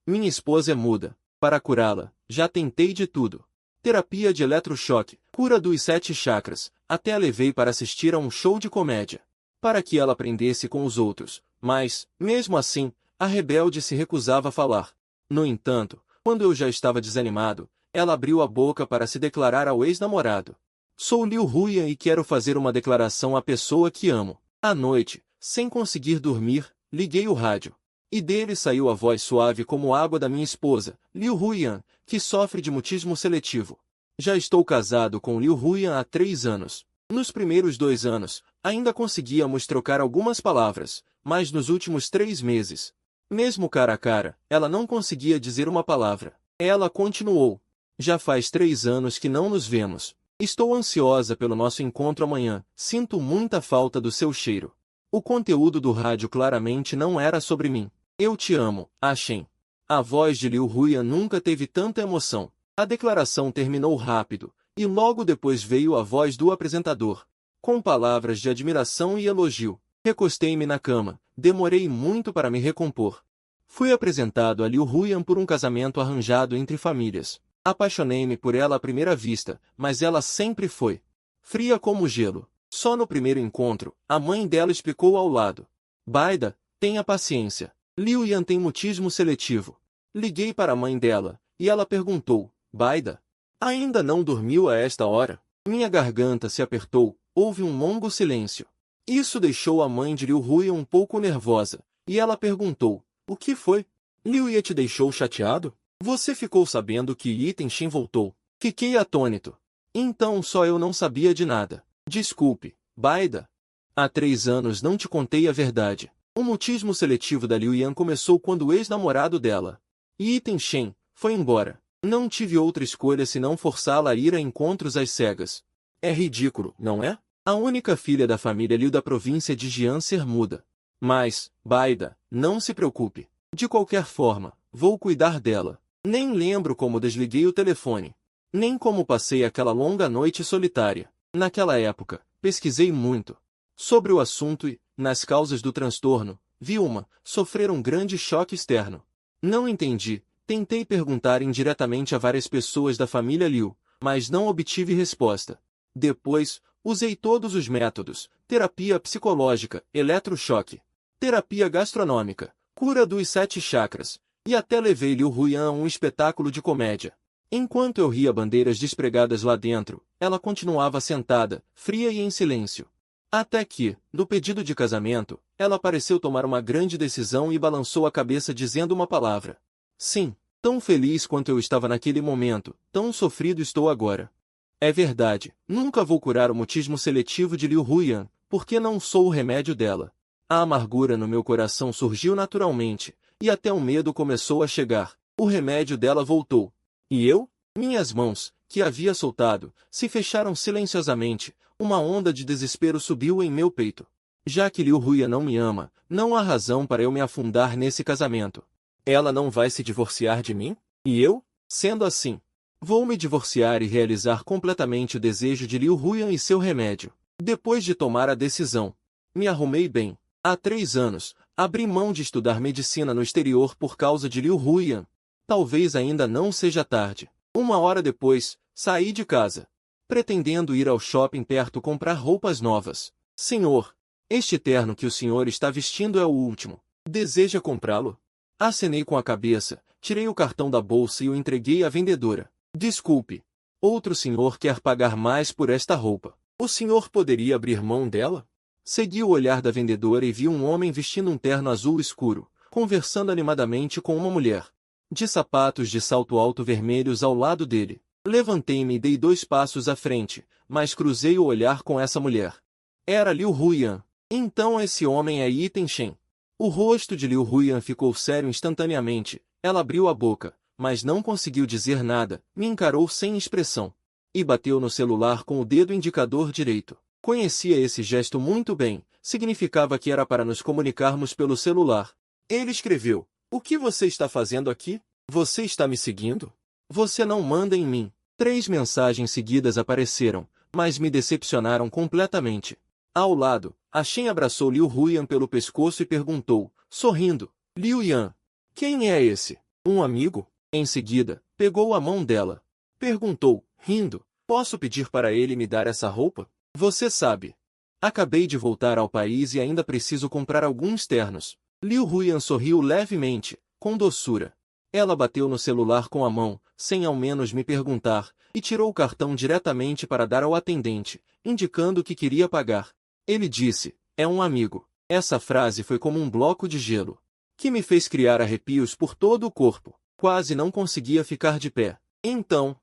Minha esposa é muda. Para curá-la, já tentei de tudo. Terapia de eletrochoque, cura dos 7 chakras, até a levei para assistir a um show de comédia. Para que ela aprendesse com os outros, mas, mesmo assim, a rebelde se recusava a falar. No entanto, quando eu já estava desanimado, ela abriu a boca para se declarar ao ex-namorado. Sou Liu Huyan e quero fazer uma declaração à pessoa que amo. À noite, sem conseguir dormir, liguei o rádio. E dele saiu a voz suave como água da minha esposa, Liu Huyan, que sofre de mutismo seletivo. Já estou casado com Liu Huyan há 3 anos. Nos primeiros 2 anos, ainda conseguíamos trocar algumas palavras, mas nos últimos 3 meses, mesmo cara a cara, ela não conseguia dizer uma palavra. Ela continuou. Já faz 3 anos que não nos vemos. Estou ansiosa pelo nosso encontro amanhã. Sinto muita falta do seu cheiro. O conteúdo do rádio claramente não era sobre mim. Eu te amo, Ashen. A voz de Liu Huyan nunca teve tanta emoção. A declaração terminou rápido, e logo depois veio a voz do apresentador, com palavras de admiração e elogio. Recostei-me na cama, demorei muito para me recompor. Fui apresentado a Liu Huyan por um casamento arranjado entre famílias. Apaixonei-me por ela à primeira vista, mas ela sempre foi fria como gelo. Só no primeiro encontro, a mãe dela explicou ao lado. Baida, tenha paciência. Liu Yan tem mutismo seletivo. Liguei para a mãe dela, e ela perguntou, Baida, ainda não dormiu a esta hora? Minha garganta se apertou, houve um longo silêncio. Isso deixou a mãe de Liu Huyan um pouco nervosa, e ela perguntou, o que foi? Liu Yan te deixou chateado? Você ficou sabendo que Yi Tenshin voltou? Fiquei atônito. Então só eu não sabia de nada. Desculpe, Baida. Há 3 anos não te contei a verdade. O mutismo seletivo da Liu Yan começou quando o ex-namorado dela, Yi Tenshin, foi embora. Não tive outra escolha senão forçá-la a ir a encontros às cegas. É ridículo, não é? A única filha da família Liu da província de Jian ser muda. Mas, Baida, não se preocupe. De qualquer forma, vou cuidar dela. Nem lembro como desliguei o telefone. Nem como passei aquela longa noite solitária. Naquela época, pesquisei muito sobre o assunto e, nas causas do transtorno, sofrer um grande choque externo. Não entendi. Tentei perguntar indiretamente a várias pessoas da família Liu, mas não obtive resposta. Depois, usei todos os métodos: terapia psicológica, eletrochoque, terapia gastronômica, cura dos 7 chakras, e até levei Liu Huyan a um espetáculo de comédia. Enquanto eu ria bandeiras despregadas lá dentro, ela continuava sentada, fria e em silêncio. Até que, no pedido de casamento, ela pareceu tomar uma grande decisão e balançou a cabeça dizendo uma palavra. Sim, tão feliz quanto eu estava naquele momento, tão sofrido estou agora. É verdade, nunca vou curar o mutismo seletivo de Liu Huyan, porque não sou o remédio dela. A amargura no meu coração surgiu naturalmente, e até o medo começou a chegar. O remédio dela voltou. E eu? Minhas mãos, que havia soltado, se fecharam silenciosamente. Uma onda de desespero subiu em meu peito. Já que Liu Huyan não me ama, não há razão para eu me afundar nesse casamento. Ela não vai se divorciar de mim? E eu? Sendo assim, vou me divorciar e realizar completamente o desejo de Liu Huyan e seu remédio. Depois de tomar a decisão, me arrumei bem. Há 3 anos, abri mão de estudar medicina no exterior por causa de Liu Huyan. Talvez ainda não seja tarde. 1 hora depois, saí de casa, pretendendo ir ao shopping perto comprar roupas novas. Senhor, este terno que o senhor está vestindo é o último. Deseja comprá-lo? Acenei com a cabeça, tirei o cartão da bolsa e o entreguei à vendedora. Desculpe. Outro senhor quer pagar mais por esta roupa. O senhor poderia abrir mão dela? Segui o olhar da vendedora e vi um homem vestindo um terno azul escuro, conversando animadamente com uma mulher, de sapatos de salto alto vermelhos ao lado dele. Levantei-me e dei 2 passos à frente, mas cruzei o olhar com essa mulher. Era Liu Huyan. Então esse homem é Yi Tenshin. O rosto de Liu Huyan ficou sério instantaneamente. Ela abriu a boca, mas não conseguiu dizer nada, me encarou sem expressão. E bateu no celular com o dedo indicador direito. Conhecia esse gesto muito bem, significava que era para nos comunicarmos pelo celular. Ele escreveu: o que você está fazendo aqui? Você está me seguindo? Você não manda em mim. 3 mensagens seguidas apareceram, mas me decepcionaram completamente. Ao lado, Ashen abraçou Liu Huyan pelo pescoço e perguntou, sorrindo, Liu Yan, quem é esse? Um amigo? Em seguida, pegou a mão dela. Perguntou, rindo, posso pedir para ele me dar essa roupa? Você sabe. Acabei de voltar ao país e ainda preciso comprar alguns ternos. Liu Huyan sorriu levemente, com doçura. Ela bateu no celular com a mão, sem ao menos me perguntar, e tirou o cartão diretamente para dar ao atendente, indicando que queria pagar. Ele disse, é um amigo. Essa frase foi como um bloco de gelo, que me fez criar arrepios por todo o corpo. Quase não conseguia ficar de pé. Então,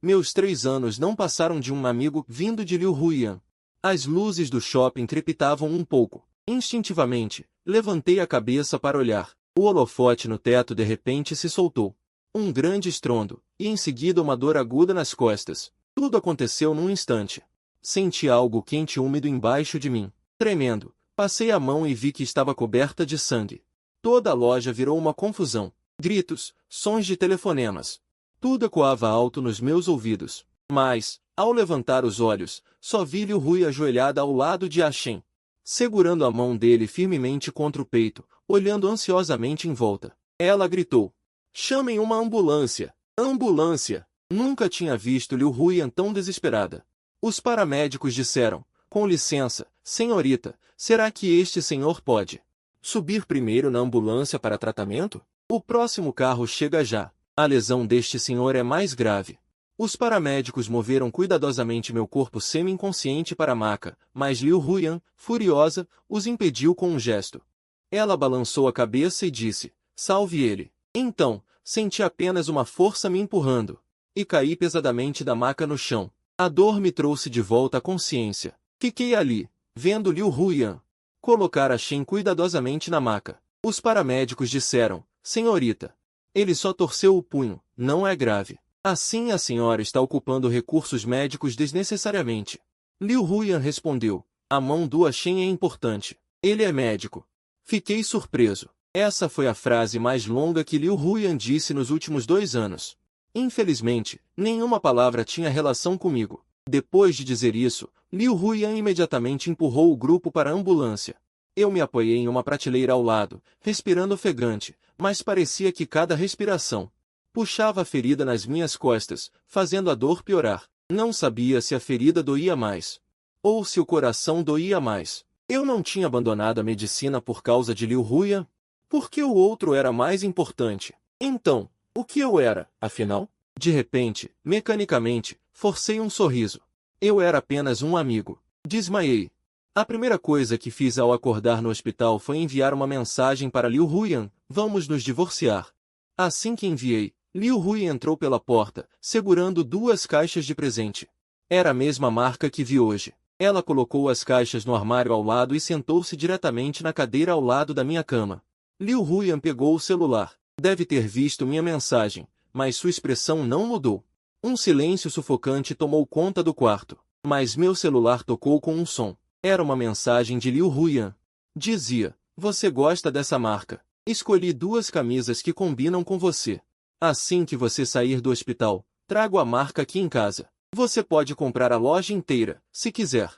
meus 3 anos não passaram de um amigo vindo de Liu Huyan. As luzes do shopping trepitavam um pouco. Instintivamente, levantei a cabeça para olhar. O holofote no teto de repente se soltou. Um grande estrondo, e em seguida uma dor aguda nas costas. Tudo aconteceu num instante. Senti algo quente e úmido embaixo de mim. Tremendo, passei a mão e vi que estava coberta de sangue. Toda a loja virou uma confusão. Gritos, sons de telefonemas. Tudo ecoava alto nos meus ouvidos. Mas, ao levantar os olhos, só vi Liu Hui ajoelhada ao lado de Shen, segurando a mão dele firmemente contra o peito, olhando ansiosamente em volta. Ela gritou. Chamem uma ambulância! Ambulância! Nunca tinha visto Liu Huyan tão desesperada. Os paramédicos disseram, com licença, senhorita, será que este senhor pode subir primeiro na ambulância para tratamento? O próximo carro chega já. A lesão deste senhor é mais grave. Os paramédicos moveram cuidadosamente meu corpo semi-inconsciente para a maca, mas Liu Huyan, furiosa, os impediu com um gesto. Ela balançou a cabeça e disse, salve ele. Então, senti apenas uma força me empurrando, e caí pesadamente da maca no chão. A dor me trouxe de volta à consciência. Fiquei ali, vendo Liu Huyan colocar Shen cuidadosamente na maca. Os paramédicos disseram, senhorita, ele só torceu o punho, não é grave. Assim a senhora está ocupando recursos médicos desnecessariamente. Liu Huyan respondeu, a mão do Shen é importante. Ele é médico. Fiquei surpreso. Essa foi a frase mais longa que Liu Huyan disse nos últimos 2 anos. Infelizmente, nenhuma palavra tinha relação comigo. Depois de dizer isso, Liu Huyan imediatamente empurrou o grupo para a ambulância. Eu me apoiei em uma prateleira ao lado, respirando ofegante, mas parecia que cada respiração puxava a ferida nas minhas costas, fazendo a dor piorar. Não sabia se a ferida doía mais, ou se o coração doía mais. Eu não tinha abandonado a medicina por causa de Liu Huyan, porque o outro era mais importante. Então, o que eu era, afinal? De repente, mecanicamente, forcei um sorriso. Eu era apenas um amigo. Desmaiei. A primeira coisa que fiz ao acordar no hospital foi enviar uma mensagem para Liu Huyan, vamos nos divorciar. Assim que enviei, Liu Hui entrou pela porta, segurando 2 caixas de presente. Era a mesma marca que vi hoje. Ela colocou as caixas no armário ao lado e sentou-se diretamente na cadeira ao lado da minha cama. Liu Huyan pegou o celular. Deve ter visto minha mensagem, mas sua expressão não mudou. Um silêncio sufocante tomou conta do quarto, mas meu celular tocou com um som. Era uma mensagem de Liu Huyan. Dizia, você gosta dessa marca? Escolhi 2 camisas que combinam com você. Assim que você sair do hospital, trago a marca aqui em casa. Você pode comprar a loja inteira, se quiser.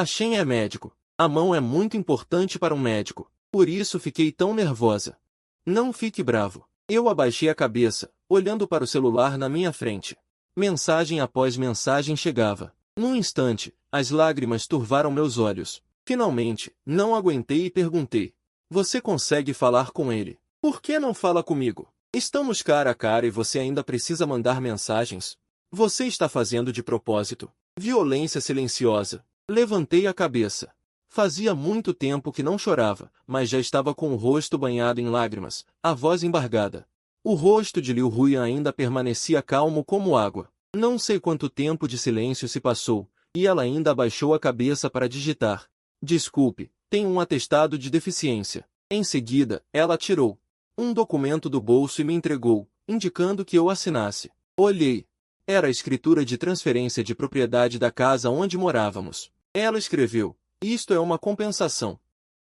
Shen é médico. A mão é muito importante para um médico. Por isso fiquei tão nervosa. Não fique bravo. Eu abaixei a cabeça, olhando para o celular na minha frente. Mensagem após mensagem chegava. Num instante, as lágrimas turvaram meus olhos. Finalmente, não aguentei e perguntei. Você consegue falar com ele? Por que não fala comigo? Estamos cara a cara e você ainda precisa mandar mensagens? Você está fazendo de propósito. Violência silenciosa. Levantei a cabeça. Fazia muito tempo que não chorava, mas já estava com o rosto banhado em lágrimas, a voz embargada. O rosto de Liu Huyan ainda permanecia calmo como água. Não sei quanto tempo de silêncio se passou, e ela ainda abaixou a cabeça para digitar. Desculpe, tenho um atestado de deficiência. Em seguida, ela tirou um documento do bolso e me entregou, indicando que eu assinasse. Olhei. Era a escritura de transferência de propriedade da casa onde morávamos. Ela escreveu, isto é uma compensação.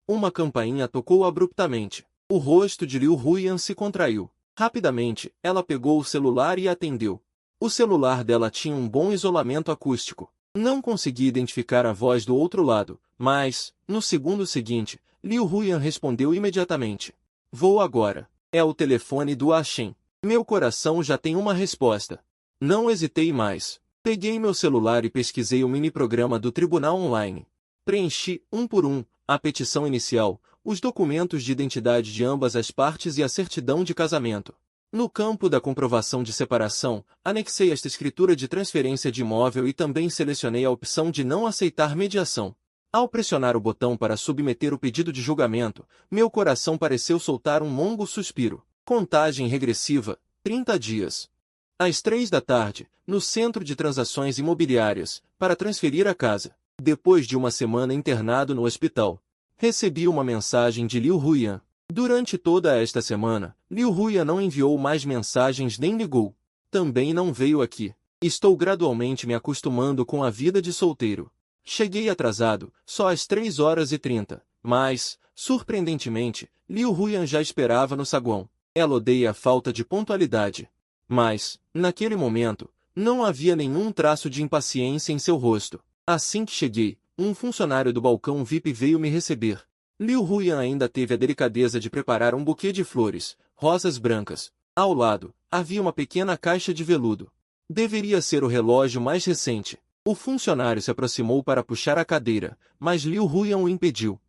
Uma campainha tocou abruptamente. O rosto de Liu Huyan se contraiu. Rapidamente, ela pegou o celular e atendeu. O celular dela tinha um bom isolamento acústico. Não consegui identificar a voz do outro lado, mas, no segundo seguinte, Liu Huyan respondeu imediatamente. Vou agora. É o telefone do Axin. Meu coração já tem uma resposta. Não hesitei mais. Peguei meu celular e pesquisei o mini-programa do tribunal online. Preenchi, um por um, a petição inicial, os documentos de identidade de ambas as partes e a certidão de casamento. No campo da comprovação de separação, anexei esta escritura de transferência de imóvel e também selecionei a opção de não aceitar mediação. Ao pressionar o botão para submeter o pedido de julgamento, meu coração pareceu soltar um longo suspiro. Contagem regressiva, 30 dias. Às 3 da tarde, no Centro de Transações Imobiliárias, para transferir a casa. Depois de uma semana internado no hospital, recebi uma mensagem de Liu Huiyan. Durante toda esta semana, Liu Huiyan não enviou mais mensagens nem ligou. Também não veio aqui. Estou gradualmente me acostumando com a vida de solteiro. Cheguei atrasado, só às 3h30, mas, surpreendentemente, Liu Huiyan já esperava no saguão. Ela odeia a falta de pontualidade. Mas, naquele momento, não havia nenhum traço de impaciência em seu rosto. Assim que cheguei, um funcionário do balcão VIP veio me receber. Liu Huiyan ainda teve a delicadeza de preparar um buquê de flores, rosas brancas. Ao lado, havia uma pequena caixa de veludo. Deveria ser o relógio mais recente. O funcionário se aproximou para puxar a cadeira, mas Liu Huiyan o impediu.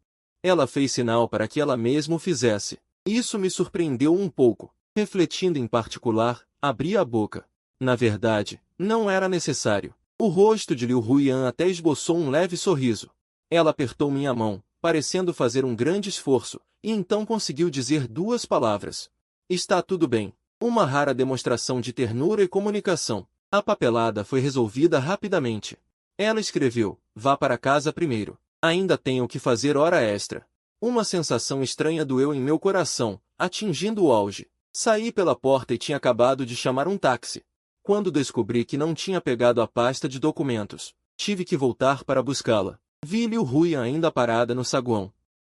Ela fez sinal para que ela mesma o fizesse. Isso me surpreendeu um pouco. Refletindo em particular, abri a boca. Na verdade, não era necessário. O rosto de Liu Huiyan até esboçou um leve sorriso. Ela apertou minha mão, parecendo fazer um grande esforço, e então conseguiu dizer 2 palavras. Está tudo bem. Uma rara demonstração de ternura e comunicação. A papelada foi resolvida rapidamente. Ela escreveu, vá para casa primeiro. Ainda tenho que fazer hora extra. Uma sensação estranha doeu em meu coração, atingindo o auge. Saí pela porta e tinha acabado de chamar um táxi. Quando descobri que não tinha pegado a pasta de documentos, tive que voltar para buscá-la. Vi Liu Huiyan ainda parada no saguão,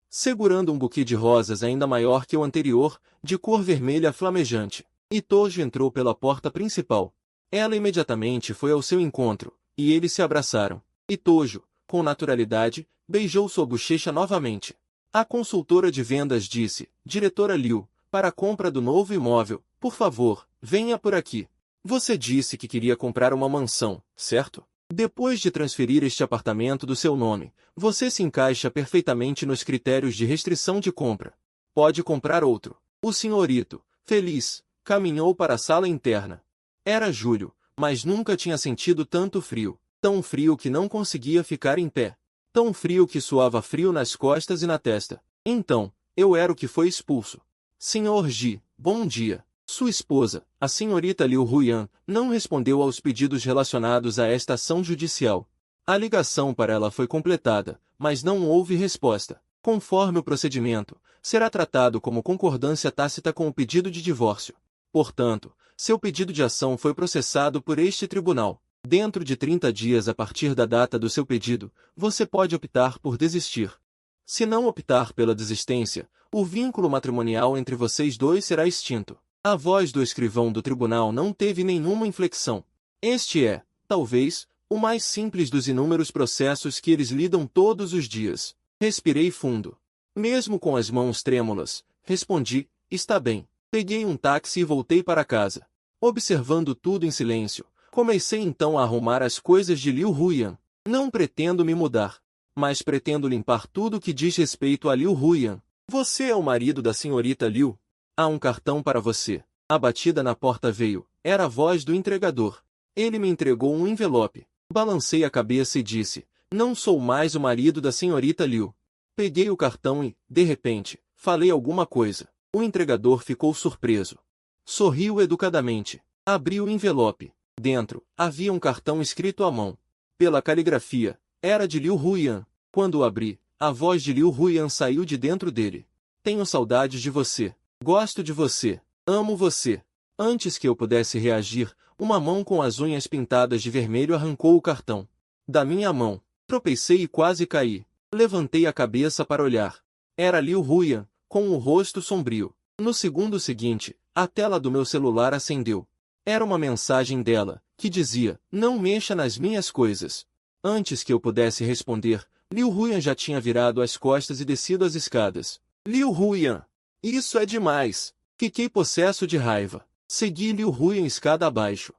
segurando um buquê de rosas ainda maior que o anterior, de cor vermelha flamejante. Itojo entrou pela porta principal. Ela imediatamente foi ao seu encontro, e eles se abraçaram. Itojo, com naturalidade, beijou sua bochecha novamente. A consultora de vendas disse, Diretora Liu, para a compra do novo imóvel, por favor, venha por aqui. Você disse que queria comprar uma mansão, certo? Depois de transferir este apartamento do seu nome, você se encaixa perfeitamente nos critérios de restrição de compra. Pode comprar outro. O senhorito, feliz, caminhou para a sala interna. Era julho, mas nunca tinha sentido tanto frio. Tão frio que não conseguia ficar em pé. Tão frio que suava frio nas costas e na testa. Então, eu era o que foi expulso. Senhor Ji, bom dia. Sua esposa, a senhorita Liu Huiyan, não respondeu aos pedidos relacionados a esta ação judicial. A ligação para ela foi completada, mas não houve resposta. Conforme o procedimento, será tratado como concordância tácita com o pedido de divórcio. Portanto, seu pedido de ação foi processado por este tribunal. Dentro de 30 dias a partir da data do seu pedido, você pode optar por desistir. Se não optar pela desistência, o vínculo matrimonial entre vocês dois será extinto. A voz do escrivão do tribunal não teve nenhuma inflexão. Este é, talvez, o mais simples dos inúmeros processos que eles lidam todos os dias. Respirei fundo. Mesmo com as mãos trêmulas, respondi, está bem. Peguei um táxi e voltei para casa. Observando tudo em silêncio, comecei então a arrumar as coisas de Liu Huiyan. Não pretendo me mudar, mas pretendo limpar tudo que diz respeito a Liu Huiyan. Você é o marido da senhorita Liu? Há um cartão para você. A batida na porta veio. Era a voz do entregador. Ele me entregou um envelope. Balancei a cabeça e disse, não sou mais o marido da senhorita Liu. Peguei o cartão e, de repente, falei alguma coisa. O entregador ficou surpreso. Sorriu educadamente. Abri o envelope. Dentro, havia um cartão escrito à mão. Pela caligrafia, era de Liu Huiyan. Quando o abri, a voz de Liu Huiyan saiu de dentro dele. Tenho saudades de você. Gosto de você. Amo você. Antes que eu pudesse reagir, uma mão com as unhas pintadas de vermelho arrancou o cartão da minha mão. Tropecei e quase caí. Levantei a cabeça para olhar. Era Liu Huiyan, com o rosto sombrio. No segundo seguinte, a tela do meu celular acendeu. Era uma mensagem dela, que dizia, não mexa nas minhas coisas. Antes que eu pudesse responder, Liu Huiyan já tinha virado as costas e descido as escadas. Liu Huiyan! Isso é demais! Fiquei possesso de raiva. Segui Liu Huyan escada abaixo.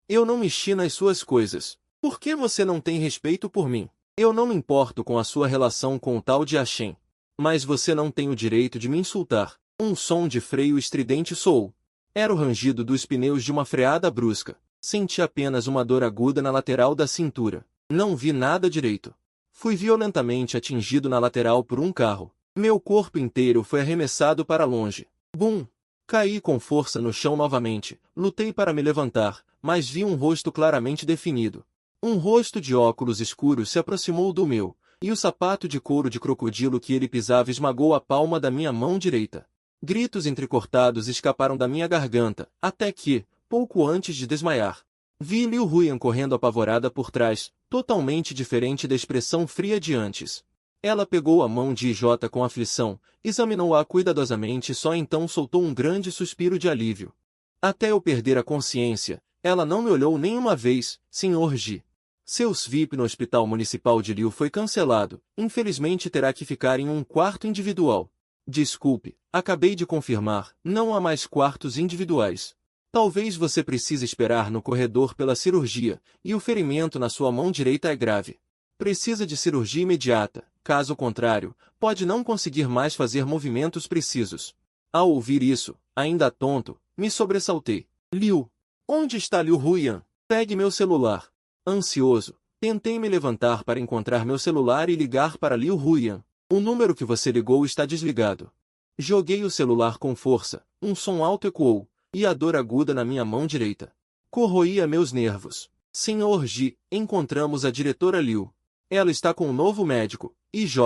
Eu não mexi nas suas coisas. Por que você não tem respeito por mim? Eu não me importo com a sua relação com o tal de Ashen. Mas você não tem o direito de me insultar. Um som de freio estridente soou. Era o rangido dos pneus de uma freada brusca. Senti apenas uma dor aguda na lateral da cintura. Não vi nada direito. Fui violentamente atingido na lateral por um carro. Meu corpo inteiro foi arremessado para longe. Bum! Caí com força no chão novamente. Lutei para me levantar, mas vi um rosto claramente definido. Um rosto de óculos escuros se aproximou do meu, e o sapato de couro de crocodilo que ele pisava esmagou a palma da minha mão direita. Gritos entrecortados escaparam da minha garganta, até que, pouco antes de desmaiar, vi Liu Huyan correndo apavorada por trás, totalmente diferente da expressão fria de antes. Ela pegou a mão de IJ com aflição, examinou-a cuidadosamente e só então soltou um grande suspiro de alívio. Até eu perder a consciência, ela não me olhou nem uma vez, Sr. Ji. Seu VIP no Hospital Municipal de Liu foi cancelado, infelizmente terá que ficar em um quarto individual. Desculpe, acabei de confirmar, não há mais quartos individuais. Talvez você precise esperar no corredor pela cirurgia, e o ferimento na sua mão direita é grave. Precisa de cirurgia imediata, caso contrário, pode não conseguir mais fazer movimentos precisos. Ao ouvir isso, ainda tonto, me sobressaltei. Liu, onde está Liu Huyan? Pegue meu celular. Ansioso, tentei me levantar para encontrar meu celular e ligar para Liu Huyan. O número que você ligou está desligado. Joguei o celular com força, um som alto ecoou, e a dor aguda na minha mão direita corroía meus nervos. Sr. Ji, encontramos a diretora Liu. Ela está com um novo médico, IJ,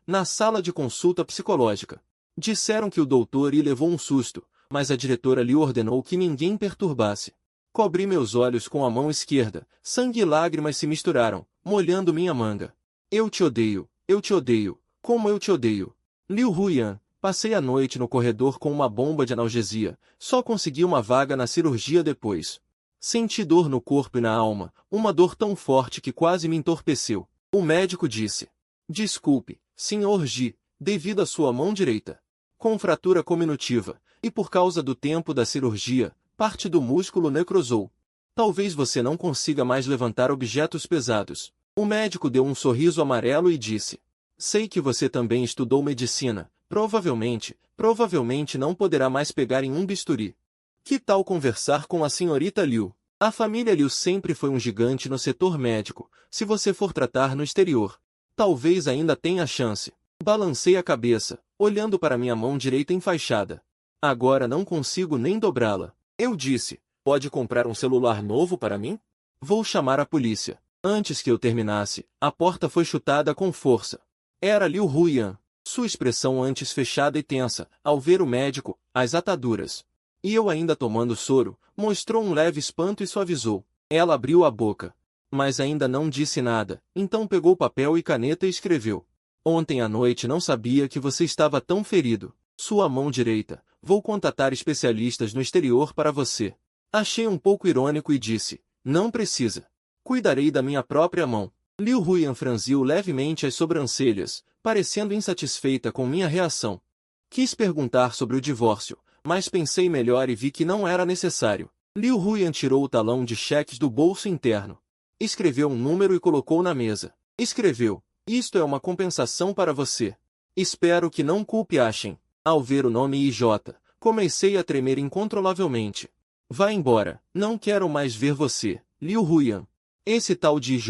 na sala de consulta psicológica. Disseram que o doutor Yi levou um susto, mas a diretora Liu ordenou que ninguém perturbasse. Cobri meus olhos com a mão esquerda, sangue e lágrimas se misturaram, molhando minha manga. Eu te odeio, como eu te odeio. Liu Huyan, passei a noite no corredor com uma bomba de analgesia, só consegui uma vaga na cirurgia depois. Senti dor no corpo e na alma, uma dor tão forte que quase me entorpeceu. O médico disse: desculpe, Sr. Ji, devido à sua mão direita, com fratura cominutiva, e por causa do tempo da cirurgia, parte do músculo necrosou. Talvez você não consiga mais levantar objetos pesados. O médico deu um sorriso amarelo e disse: sei que você também estudou medicina, provavelmente não poderá mais pegar em um bisturi. Que tal conversar com a senhorita Liu? A família Liu sempre foi um gigante no setor médico, se você for tratar no exterior. Talvez ainda tenha chance. Balancei a cabeça, olhando para minha mão direita enfaixada. Agora não consigo nem dobrá-la. Eu disse: pode comprar um celular novo para mim? Vou chamar a polícia. Antes que eu terminasse, a porta foi chutada com força. Era Liu Huyan. Sua expressão antes fechada e tensa, ao ver o médico, as ataduras. E eu ainda tomando soro, mostrou um leve espanto e suavizou. Ela abriu a boca. Mas ainda não disse nada, então pegou papel e caneta e escreveu. Ontem à noite não sabia que você estava tão ferido. Sua mão direita. Vou contatar especialistas no exterior para você. Achei um pouco irônico e disse: não precisa. Cuidarei da minha própria mão. Liu Huyan franziu levemente as sobrancelhas, parecendo insatisfeita com minha reação. Quis perguntar sobre o divórcio, mas pensei melhor e vi que não era necessário. Liu Huyan tirou o talão de cheques do bolso interno. Escreveu um número e colocou na mesa. Escreveu: isto é uma compensação para você. Espero que não culpe Ashen. Ao ver o nome IJ, comecei a tremer incontrolavelmente. Vá embora, não quero mais ver você, Liu Huyan. Esse tal de IJ,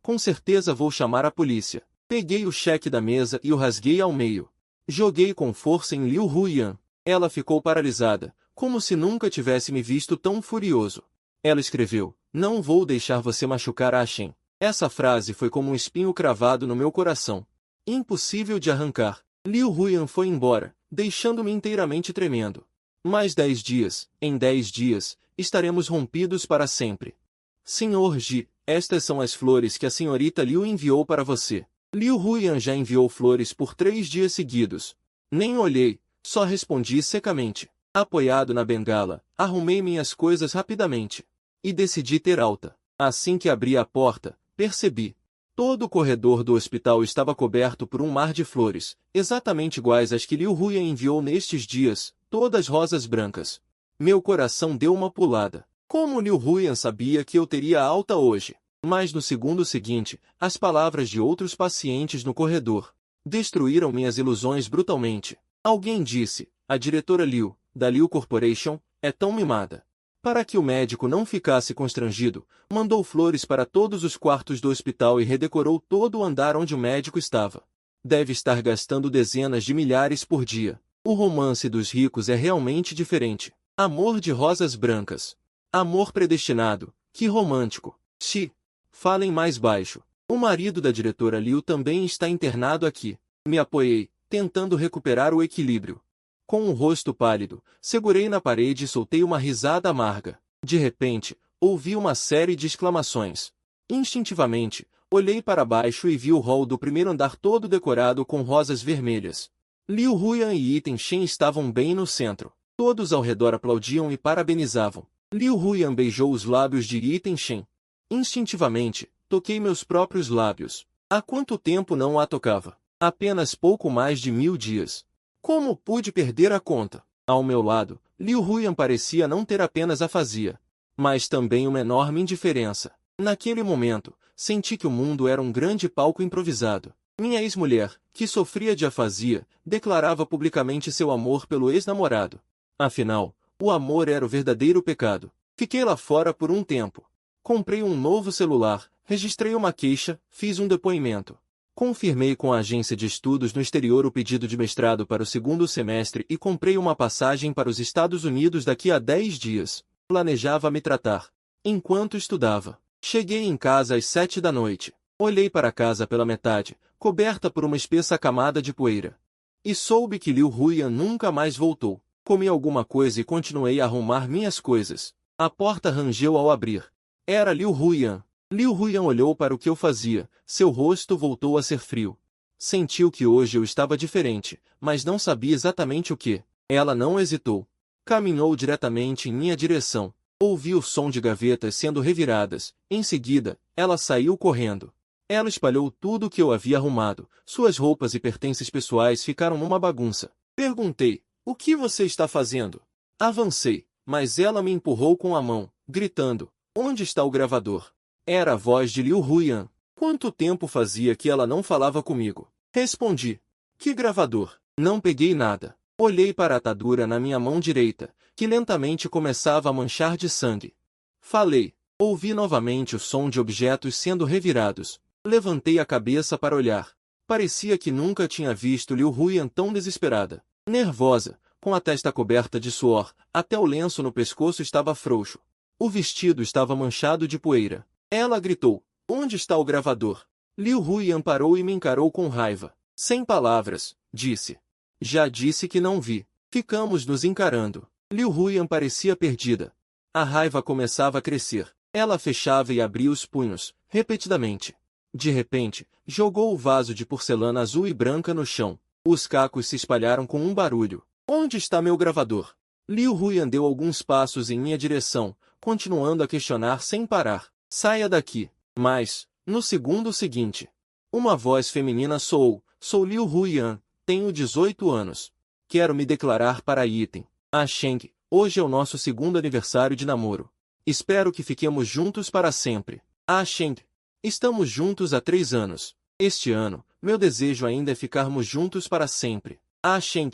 com certeza vou chamar a polícia. Peguei o cheque da mesa e o rasguei ao meio. Joguei com força em Liu Huyan. Ela ficou paralisada, como se nunca tivesse me visto tão furioso. Ela escreveu: não vou deixar você machucar Ashen. Essa frase foi como um espinho cravado no meu coração. Impossível de arrancar. Liu Huyan foi embora, deixando-me inteiramente tremendo. Mais 10 dias, em 10 dias, estaremos rompidos para sempre. Sr. Ji, estas são as flores que a senhorita Liu enviou para você. Liu Huyan já enviou flores por 3 dias seguidos. Nem olhei, só respondi secamente. Apoiado na bengala, arrumei minhas coisas rapidamente. E decidi ter alta. Assim que abri a porta, percebi. Todo o corredor do hospital estava coberto por um mar de flores, exatamente iguais às que Liu Huyan enviou nestes dias, todas rosas brancas. Meu coração deu uma pulada. Como Liu Huyan sabia que eu teria alta hoje? Mas no segundo seguinte, as palavras de outros pacientes no corredor destruíram minhas ilusões brutalmente. Alguém disse, a diretora Liu, da Liu Corporation, é tão mimada. Para que o médico não ficasse constrangido, mandou flores para todos os quartos do hospital e redecorou todo o andar onde o médico estava. Deve estar gastando dezenas de milhares por dia. O romance dos ricos é realmente diferente. Amor de rosas brancas. Amor predestinado. Que romântico. Xi. Falem mais baixo. O marido da diretora Liu também está internado aqui. Me apoiei, tentando recuperar o equilíbrio. Com o rosto pálido, segurei na parede e soltei uma risada amarga. De repente, ouvi uma série de exclamações. Instintivamente, olhei para baixo e vi o hall do primeiro andar todo decorado com rosas vermelhas. Liu Huyan e Yi Tenshen estavam bem no centro. Todos ao redor aplaudiam e parabenizavam. Liu Huyan beijou os lábios de Yi Tenshen. Instintivamente, toquei meus próprios lábios. Há quanto tempo não a tocava? Apenas pouco mais de 1000 dias. Como pude perder a conta? Ao meu lado, Liu Huyan parecia não ter apenas afasia, mas também uma enorme indiferença. Naquele momento, senti que o mundo era um grande palco improvisado. Minha ex-mulher, que sofria de afasia, declarava publicamente seu amor pelo ex-namorado. Afinal, o amor era o verdadeiro pecado. Fiquei lá fora por um tempo. Comprei um novo celular, registrei uma queixa, fiz um depoimento. Confirmei com a agência de estudos no exterior o pedido de mestrado para o segundo semestre e comprei uma passagem para os Estados Unidos daqui a 10 dias. Planejava me tratar. Enquanto estudava, cheguei em casa às 7 da noite. Olhei para a casa pela metade, coberta por uma espessa camada de poeira. E soube que Liu Huyan nunca mais voltou. Comi alguma coisa e continuei a arrumar minhas coisas. A porta rangeu ao abrir. Era Liu Huyan. Liu Huyan olhou para o que eu fazia, seu rosto voltou a ser frio. Sentiu que hoje eu estava diferente, mas não sabia exatamente o que. Ela não hesitou. Caminhou diretamente em minha direção. Ouvi o som de gavetas sendo reviradas. Em seguida, ela saiu correndo. Ela espalhou tudo o que eu havia arrumado. Suas roupas e pertences pessoais ficaram numa bagunça. Perguntei, o que você está fazendo? Avancei, mas ela me empurrou com a mão, gritando, onde está o gravador? Era a voz de Liu Huyan. Quanto tempo fazia que ela não falava comigo? Respondi. Que gravador? Não peguei nada. Olhei para a atadura na minha mão direita, que lentamente começava a manchar de sangue. Falei. Ouvi novamente o som de objetos sendo revirados. Levantei a cabeça para olhar. Parecia que nunca tinha visto Liu Huyan tão desesperada. Nervosa, com a testa coberta de suor, até o lenço no pescoço estava frouxo. O vestido estava manchado de poeira. Ela gritou, onde está o gravador? Liu Huyan parou e me encarou com raiva. Sem palavras, disse. Já disse que não vi. Ficamos nos encarando. Liu Huyan parecia perdida. A raiva começava a crescer. Ela fechava e abria os punhos, repetidamente. De repente, jogou o vaso de porcelana azul e branca no chão. Os cacos se espalharam com um barulho. Onde está meu gravador? Liu Huyan deu alguns passos em minha direção, continuando a questionar sem parar. Saia daqui. Mas, no segundo seguinte, uma voz feminina soou. Sou Liu Huyan, tenho 18 anos. Quero me declarar para Yiten. Ah Sheng, hoje é o nosso segundo aniversário de namoro. Espero que fiquemos juntos para sempre. Ah Sheng, estamos juntos há 3 anos. Este ano, meu desejo ainda é ficarmos juntos para sempre. Ah Sheng,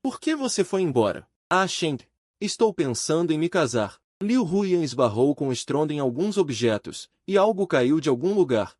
por que você foi embora? Ah Sheng, estou pensando em me casar. Liu Huyan esbarrou com estrondo em alguns objetos, e algo caiu de algum lugar.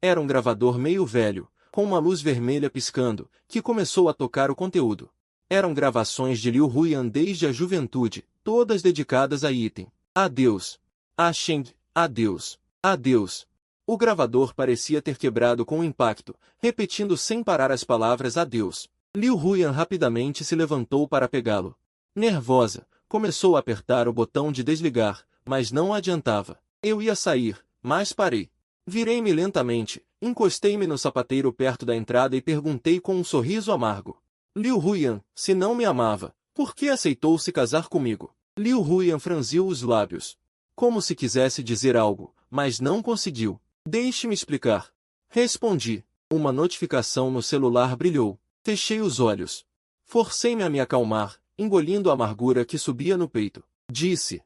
Era um gravador meio velho, com uma luz vermelha piscando, que começou a tocar o conteúdo. Eram gravações de Liu Huyan desde a juventude, todas dedicadas a Yiten. Adeus. Ah Sheng, adeus. Adeus. O gravador parecia ter quebrado com o impacto, repetindo sem parar as palavras adeus. Liu Huyan rapidamente se levantou para pegá-lo. Nervosa, começou a apertar o botão de desligar, mas não adiantava. Eu ia sair, mas parei. Virei-me lentamente, encostei-me no sapateiro perto da entrada e perguntei com um sorriso amargo. Liu Huyan, se não me amava, por que aceitou se casar comigo? Liu Huyan franziu os lábios, como se quisesse dizer algo, mas não conseguiu. Deixe-me explicar. Respondi. Uma notificação no celular brilhou. Fechei os olhos. Forcei-me a me acalmar, engolindo a amargura que subia no peito. Disse: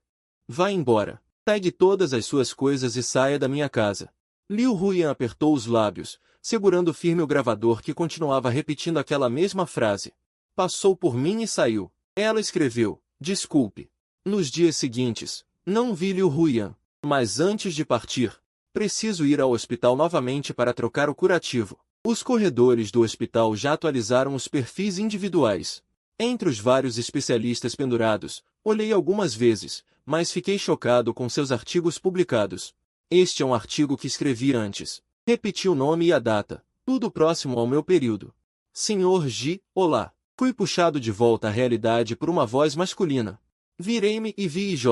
vá embora. Pegue todas as suas coisas e saia da minha casa. Liu Huyan apertou os lábios, segurando firme o gravador que continuava repetindo aquela mesma frase. Passou por mim e saiu. Ela escreveu: desculpe. Nos dias seguintes, não vi Liu Huyan, mas antes de partir, preciso ir ao hospital novamente para trocar o curativo. Os corredores do hospital já atualizaram os perfis individuais. Entre os vários especialistas pendurados, olhei algumas vezes, mas fiquei chocado com seus artigos publicados. Este é um artigo que escrevi antes. Repeti o nome e a data, tudo próximo ao meu período. Senhor Ji, olá. Fui puxado de volta à realidade por uma voz masculina. Virei-me e vi IJ.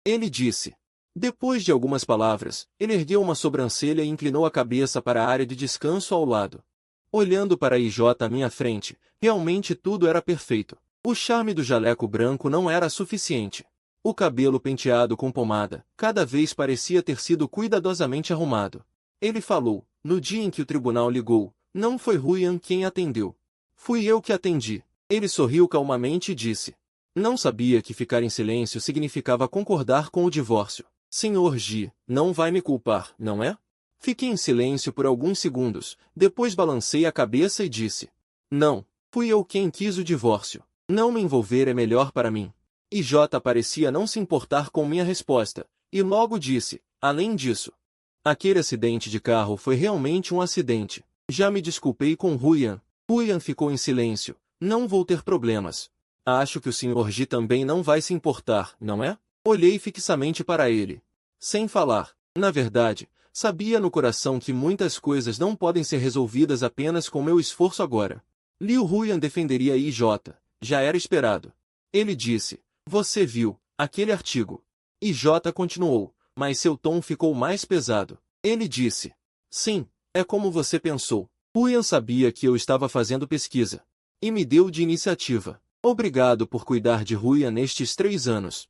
Ele disse. Depois de algumas palavras, ele ergueu uma sobrancelha e inclinou a cabeça para a área de descanso ao lado. Olhando para IJ à minha frente, realmente tudo era perfeito. O charme do jaleco branco não era suficiente. O cabelo penteado com pomada, cada vez parecia ter sido cuidadosamente arrumado. Ele falou: no dia em que o tribunal ligou, não foi Huyan quem atendeu. Fui eu que atendi. Ele sorriu calmamente e disse: não sabia que ficar em silêncio significava concordar com o divórcio. Senhor Ji, não vai me culpar, não é? Fiquei em silêncio por alguns segundos, depois balancei a cabeça e disse: não, fui eu quem quis o divórcio. Não me envolver é melhor para mim. IJ parecia não se importar com minha resposta, e logo disse: além disso, aquele acidente de carro foi realmente um acidente. Já me desculpei com Huyan. Huyan ficou em silêncio. Não vou ter problemas. Acho que o Sr. Ji também não vai se importar, não é? Olhei fixamente para ele. Sem falar. Na verdade, sabia no coração que muitas coisas não podem ser resolvidas apenas com meu esforço agora. Liu Huyan defenderia IJ. Já era esperado. Ele disse: você viu aquele artigo? IJ continuou, mas seu tom ficou mais pesado. Ele disse: sim, é como você pensou. Huyan sabia que eu estava fazendo pesquisa. E me deu de iniciativa. Obrigado por cuidar de Huyan nestes 3 anos.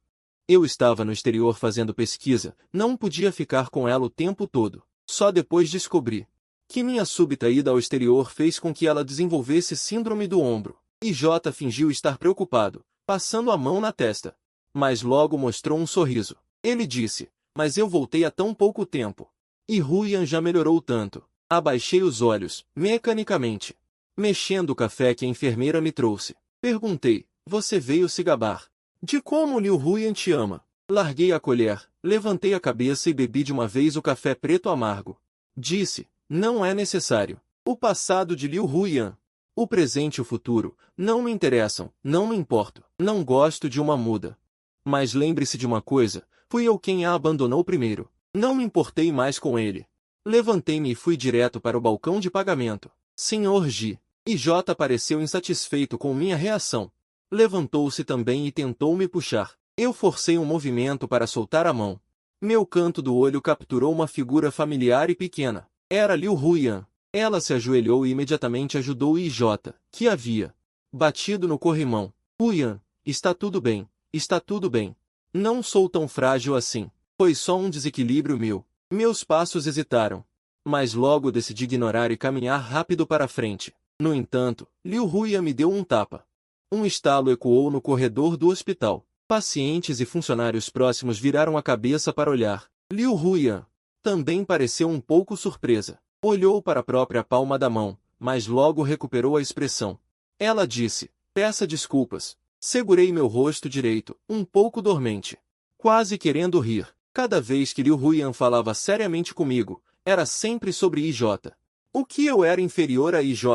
Eu estava no exterior fazendo pesquisa, não podia ficar com ela o tempo todo. Só depois descobri que minha súbita ida ao exterior fez com que ela desenvolvesse síndrome do ombro. IJ fingiu estar preocupado, passando a mão na testa. Mas logo mostrou um sorriso. Ele disse: mas eu voltei há tão pouco tempo. E Huyan já melhorou tanto. Abaixei os olhos, mecanicamente, mexendo o café que a enfermeira me trouxe. Perguntei: você veio se gabar de como Liu Huyan te ama? Larguei a colher, levantei a cabeça e bebi de uma vez o café preto amargo. Disse: não é necessário. O passado de Liu Huyan, o presente e o futuro, não me interessam, não me importo. Não gosto de uma muda. Mas lembre-se de uma coisa, fui eu quem a abandonou primeiro. Não me importei mais com ele. Levantei-me e fui direto para o balcão de pagamento. Senhor Ji. IJ pareceu insatisfeito com minha reação. Levantou-se também e tentou me puxar. Eu forcei um movimento para soltar a mão. Meu canto do olho capturou uma figura familiar e pequena. Era Liu Huyan. Ela se ajoelhou e imediatamente ajudou IJ, que havia batido no corrimão. Huyan, está tudo bem, está tudo bem. Não sou tão frágil assim. Foi só um desequilíbrio meu. Meus passos hesitaram. Mas logo decidi ignorar e caminhar rápido para frente. No entanto, Liu Huyan me deu um tapa. Um estalo ecoou no corredor do hospital. Pacientes e funcionários próximos viraram a cabeça para olhar. Liu Huyan também pareceu um pouco surpresa. Olhou para a própria palma da mão, mas logo recuperou a expressão. Ela disse: peça desculpas. Segurei meu rosto direito, um pouco dormente, quase querendo rir. Cada vez que Liu Huyan falava seriamente comigo, era sempre sobre IJ. O que eu era inferior a IJ,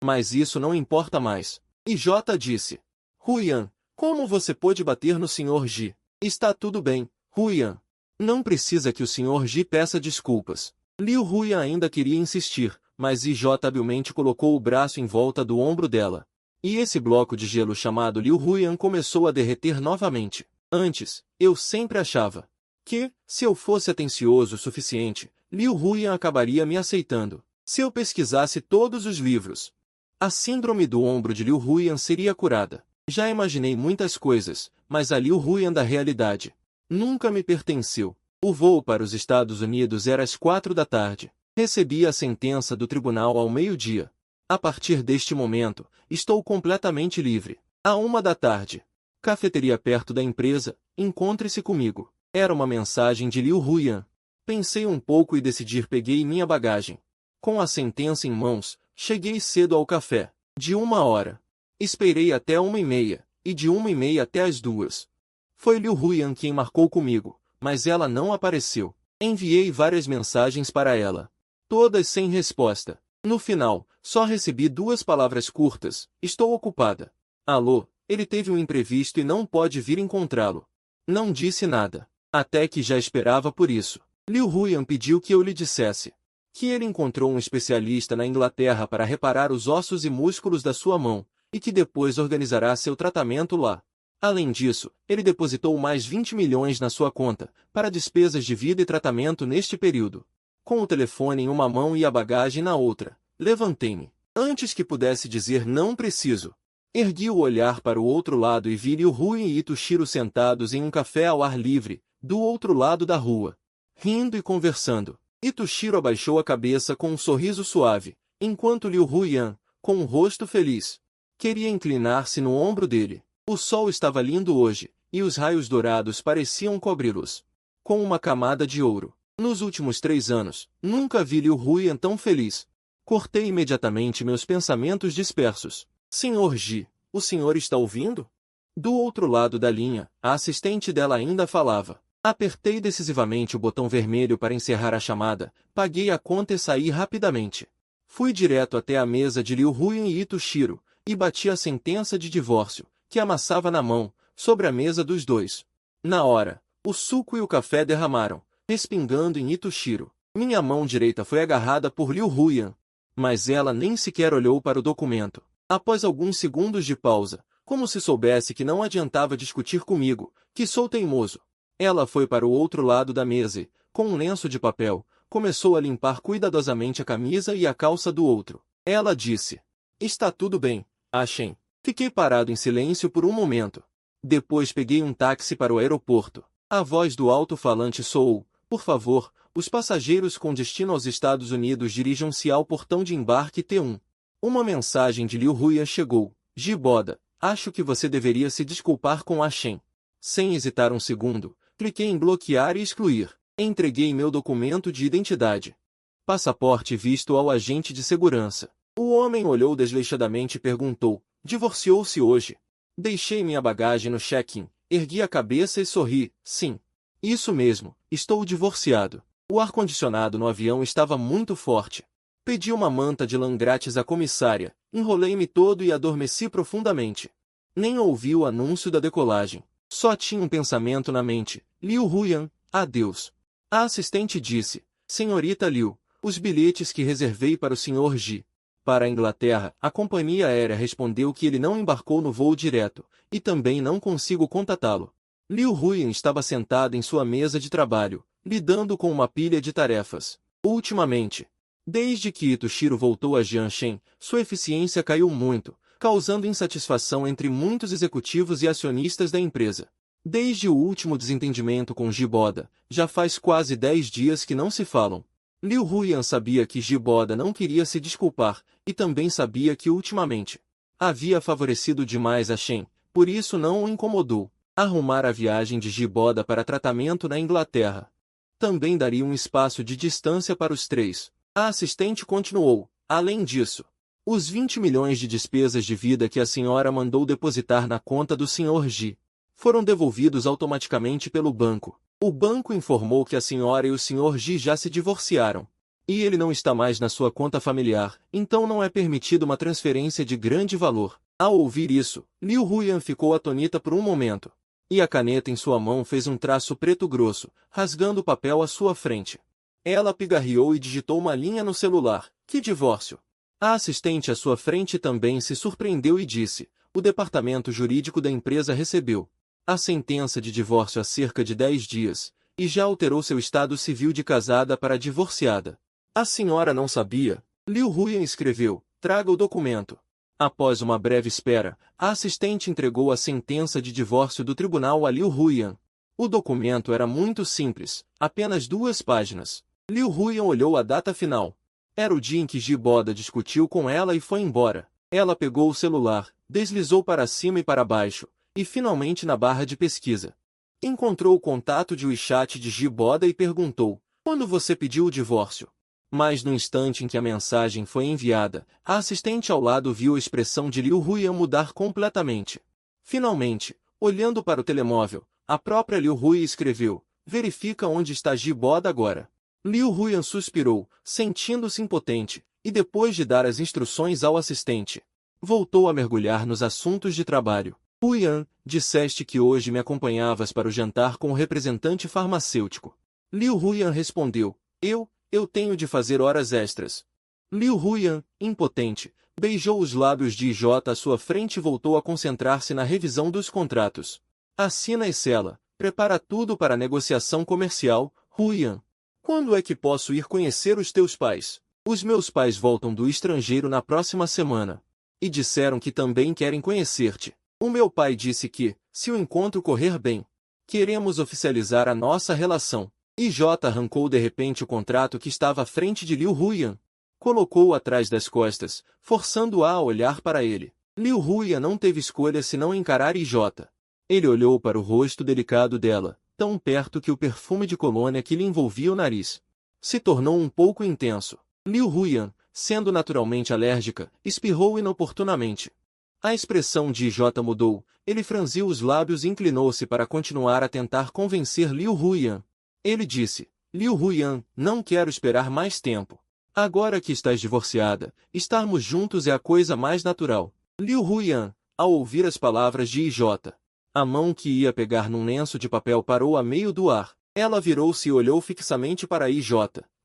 mas isso não importa mais. IJ disse: Huyan, como você pôde bater no Sr. Ji? Está tudo bem, Huyan. Não precisa que o Sr. Ji peça desculpas. Liu Huyan ainda queria insistir, mas IJ habilmente colocou o braço em volta do ombro dela. E esse bloco de gelo chamado Liu Huyan começou a derreter novamente. Antes, eu sempre achava que, se eu fosse atencioso o suficiente, Liu Huyan acabaria me aceitando. Se eu pesquisasse todos os livros, a síndrome do ombro de Liu Huyan seria curada. Já imaginei muitas coisas, mas a Liu Huyan da realidade nunca me pertenceu. O voo para os Estados Unidos era às 4 da tarde. Recebi a sentença do tribunal ao meio-dia. A partir deste momento, estou completamente livre. À 1 da tarde, Cafeteria perto da empresa, encontre-se comigo. Era uma mensagem de Liu Huyan. Pensei um pouco e decidi peguei minha bagagem. Com a sentença em mãos, cheguei cedo ao café. De 1 hora. Esperei até 1h30, e de 1h30 até as 2. Foi Liu Huyan quem marcou comigo, mas ela não apareceu. Enviei várias mensagens para ela. Todas sem resposta. No final, só recebi 2 palavras curtas: estou ocupada. Alô, ele teve um imprevisto e não pode vir encontrá-lo. Não disse nada. Até que já esperava por isso. Liu Huyan pediu que eu lhe dissesse que ele encontrou um especialista na Inglaterra para reparar os ossos e músculos da sua mão, e que depois organizará seu tratamento lá. Além disso, ele depositou mais 20 milhões na sua conta, para despesas de vida e tratamento neste período. Com o telefone em uma mão e a bagagem na outra, levantei-me. Antes que pudesse dizer não preciso. Ergui o olhar para o outro lado e vi Liu Huyan e Itoshiro sentados em um café ao ar livre, do outro lado da rua, rindo e conversando. Itoshiro abaixou a cabeça com um sorriso suave, enquanto Liu Huyan, com um rosto feliz, queria inclinar-se no ombro dele. O sol estava lindo hoje, e os raios dourados pareciam cobri-los com uma camada de ouro. Nos últimos 3 anos, nunca vi Liu Huyan tão feliz. Cortei imediatamente meus pensamentos dispersos. Senhor Ji, o senhor está ouvindo? Do outro lado da linha, a assistente dela ainda falava. Apertei decisivamente o botão vermelho para encerrar a chamada, paguei a conta e saí rapidamente. Fui direto até a mesa de Liu Huyan e Itoshiro, e bati a sentença de divórcio, que amassava na mão, sobre a mesa dos dois. Na hora, o suco e o café derramaram, respingando em Itoshiro. Minha mão direita foi agarrada por Liu Huyan, mas ela nem sequer olhou para o documento. Após alguns segundos de pausa, como se soubesse que não adiantava discutir comigo, que sou teimoso, ela foi para o outro lado da mesa e, com um lenço de papel, começou a limpar cuidadosamente a camisa e a calça do outro. Ela disse: está tudo bem, Ashen. Fiquei parado em silêncio por um momento. Depois peguei um táxi para o aeroporto. A voz do alto-falante soou: por favor, os passageiros com destino aos Estados Unidos dirijam-se ao portão de embarque T1. Uma mensagem de Liu Huyan chegou: Jiboda, acho que você deveria se desculpar com Ashen. Sem hesitar um segundo, cliquei em bloquear e excluir. Entreguei meu documento de identidade. Passaporte visto ao agente de segurança. O homem olhou desleixadamente e perguntou: divorciou-se hoje? Deixei minha bagagem no check-in, ergui a cabeça e sorri: sim. Isso mesmo, estou divorciado. O ar-condicionado no avião estava muito forte. Pedi uma manta de lã grátis à comissária, enrolei-me todo e adormeci profundamente. Nem ouvi o anúncio da decolagem. Só tinha um pensamento na mente: Liu Huyan, adeus. A assistente disse: senhorita Liu, os bilhetes que reservei para o Sr. Ji. Para a Inglaterra, a companhia aérea respondeu que ele não embarcou no voo direto, e também não consigo contatá-lo. Liu Huyan estava sentado em sua mesa de trabalho, lidando com uma pilha de tarefas. Ultimamente, desde que Itoshiro voltou a Jianshen, sua eficiência caiu muito, causando insatisfação entre muitos executivos e acionistas da empresa. Desde o último desentendimento com Jiboda, já faz quase 10 dias que não se falam. Liu Huyan sabia que Jiboda não queria se desculpar, e também sabia que ultimamente havia favorecido demais a Shen, por isso não o incomodou arrumar a viagem de Jiboda para tratamento na Inglaterra. Também daria um espaço de distância para os três. A assistente continuou: além disso, os 20 milhões de despesas de vida que a senhora mandou depositar na conta do Sr. Ji foram devolvidos automaticamente pelo banco. O banco informou que a senhora e o Sr. Ji já se divorciaram. E ele não está mais na sua conta familiar, então não é permitida uma transferência de grande valor. Ao ouvir isso, Liu Huyan ficou atônita por um momento. E a caneta em sua mão fez um traço preto grosso, rasgando o papel à sua frente. Ela pigarreou e digitou uma linha no celular: que divórcio? A assistente à sua frente também se surpreendeu e disse: o departamento jurídico da empresa recebeu a sentença de divórcio há cerca de 10 dias, e já alterou seu estado civil de casada para divorciada. A senhora não sabia? Liu Huyan escreveu: traga o documento. Após uma breve espera, a assistente entregou a sentença de divórcio do tribunal a Liu Huyan. O documento era muito simples, apenas 2 páginas. Liu Huyan olhou a data final. Era o dia em que Jiboda discutiu com ela e foi embora. Ela pegou o celular, deslizou para cima e para baixo, e finalmente na barra de pesquisa. Encontrou o contato de WeChat de Jiboda e perguntou: quando você pediu o divórcio? Mas no instante em que a mensagem foi enviada, a assistente ao lado viu a expressão de Liu Huiyan mudar completamente. Finalmente, olhando para o telemóvel, a própria Liu Hui escreveu: verifica onde está Jiboda agora. Liu Huiyan suspirou, sentindo-se impotente, e depois de dar as instruções ao assistente, voltou a mergulhar nos assuntos de trabalho. Huiyan, disseste que hoje me acompanhavas para o jantar com o representante farmacêutico. Liu Huiyan respondeu: eu tenho de fazer horas extras. Liu Huiyan, impotente, beijou os lábios de IJ à sua frente e voltou a concentrar-se na revisão dos contratos. Assina e sela, prepara tudo para a negociação comercial, Huiyan. Quando é que posso ir conhecer os teus pais? Os meus pais voltam do estrangeiro na próxima semana. E disseram que também querem conhecer-te. O meu pai disse que, se o encontro correr bem, queremos oficializar a nossa relação. IJ arrancou de repente o contrato que estava à frente de Liu Huiyan. Colocou-o atrás das costas, forçando-a a olhar para ele. Liu Huiyan não teve escolha senão encarar IJ. Ele olhou para o rosto delicado dela, tão perto que o perfume de colônia que lhe envolvia o nariz se tornou um pouco intenso. Liu Huiyan, sendo naturalmente alérgica, espirrou inoportunamente. A expressão de IJ mudou, ele franziu os lábios e inclinou-se para continuar a tentar convencer Liu Huiyan. Ele disse: Liu Huiyan, não quero esperar mais tempo. Agora que estás divorciada, estarmos juntos é a coisa mais natural. Liu Huiyan, ao ouvir as palavras de IJ, a mão que ia pegar num lenço de papel parou a meio do ar. Ela virou-se e olhou fixamente para IJ,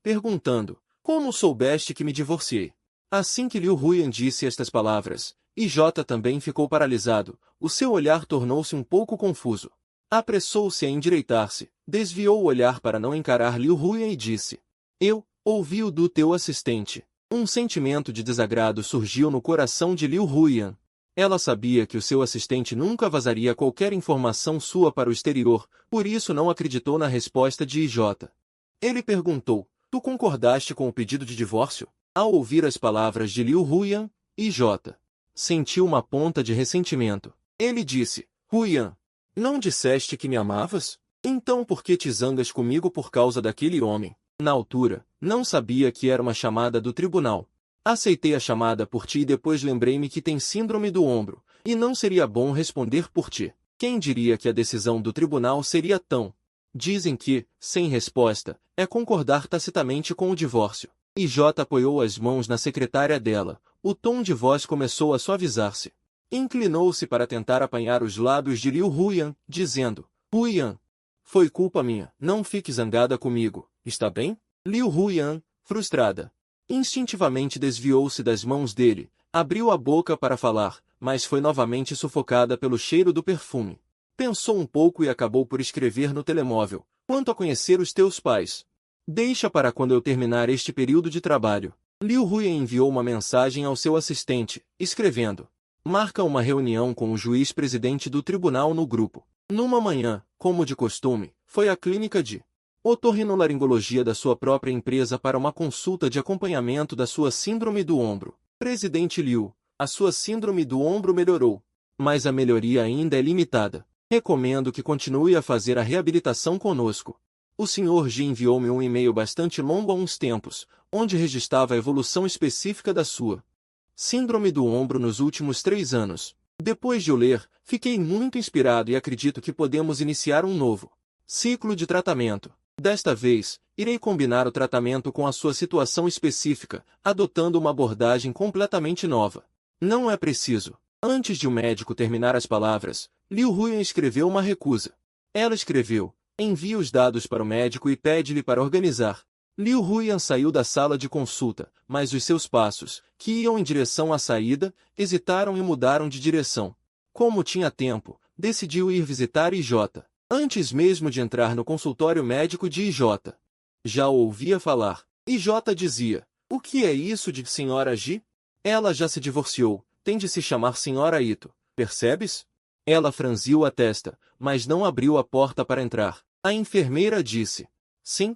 perguntando: como soubeste que me divorciei? Assim que Liu Huiyan disse estas palavras, IJ também ficou paralisado, o seu olhar tornou-se um pouco confuso. Apressou-se a endireitar-se, desviou o olhar para não encarar Liu Huiyan e disse: eu ouvi-o do teu assistente. Um sentimento de desagrado surgiu no coração de Liu Huiyan. Ela sabia que o seu assistente nunca vazaria qualquer informação sua para o exterior, por isso não acreditou na resposta de IJ. Ele perguntou: tu concordaste com o pedido de divórcio? Ao ouvir as palavras de Liu Huiyan, IJ sentiu uma ponta de ressentimento. Ele disse: Huiyan, não disseste que me amavas? Então por que te zangas comigo por causa daquele homem? Na altura, não sabia que era uma chamada do tribunal. Aceitei a chamada por ti e depois lembrei-me que tem síndrome do ombro, e não seria bom responder por ti. Quem diria que a decisão do tribunal seria tão... Dizem que, sem resposta, é concordar tacitamente com o divórcio. IJ apoiou as mãos na secretária dela, o tom de voz começou a suavizar-se. Inclinou-se para tentar apanhar os lábios de Liu Huiyan, dizendo: Huiyan, foi culpa minha, não fique zangada comigo, está bem? Liu Huiyan, frustrada, instintivamente desviou-se das mãos dele, abriu a boca para falar, mas foi novamente sufocada pelo cheiro do perfume. Pensou um pouco e acabou por escrever no telemóvel: quanto a conhecer os teus pais, deixa para quando eu terminar este período de trabalho. Liu Huiyan enviou uma mensagem ao seu assistente, escrevendo: marca uma reunião com o juiz-presidente do tribunal no grupo. Numa manhã, como de costume, foi à clínica de otorrinolaringologia da sua própria empresa para uma consulta de acompanhamento da sua síndrome do ombro. Presidente Liu, a sua síndrome do ombro melhorou, mas a melhoria ainda é limitada. Recomendo que continue a fazer a reabilitação conosco. O Sr. Ji enviou-me um e-mail bastante longo há uns tempos, onde registrava a evolução específica da sua síndrome do ombro nos últimos 3 anos. Depois de o ler, fiquei muito inspirado e acredito que podemos iniciar um novo ciclo de tratamento. Desta vez, irei combinar o tratamento com a sua situação específica, adotando uma abordagem completamente nova. Não é preciso. Antes de o médico terminar as palavras, Liu Huiyan escreveu uma recusa. Ela escreveu: envie os dados para o médico e pede-lhe para organizar. Liu Huiyan saiu da sala de consulta, mas os seus passos, que iam em direção à saída, hesitaram e mudaram de direção. Como tinha tempo, decidiu ir visitar IJ. Antes mesmo de entrar no consultório médico de IJ. Já o ouvia falar. IJ dizia: o que é isso de Sra. Ji? Ela já se divorciou, tem de se chamar Sra. Ito, percebes? Ela franziu a testa, mas não abriu a porta para entrar. A enfermeira disse: sim,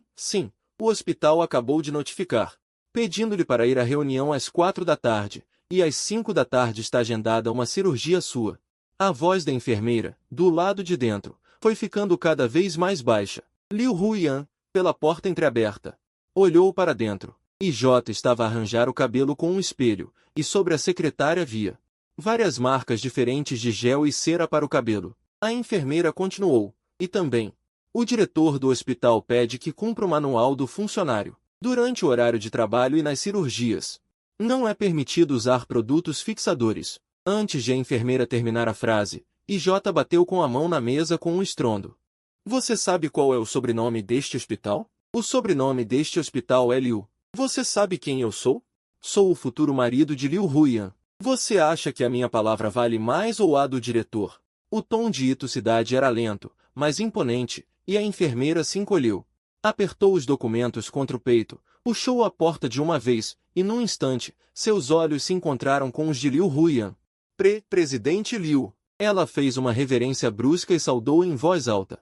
o hospital acabou de notificar, pedindo-lhe para ir à reunião às 4 da tarde, e às 5 da tarde está agendada uma cirurgia sua. A voz da enfermeira, do lado de dentro, foi ficando cada vez mais baixa. Liu Huiyan, pela porta entreaberta, olhou para dentro. E J estava a arranjar o cabelo com um espelho, e sobre a secretária havia várias marcas diferentes de gel e cera para o cabelo. A enfermeira continuou. E também, o diretor do hospital pede que cumpra o manual do funcionário. Durante o horário de trabalho e nas cirurgias, não é permitido usar produtos fixadores. Antes de a enfermeira terminar a frase, J bateu com a mão na mesa com um estrondo. Você sabe qual é o sobrenome deste hospital? O sobrenome deste hospital é Liu. Você sabe quem eu sou? Sou o futuro marido de Liu Huiyan. Você acha que a minha palavra vale mais ou a do diretor? O tom de Cidade era lento, mas imponente, e a enfermeira se encolheu. Apertou os documentos contra o peito, puxou a porta de uma vez, e num instante, seus olhos se encontraram com os de Liu Huiyan. Presidente Liu. Ela fez uma reverência brusca e saudou em voz alta.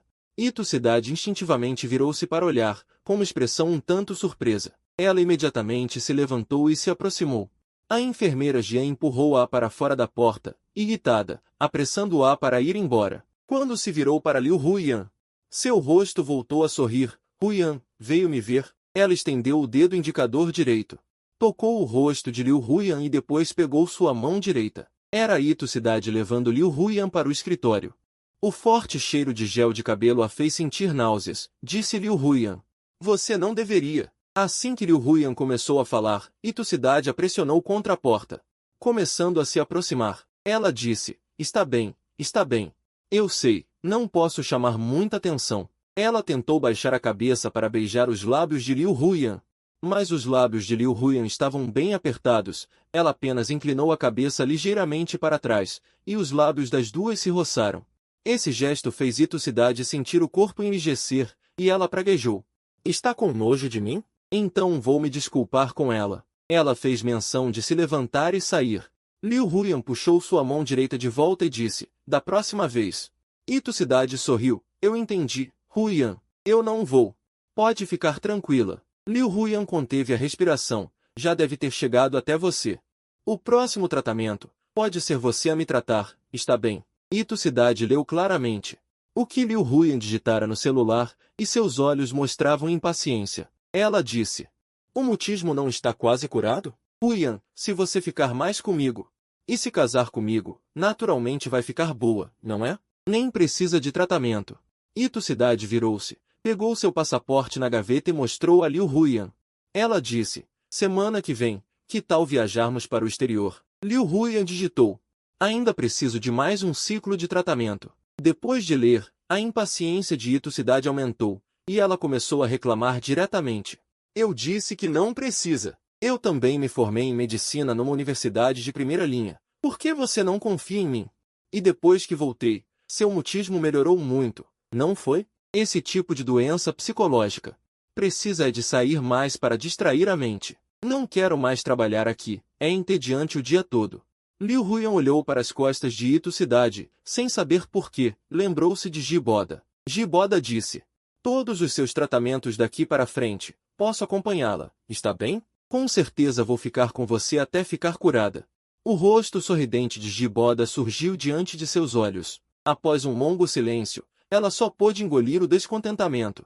Cidade instintivamente virou-se para olhar, com uma expressão um tanto surpresa. Ela imediatamente se levantou e se aproximou. A enfermeira Jian empurrou-a para fora da porta, irritada, apressando-a para ir embora. Quando se virou para Liu Huiyan, seu rosto voltou a sorrir. Huiyan, veio me ver. Ela estendeu o dedo indicador direito. Tocou o rosto de Liu Huiyan e depois pegou sua mão direita. Era Cidade levando Liu Huiyan para o escritório. O forte cheiro de gel de cabelo a fez sentir náuseas, disse Liu Huiyan. Você não deveria. Assim que Liu Huiyan começou a falar, Cidade a pressionou contra a porta. Começando a se aproximar, ela disse, está bem, está bem. Eu sei, não posso chamar muita atenção. Ela tentou baixar a cabeça para beijar os lábios de Liu Huiyan. Mas os lábios de Liu Huiyan estavam bem apertados, ela apenas inclinou a cabeça ligeiramente para trás, e os lábios das duas se roçaram. Esse gesto fez Cidade sentir o corpo enrijecer, e ela praguejou. Está com nojo de mim? Então vou me desculpar com ela. Ela fez menção de se levantar e sair. Liu Huiyan puxou sua mão direita de volta e disse, da próxima vez. Cidade sorriu, eu entendi, Huiyan, eu não vou. Pode ficar tranquila. Liu Huiyan conteve a respiração, já deve ter chegado até você. O próximo tratamento, pode ser você a me tratar, está bem. Cidade leu claramente o que Liu Huiyan digitara no celular, e seus olhos mostravam impaciência. Ela disse, o mutismo não está quase curado? Huiyan, se você ficar mais comigo, e se casar comigo, naturalmente vai ficar boa, não é? Nem precisa de tratamento. Cidade virou-se, pegou seu passaporte na gaveta e mostrou a Liu Huiyan. Ela disse, semana que vem, que tal viajarmos para o exterior? Liu Huiyan digitou, ainda preciso de mais um ciclo de tratamento. Depois de ler, a impaciência de Cidade aumentou, e ela começou a reclamar diretamente. Eu disse que não precisa. Eu também me formei em medicina numa universidade de primeira linha. Por que você não confia em mim? E depois que voltei, seu mutismo melhorou muito, não foi? Esse tipo de doença psicológica precisa de sair mais para distrair a mente. Não quero mais trabalhar aqui, é entediante o dia todo. Liu Huiyan olhou para as costas de Cidade, sem saber por quê, lembrou-se de Jiboda. Jiboda disse, todos os seus tratamentos daqui para frente, posso acompanhá-la, está bem? Com certeza vou ficar com você até ficar curada. O rosto sorridente de Jiboda surgiu diante de seus olhos. Após um longo silêncio, ela só pôde engolir o descontentamento.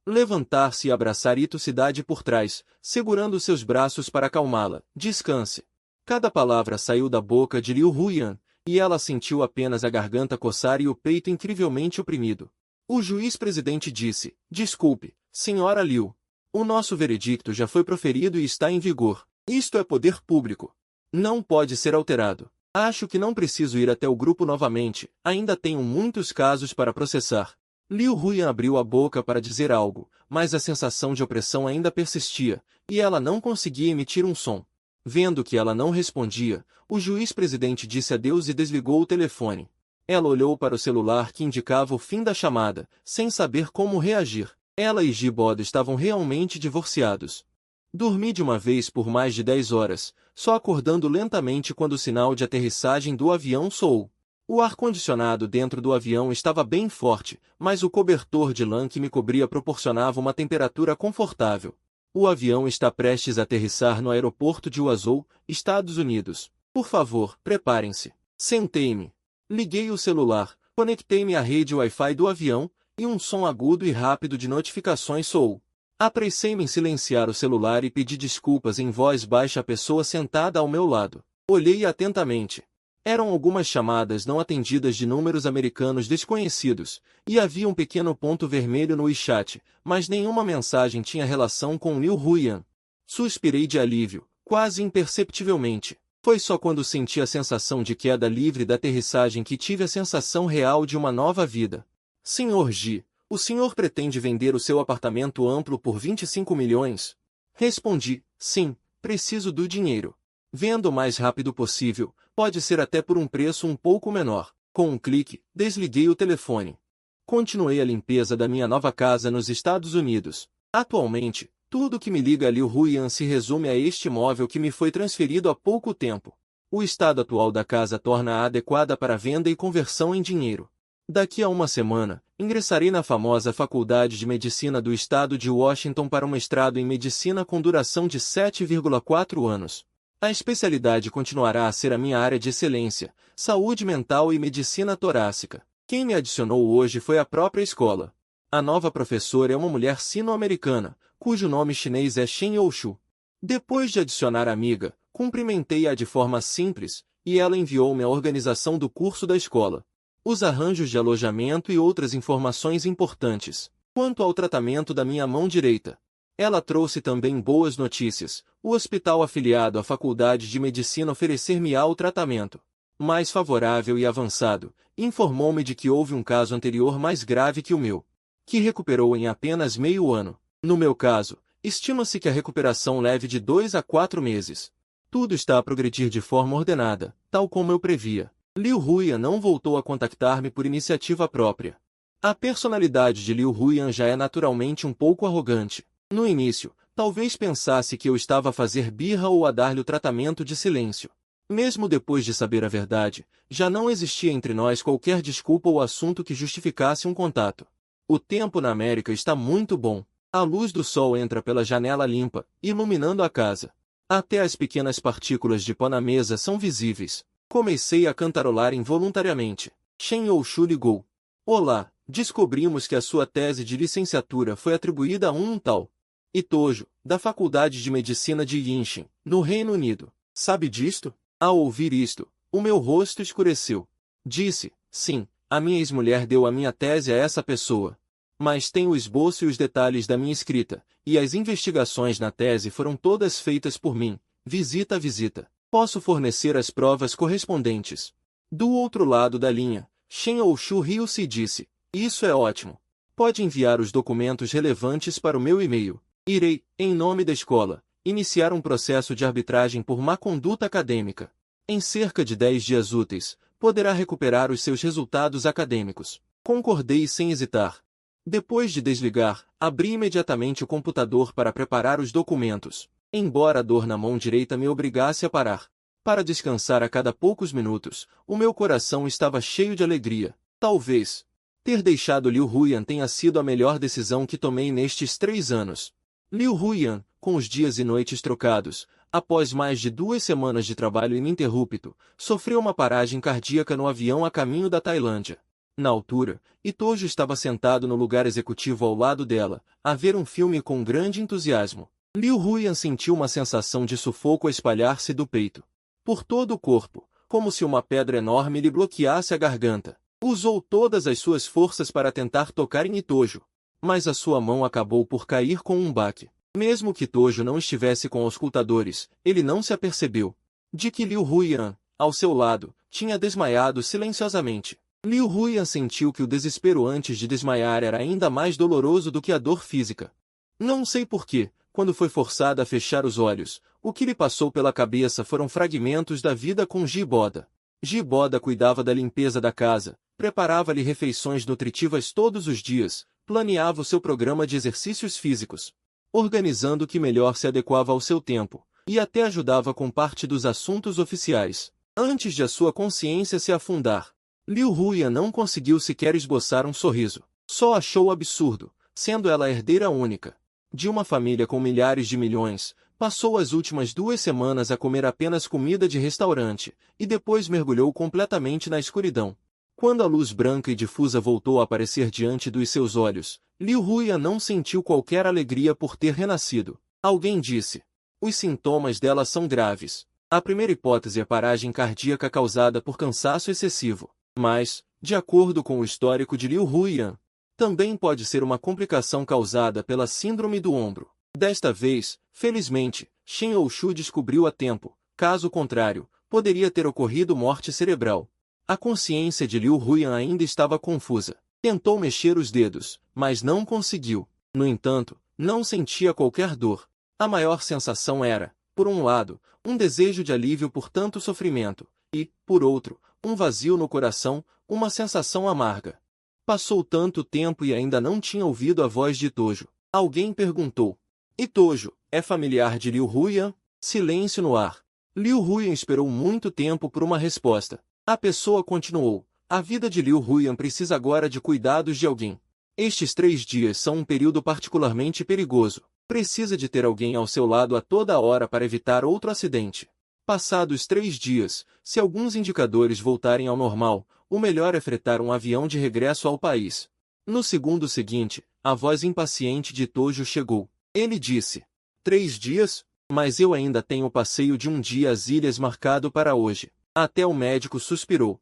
Levantar-se e abraçar Cidade por trás, segurando seus braços para acalmá-la. Descanse. Cada palavra saiu da boca de Liu Huiyan, e ela sentiu apenas a garganta coçar e o peito incrivelmente oprimido. O juiz-presidente disse, desculpe, senhora Liu. O nosso veredicto já foi proferido e está em vigor. Isto é poder público. Não pode ser alterado. Acho que não preciso ir até o grupo novamente, ainda tenho muitos casos para processar. Liu Huiyan abriu a boca para dizer algo, mas a sensação de opressão ainda persistia, e ela não conseguia emitir um som. Vendo que ela não respondia, o juiz-presidente disse adeus e desligou o telefone. Ela olhou para o celular que indicava o fim da chamada, sem saber como reagir. Ela e Jiboda estavam realmente divorciados. Dormi de uma vez por mais de 10 horas, só acordando lentamente quando o sinal de aterrissagem do avião soou. O ar-condicionado dentro do avião estava bem forte, mas o cobertor de lã que me cobria proporcionava uma temperatura confortável. O avião está prestes a aterrissar no aeroporto de Uazou, Estados Unidos. Por favor, preparem-se. Sentei-me. Liguei o celular, conectei-me à rede Wi-Fi do avião, e um som agudo e rápido de notificações soou. Apressei-me em silenciar o celular e pedi desculpas em voz baixa à pessoa sentada ao meu lado. Olhei atentamente. Eram algumas chamadas não atendidas de números americanos desconhecidos, e havia um pequeno ponto vermelho no WeChat, mas nenhuma mensagem tinha relação com Liu Huiyan. Suspirei de alívio, quase imperceptivelmente. Foi só quando senti a sensação de queda livre da aterrissagem que tive a sensação real de uma nova vida. Senhor Ji, o senhor pretende vender o seu apartamento amplo por 25 milhões? Respondi, sim, preciso do dinheiro. Vendo o mais rápido possível, pode ser até por um preço um pouco menor. Com um clique, desliguei o telefone. Continuei a limpeza da minha nova casa nos Estados Unidos. Atualmente, tudo que me liga a Liu Huiyan se resume a este imóvel que me foi transferido há pouco tempo. O estado atual da casa torna-a adequada para venda e conversão em dinheiro. Daqui a uma semana, ingressarei na famosa Faculdade de Medicina do Estado de Washington para um mestrado em Medicina com duração de 7,4 anos. A especialidade continuará a ser a minha área de excelência, saúde mental e medicina torácica. Quem me adicionou hoje foi a própria escola. A nova professora é uma mulher sino-americana, cujo nome chinês é Shen Youshu. Depois de adicionar a amiga, cumprimentei-a de forma simples, e ela enviou-me a organização do curso da escola, os arranjos de alojamento e outras informações importantes. Quanto ao tratamento da minha mão direita, ela trouxe também boas notícias. O hospital afiliado à Faculdade de Medicina oferecer-me-á o tratamento mais favorável e avançado. Informou-me de que houve um caso anterior mais grave que o meu, que recuperou em apenas meio ano. No meu caso, estima-se que a recuperação leve de 2 a 4 meses. Tudo está a progredir de forma ordenada, tal como eu previa. Liu Huiyan não voltou a contactar-me por iniciativa própria. A personalidade de Liu Huiyan já é naturalmente um pouco arrogante. No início, talvez pensasse que eu estava a fazer birra ou a dar-lhe o tratamento de silêncio. Mesmo depois de saber a verdade, já não existia entre nós qualquer desculpa ou assunto que justificasse um contato. O tempo na América está muito bom. A luz do sol entra pela janela limpa, iluminando a casa. Até as pequenas partículas de pó na mesa são visíveis. Comecei a cantarolar involuntariamente. Shen Youshu ligou. Olá, descobrimos que a sua tese de licenciatura foi atribuída a um tal Itojo, da Faculdade de Medicina de Yinshin, no Reino Unido. Sabe disto? Ao ouvir isto, o meu rosto escureceu. Disse, sim, a minha ex-mulher deu a minha tese a essa pessoa. Mas tem o esboço e os detalhes da minha escrita, e as investigações na tese foram todas feitas por mim, visita a visita. Posso fornecer as provas correspondentes. Do outro lado da linha, Shen Youshu riu-se e disse, isso é ótimo. Pode enviar os documentos relevantes para o meu e-mail. Irei, em nome da escola, iniciar um processo de arbitragem por má conduta acadêmica. Em cerca de 10 dias úteis, poderá recuperar os seus resultados acadêmicos. Concordei sem hesitar. Depois de desligar, abri imediatamente o computador para preparar os documentos, embora a dor na mão direita me obrigasse a parar. Para descansar a cada poucos minutos, o meu coração estava cheio de alegria. Talvez ter deixado Liu Huiyan tenha sido a melhor decisão que tomei nestes 3 anos. Liu Huiyan, com os dias e noites trocados, após mais de 2 semanas de trabalho ininterrupto, sofreu uma paragem cardíaca no avião a caminho da Tailândia. Na altura, Itojo estava sentado no lugar executivo ao lado dela, a ver um filme com grande entusiasmo. Liu Huiyan sentiu uma sensação de sufoco a espalhar-se do peito por todo o corpo, como se uma pedra enorme lhe bloqueasse a garganta. Usou todas as suas forças para tentar tocar em Itojo, mas a sua mão acabou por cair com um baque. Mesmo que Itojo não estivesse com auscultadores, ele não se apercebeu de que Liu Huiyan, ao seu lado, tinha desmaiado silenciosamente. Liu Huiyan sentiu que o desespero antes de desmaiar era ainda mais doloroso do que a dor física. Não sei porquê, quando foi forçada a fechar os olhos, o que lhe passou pela cabeça foram fragmentos da vida com Jiboda. Jiboda cuidava da limpeza da casa, preparava-lhe refeições nutritivas todos os dias, planeava o seu programa de exercícios físicos, organizando o que melhor se adequava ao seu tempo, e até ajudava com parte dos assuntos oficiais. Antes de a sua consciência se afundar, Liu Huiyan não conseguiu sequer esboçar um sorriso. Só achou absurdo, sendo ela a herdeira única de uma família com milhares de milhões, Passou as últimas 2 semanas a comer apenas comida de restaurante, e depois mergulhou completamente na escuridão. Quando a luz branca e difusa voltou a aparecer diante dos seus olhos, Liu Huyan não sentiu qualquer alegria por ter renascido. Alguém disse: os sintomas dela são graves. A primeira hipótese é paragem cardíaca causada por cansaço excessivo. Mas, de acordo com o histórico de Liu Huyan, também pode ser uma complicação causada pela síndrome do ombro. Desta vez, felizmente, Shen Oushu descobriu a tempo. Caso contrário, poderia ter ocorrido morte cerebral. A consciência de Liu Huyan ainda estava confusa. Tentou mexer os dedos, mas não conseguiu. No entanto, não sentia qualquer dor. A maior sensação era, por um lado, um desejo de alívio por tanto sofrimento, e, por outro, um vazio no coração, uma sensação amarga. Passou tanto tempo e ainda não tinha ouvido a voz de Tojo. Alguém perguntou: e Tojo, é familiar de Liu Huyan? Silêncio no ar. Liu Huyan esperou muito tempo por uma resposta. A pessoa continuou: a vida de Liu Huyan precisa agora de cuidados de alguém. Estes 3 dias são um período particularmente perigoso. Precisa de ter alguém ao seu lado a toda hora para evitar outro acidente. Passados 3 dias, se alguns indicadores voltarem ao normal, o melhor é fretar um avião de regresso ao país. No segundo seguinte, a voz impaciente de Tojo chegou. Ele disse: 3 dias? Mas eu ainda tenho o passeio de um dia às ilhas marcado para hoje. Até o médico suspirou.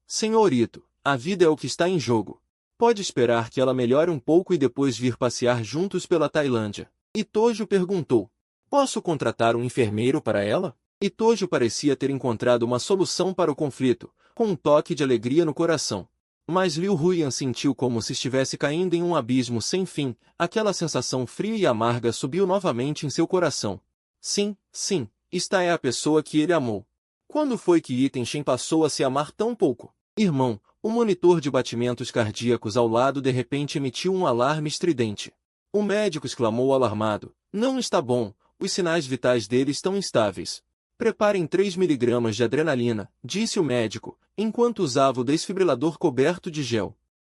Senhorito, a vida é o que está em jogo. Pode esperar que ela melhore um pouco e depois vir passear juntos pela Tailândia. Itojo perguntou: posso contratar um enfermeiro para ela? Itojo parecia ter encontrado uma solução para o conflito, com um toque de alegria no coração. Mas Liu Huyan sentiu como se estivesse caindo em um abismo sem fim. Aquela sensação fria e amarga subiu novamente em seu coração. Sim, esta é a pessoa que ele amou. Quando foi que Iten Shen passou a se amar tão pouco? Irmão, o monitor de batimentos cardíacos ao lado de repente emitiu um alarme estridente. O médico exclamou alarmado: não está bom, os sinais vitais dele estão instáveis. Preparem 3 miligramas de adrenalina, disse o médico, enquanto usava o desfibrilador coberto de gel.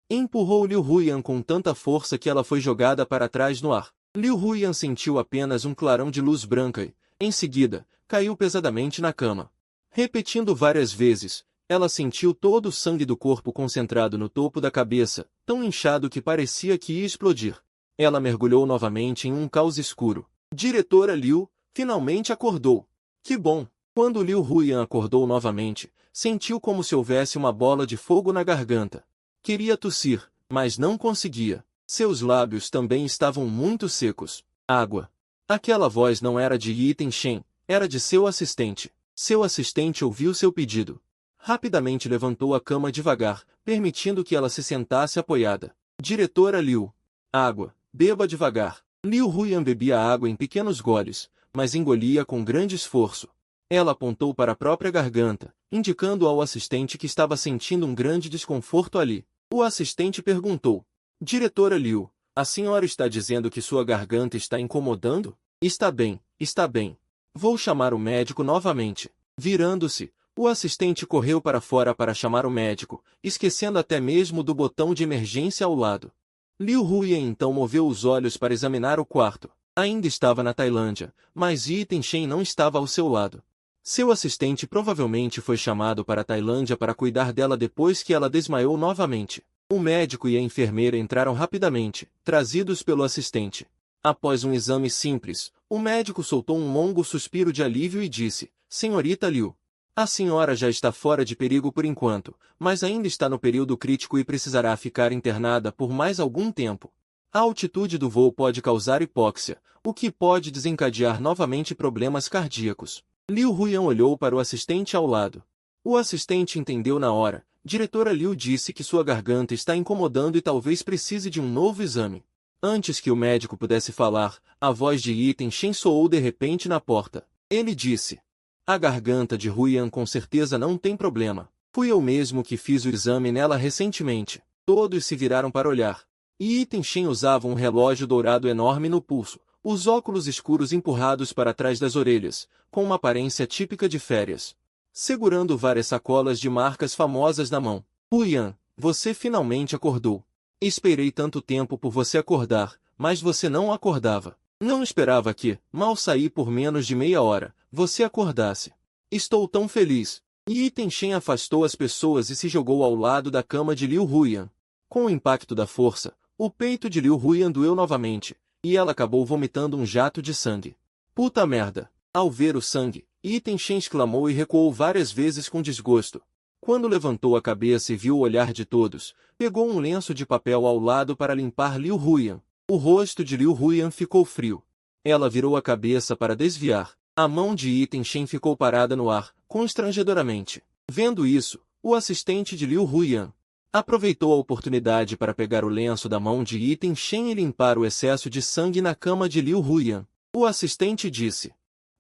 Empurrou Liu Huyan com tanta força que ela foi jogada para trás no ar. Liu Huyan sentiu apenas um clarão de luz branca e, em seguida, caiu pesadamente na cama. Repetindo várias vezes, ela sentiu todo o sangue do corpo concentrado no topo da cabeça, tão inchado que parecia que ia explodir. Ela mergulhou novamente em um caos escuro. Diretora Liu, finalmente acordou. Que bom! Quando Liu Huyan acordou novamente, sentiu como se houvesse uma bola de fogo na garganta. Queria tossir, mas não conseguia. Seus lábios também estavam muito secos. Água. Aquela voz não era de Iten Shen, era de seu assistente. Seu assistente ouviu seu pedido. Rapidamente levantou a cama devagar, permitindo que ela se sentasse apoiada. Diretora Liu. Água. Beba devagar. Liu Huyan bebia água em pequenos goles, mas engolia com grande esforço. Ela apontou para a própria garganta, indicando ao assistente que estava sentindo um grande desconforto ali. O assistente perguntou: Diretora Liu, a senhora está dizendo que sua garganta está incomodando? Está bem, está bem. Vou chamar o médico novamente. Virando-se, o assistente correu para fora para chamar o médico, esquecendo até mesmo do botão de emergência ao lado. Liu Huyan então moveu os olhos para examinar o quarto. Ainda estava na Tailândia, mas Iten Shen não estava ao seu lado. Seu assistente provavelmente foi chamado para a Tailândia para cuidar dela depois que ela desmaiou novamente. O médico e a enfermeira entraram rapidamente, trazidos pelo assistente. Após um exame simples, o médico soltou um longo suspiro de alívio e disse: Senhorita Liu, a senhora já está fora de perigo por enquanto, mas ainda está no período crítico e precisará ficar internada por mais algum tempo. A altitude do voo pode causar hipóxia, o que pode desencadear novamente problemas cardíacos. Liu Huyan olhou para o assistente ao lado. O assistente entendeu na hora. Diretora Liu disse que sua garganta está incomodando e talvez precise de um novo exame. Antes que o médico pudesse falar, a voz de Iten Shen soou de repente na porta. Ele disse: a garganta de Huyan com certeza não tem problema. Fui eu mesmo que fiz o exame nela recentemente. Todos se viraram para olhar. E Iten Shen usava um relógio dourado enorme no pulso, os óculos escuros empurrados para trás das orelhas, com uma aparência típica de férias. Segurando várias sacolas de marcas famosas na mão. Huyan, você finalmente acordou. Esperei tanto tempo por você acordar, mas você não acordava. Não esperava que, mal saí por menos de meia hora, você acordasse. Estou tão feliz. Yi Tenshin afastou as pessoas e se jogou ao lado da cama de Liu Huyan. Com o impacto da força, o peito de Liu Huyan doeu novamente, e ela acabou vomitando um jato de sangue. Puta merda! Ao ver o sangue, Yi Tenshin exclamou e recuou várias vezes com desgosto. Quando levantou a cabeça e viu o olhar de todos, pegou um lenço de papel ao lado para limpar Liu Huyan. O rosto de Liu Huyan ficou frio. Ela virou a cabeça para desviar. A mão de Yi Tenshin ficou parada no ar, constrangedoramente. Vendo isso, o assistente de Liu Huyan aproveitou a oportunidade para pegar o lenço da mão de Yi Tenshin e limpar o excesso de sangue na cama de Liu Huyan. O assistente disse: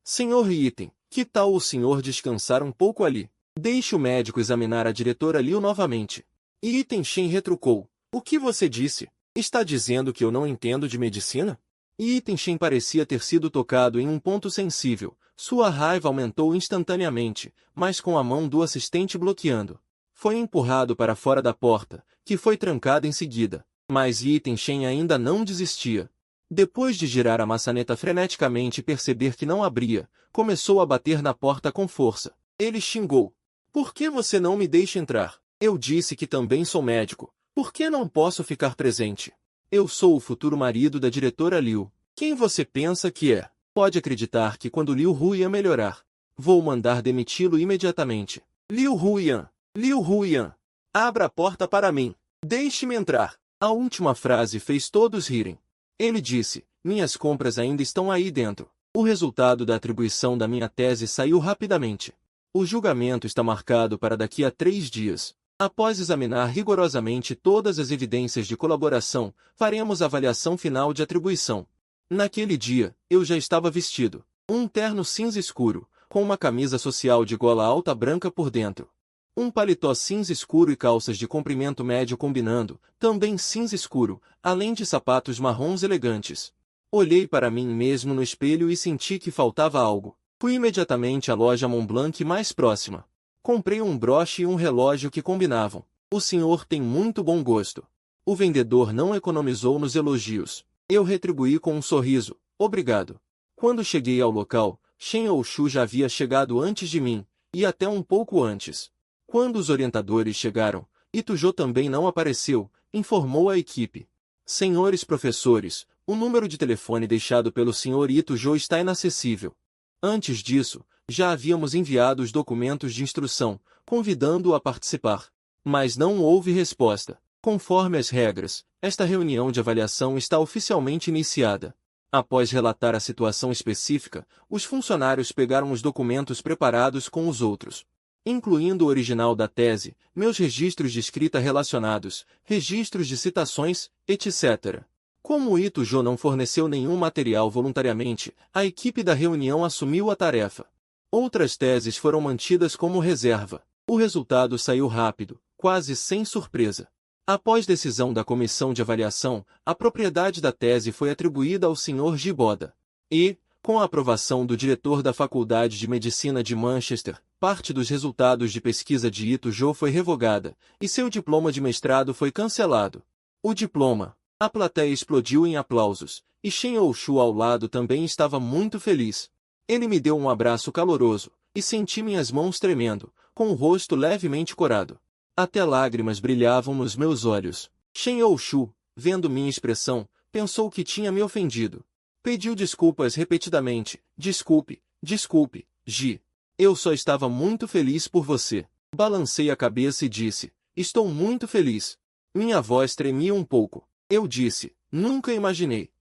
Senhor Yi, que tal o senhor descansar um pouco ali? Deixe o médico examinar a diretora Liu novamente. Yi Tenshin retrucou: O que você disse? Está dizendo que eu não entendo de medicina? Yi Tenshin parecia ter sido tocado em um ponto sensível. Sua raiva aumentou instantaneamente, mas com a mão do assistente bloqueando. Foi empurrado para fora da porta, que foi trancada em seguida. Mas Yi Tenshin ainda não desistia. Depois de girar a maçaneta freneticamente e perceber que não abria, começou a bater na porta com força. Ele xingou: Por que você não me deixa entrar? Eu disse que também sou médico. Por que não posso ficar presente? Eu sou o futuro marido da diretora Liu. Quem você pensa que é? Pode acreditar que quando Liu Huyan melhorar, vou mandar demiti-lo imediatamente. Liu Huyan! Liu Huyan! Abra a porta para mim! Deixe-me entrar! A última frase fez todos rirem. Ele disse: Minhas compras ainda estão aí dentro. O resultado da atribuição da minha tese saiu rapidamente. O julgamento está marcado para daqui a 3 dias. Após examinar rigorosamente todas as evidências de colaboração, faremos a avaliação final de atribuição. Naquele dia, eu já estava vestido. Um terno cinza escuro, com uma camisa social de gola alta branca por dentro. Um paletó cinza escuro e calças de comprimento médio combinando, também cinza escuro, além de sapatos marrons elegantes. Olhei para mim mesmo no espelho e senti que faltava algo. Fui imediatamente à loja Montblanc mais próxima. Comprei um broche e um relógio que combinavam. O senhor tem muito bom gosto. O vendedor não economizou nos elogios. Eu retribuí com um sorriso: Obrigado. Quando cheguei ao local, Shen Oushu já havia chegado antes de mim, e até um pouco antes. Quando os orientadores chegaram, Itujo também não apareceu, informou a equipe. Senhores professores, o número de telefone deixado pelo Sr. Itujo está inacessível. Antes disso, já havíamos enviado os documentos de instrução, convidando-o a participar. Mas não houve resposta. Conforme as regras, esta reunião de avaliação está oficialmente iniciada. Após relatar a situação específica, os funcionários pegaram os documentos preparados com os outros, incluindo o original da tese, meus registros de escrita relacionados, registros de citações, etc. Como o Itujo não forneceu nenhum material voluntariamente, a equipe da reunião assumiu a tarefa. Outras teses foram mantidas como reserva. O resultado saiu rápido, quase sem surpresa. Após decisão da comissão de avaliação, a propriedade da tese foi atribuída ao Sr. Jiboda. E, com a aprovação do diretor da Faculdade de Medicina de Manchester, parte dos resultados de pesquisa de Itujo foi revogada, e seu diploma de mestrado foi cancelado. O diploma. A plateia explodiu em aplausos, e Shen Oushu ao lado também estava muito feliz. Ele me deu um abraço caloroso, e senti minhas mãos tremendo, com o rosto levemente corado. Até lágrimas brilhavam nos meus olhos. Shen Oushu, vendo minha expressão, pensou que tinha me ofendido. Pediu desculpas repetidamente: Desculpe, desculpe, Ji. Eu só estava muito feliz por você. Balancei a cabeça e disse: Estou muito feliz. Minha voz tremia um pouco. Eu disse: Nunca imaginei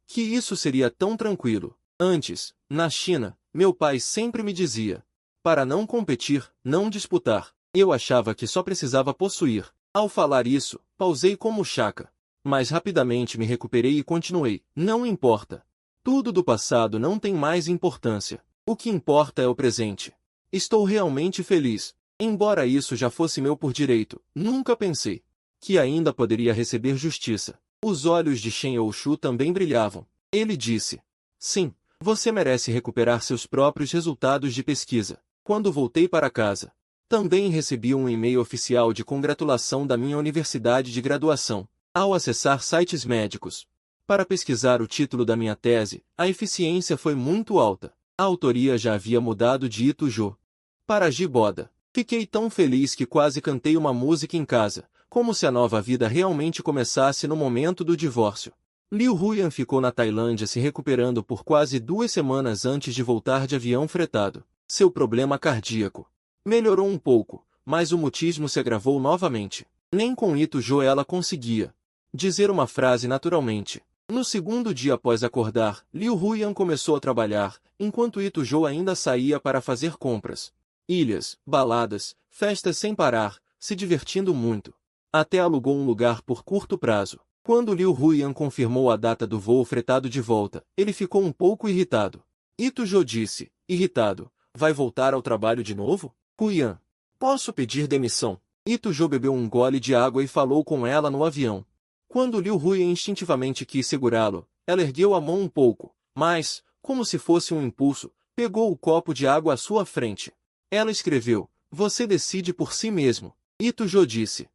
que isso seria tão tranquilo. Antes, na China, meu pai sempre me dizia: para não competir, não disputar. Eu achava que só precisava possuir. Ao falar isso, pausei como chaca. Mas rapidamente me recuperei e continuei: Não importa. Tudo do passado não tem mais importância. O que importa é o presente. Estou realmente feliz. Embora isso já fosse meu por direito, nunca pensei que ainda poderia receber justiça. Os olhos de Shen Oushu também brilhavam. Ele disse: Sim, você merece recuperar seus próprios resultados de pesquisa. Quando voltei para casa, também recebi um e-mail oficial de congratulação da minha universidade de graduação. Ao acessar sites médicos, Para pesquisar o título da minha tese, a eficiência foi muito alta. A autoria já havia mudado de Ito-jo para Jiboda. Fiquei tão feliz que quase cantei uma música em casa, como se a nova vida realmente começasse no momento do divórcio. Liu Huyan ficou na Tailândia se recuperando por quase 2 semanas antes de voltar de avião fretado. Seu problema cardíaco melhorou um pouco, mas o mutismo se agravou novamente. Nem com Ito-jo ela conseguia dizer uma frase naturalmente. No segundo dia após acordar, Liu Huyan começou a trabalhar, enquanto Ito-jo ainda saía para fazer compras. Ilhas, baladas, festas sem parar, se divertindo muito. Até alugou um lugar por curto prazo. Quando Liu Huyan confirmou a data do voo fretado de volta, ele ficou um pouco irritado. Ito-jo disse, irritado, vai voltar ao trabalho de novo? Huyan, posso pedir demissão? Ito-jo bebeu um gole de água e falou com ela no avião. Quando Liu Huyan instintivamente quis segurá-lo, ela ergueu a mão um pouco, mas, como se fosse um impulso, pegou o copo de água à sua frente. Ela escreveu, você decide por si mesmo. Ito-jo disse.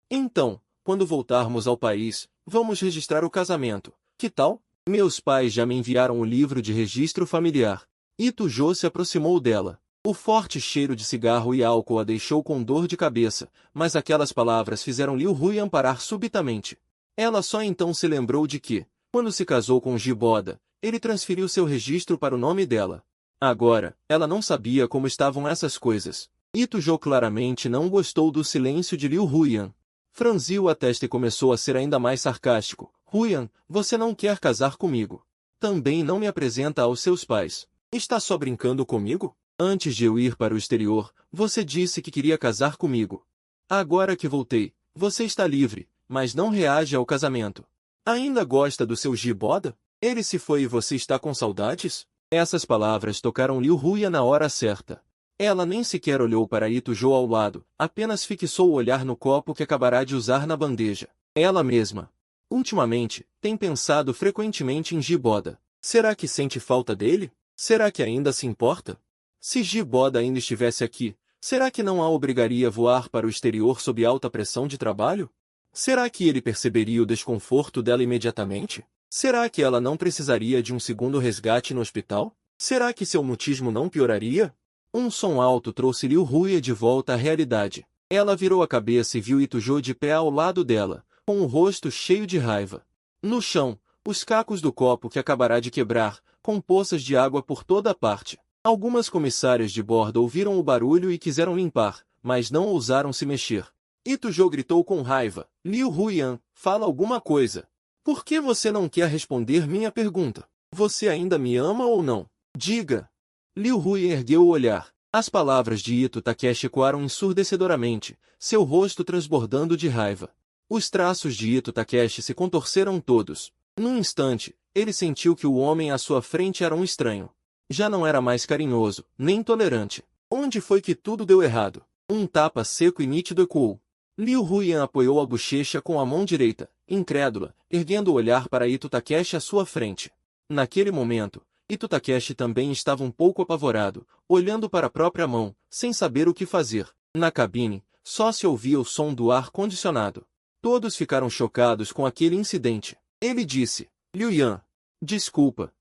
Então, quando voltarmos ao país, vamos registrar o casamento. Que tal? Meus pais já me enviaram o livro de registro familiar. Ito-jo se aproximou dela. O forte cheiro de cigarro e álcool a deixou com dor de cabeça, mas aquelas palavras fizeram Liu Huyan parar subitamente. Ela só então se lembrou de que, quando se casou com Jiboda, ele transferiu seu registro para o nome dela. Agora, ela não sabia como estavam essas coisas. Ito-jo claramente não gostou do silêncio de Liu Huyan. Franziu a testa e começou a ser ainda mais sarcástico. Huyan, você não quer casar comigo. Também não me apresenta aos seus pais. Está só brincando comigo? Antes de eu ir para o exterior, você disse que queria casar comigo. Agora que voltei, você está livre, mas não reage ao casamento. Ainda gosta do seu Jiboda? Ele se foi e você está com saudades? Essas palavras tocaram Liu Huyan na hora certa. Ela nem sequer olhou para Ito-jo ao lado, apenas fixou o olhar no copo que acabará de usar na bandeja. Ela mesma. Ultimamente, tem pensado frequentemente em Jiboda. Será que sente falta dele? Será que ainda se importa? Se Jiboda ainda estivesse aqui, será que não a obrigaria a voar para o exterior sob alta pressão de trabalho? Será que ele perceberia o desconforto dela imediatamente? Será que ela não precisaria de um segundo resgate no hospital? Será que seu mutismo não pioraria? Um som alto trouxe Liu Huyan de volta à realidade. Ela virou a cabeça e viu Ito-jo de pé ao lado dela, com o rosto cheio de raiva. No chão, os cacos do copo que acabará de quebrar, com poças de água por toda a parte. Algumas comissárias de bordo ouviram o barulho e quiseram limpar, mas não ousaram se mexer. Ito-jo gritou com raiva. Liu Huyan, fala alguma coisa. Por que você não quer responder minha pergunta? Você ainda me ama ou não? Diga. Liu Huyan ergueu o olhar. As palavras de Ito Takeshi ecoaram ensurdecedoramente, seu rosto transbordando de raiva. Os traços de Ito Takeshi se contorceram todos. Num instante, ele sentiu que o homem à sua frente era um estranho. Já não era mais carinhoso, nem tolerante. Onde foi que tudo deu errado? Um tapa seco e nítido ecoou. Liu Huyan apoiou a bochecha com a mão direita, incrédula, erguendo o olhar para Ito Takeshi à sua frente. Naquele momento, Ito Takeshi também estava um pouco apavorado, olhando para a própria mão, sem saber o que fazer. Na cabine, só se ouvia o som do ar-condicionado. Todos ficaram chocados com aquele incidente. Ele disse, Liu Yan, desculpa,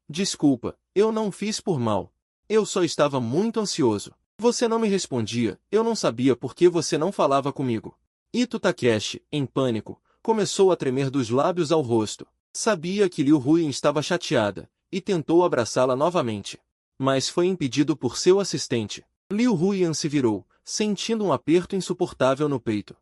eu não fiz por mal. Eu só estava muito ansioso. Você não me respondia, eu não sabia por que você não falava comigo. Ito Takeshi, em pânico, começou a tremer dos lábios ao rosto. Sabia que Liu Huyan estava chateada, e tentou abraçá-la novamente. Mas foi impedido por seu assistente. Liu Huyan se virou, sentindo um aperto insuportável no peito.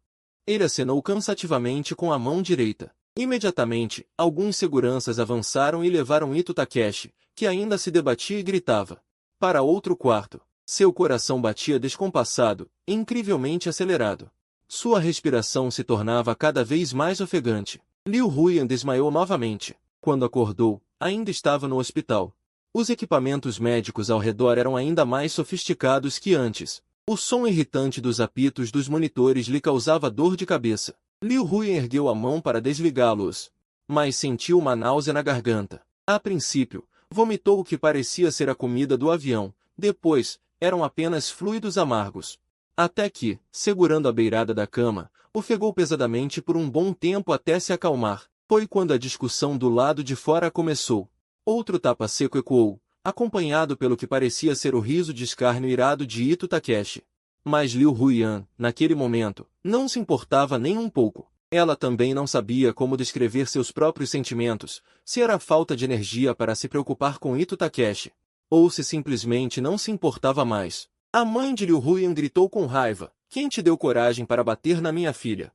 Ele acenou cansativamente com a mão direita. Imediatamente, alguns seguranças avançaram e levaram Ito Takeshi, que ainda se debatia e gritava, para outro quarto. Seu coração batia descompassado, incrivelmente acelerado. Sua respiração se tornava cada vez mais ofegante. Liu Huyan desmaiou novamente. Quando acordou, ainda estava no hospital. Os equipamentos médicos ao redor eram ainda mais sofisticados que antes. O som irritante dos apitos dos monitores lhe causava dor de cabeça. Liu Huyan ergueu a mão para desligá-los, mas sentiu uma náusea na garganta. A princípio, vomitou o que parecia ser a comida do avião. Depois, eram apenas fluidos amargos. Até que, segurando a beirada da cama, ofegou pesadamente por um bom tempo até se acalmar. Foi quando a discussão do lado de fora começou. Outro tapa seco ecoou, acompanhado pelo que parecia ser o riso de escárnio irado de Ito Takeshi. Mas Liu Huiyan, naquele momento, não se importava nem um pouco. Ela também não sabia como descrever seus próprios sentimentos, se era falta de energia para se preocupar com Ito Takeshi, ou se simplesmente não se importava mais. A mãe de Liu Huiyan gritou com raiva: "Quem te deu coragem para bater na minha filha?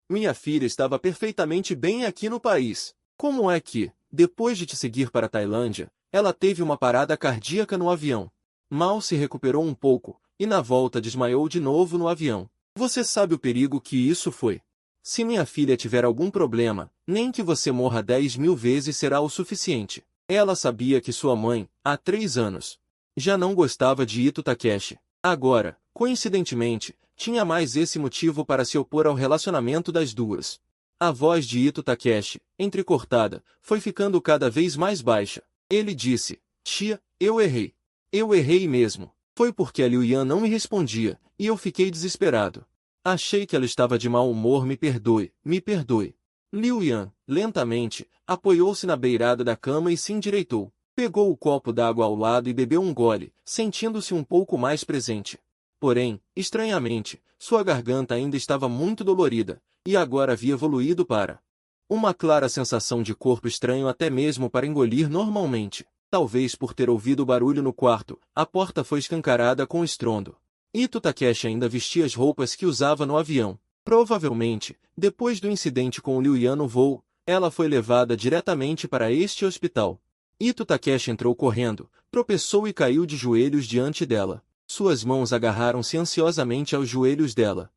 Minha filha estava perfeitamente bem aqui no país. Como é que, depois de te seguir para a Tailândia, ela teve uma parada cardíaca no avião? Mal se recuperou um pouco, e na volta desmaiou de novo no avião. Você sabe o perigo que isso foi? Se minha filha tiver algum problema, nem que você morra 10.000 vezes será o suficiente." Ela sabia que sua mãe, há 3 anos, já não gostava de Ito Takeshi. Agora, coincidentemente, tinha mais esse motivo para se opor ao relacionamento das duas. A voz de Ito Takeshi, entrecortada, foi ficando cada vez mais baixa. Ele disse: "Tia, eu errei. Eu errei mesmo. Foi porque a Liu Yan não me respondia, e eu fiquei desesperado. Achei que ela estava de mau humor, me perdoe, me perdoe." Liu Yan, lentamente, apoiou-se na beirada da cama e se endireitou. Pegou o copo d'água ao lado e bebeu um gole, sentindo-se um pouco mais presente. Porém, estranhamente, sua garganta ainda estava muito dolorida, e agora havia evoluído para uma clara sensação de corpo estranho até mesmo para engolir normalmente. Talvez por ter ouvido o barulho no quarto, a porta foi escancarada com estrondo. Ito Takeshi ainda vestia as roupas que usava no avião. Provavelmente, depois do incidente com o Liu Yan no voo, ela foi levada diretamente para este hospital. Ito Takeshi entrou correndo, tropeçou e caiu de joelhos diante dela. Suas mãos agarraram-se ansiosamente aos joelhos dela.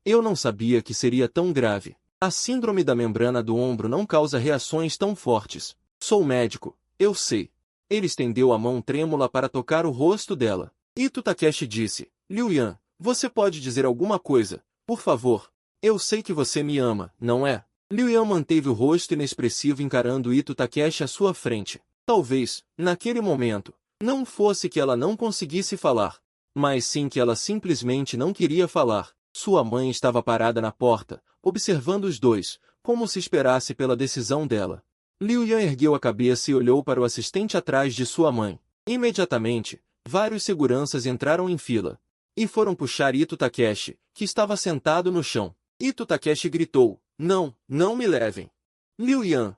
"Eu não sabia que seria tão grave. A síndrome da membrana do ombro não causa reações tão fortes. Sou médico, eu sei." Ele estendeu a mão trêmula para tocar o rosto dela. Ito Takeshi disse: "Liu Yan, você pode dizer alguma coisa, por favor? Eu sei que você me ama, não é?" Liu Yan manteve o rosto inexpressivo encarando Ito Takeshi à sua frente. Talvez, naquele momento, não fosse que ela não conseguisse falar, mas sim que ela simplesmente não queria falar. Sua mãe estava parada na porta, observando os dois, como se esperasse pela decisão dela. Liu Yan ergueu a cabeça e olhou para o assistente atrás de sua mãe. Imediatamente, vários seguranças entraram em fila e foram puxar Ito Takeshi, que estava sentado no chão. Ito Takeshi gritou: "Não, não me levem. Liu Yan,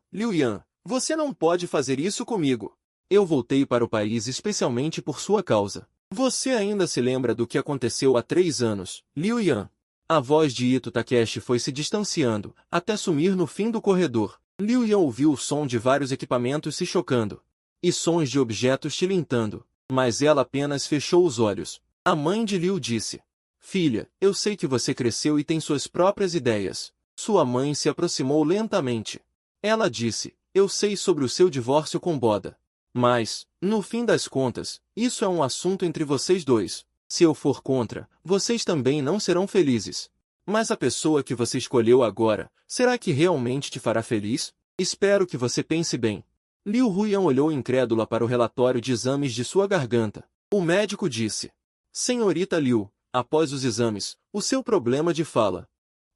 você não pode fazer isso comigo. Eu voltei para o país especialmente por sua causa. Você ainda se lembra do que aconteceu há 3 anos, Liu Yan?" A voz de Ito Takeshi foi se distanciando, até sumir no fim do corredor. Liu Yan ouviu o som de vários equipamentos se chocando e sons de objetos tilintando, mas ela apenas fechou os olhos. A mãe de Liu disse: "Filha, eu sei que você cresceu e tem suas próprias ideias." Sua mãe se aproximou lentamente. Ela disse: "Eu sei sobre o seu divórcio com Boda. Mas, no fim das contas, isso é um assunto entre vocês dois. Se eu for contra, vocês também não serão felizes. Mas a pessoa que você escolheu agora, será que realmente te fará feliz? Espero que você pense bem." Liu Huiyan olhou incrédula para o relatório de exames de sua garganta. O médico disse: "Senhorita Liu, após os exames, o seu problema de fala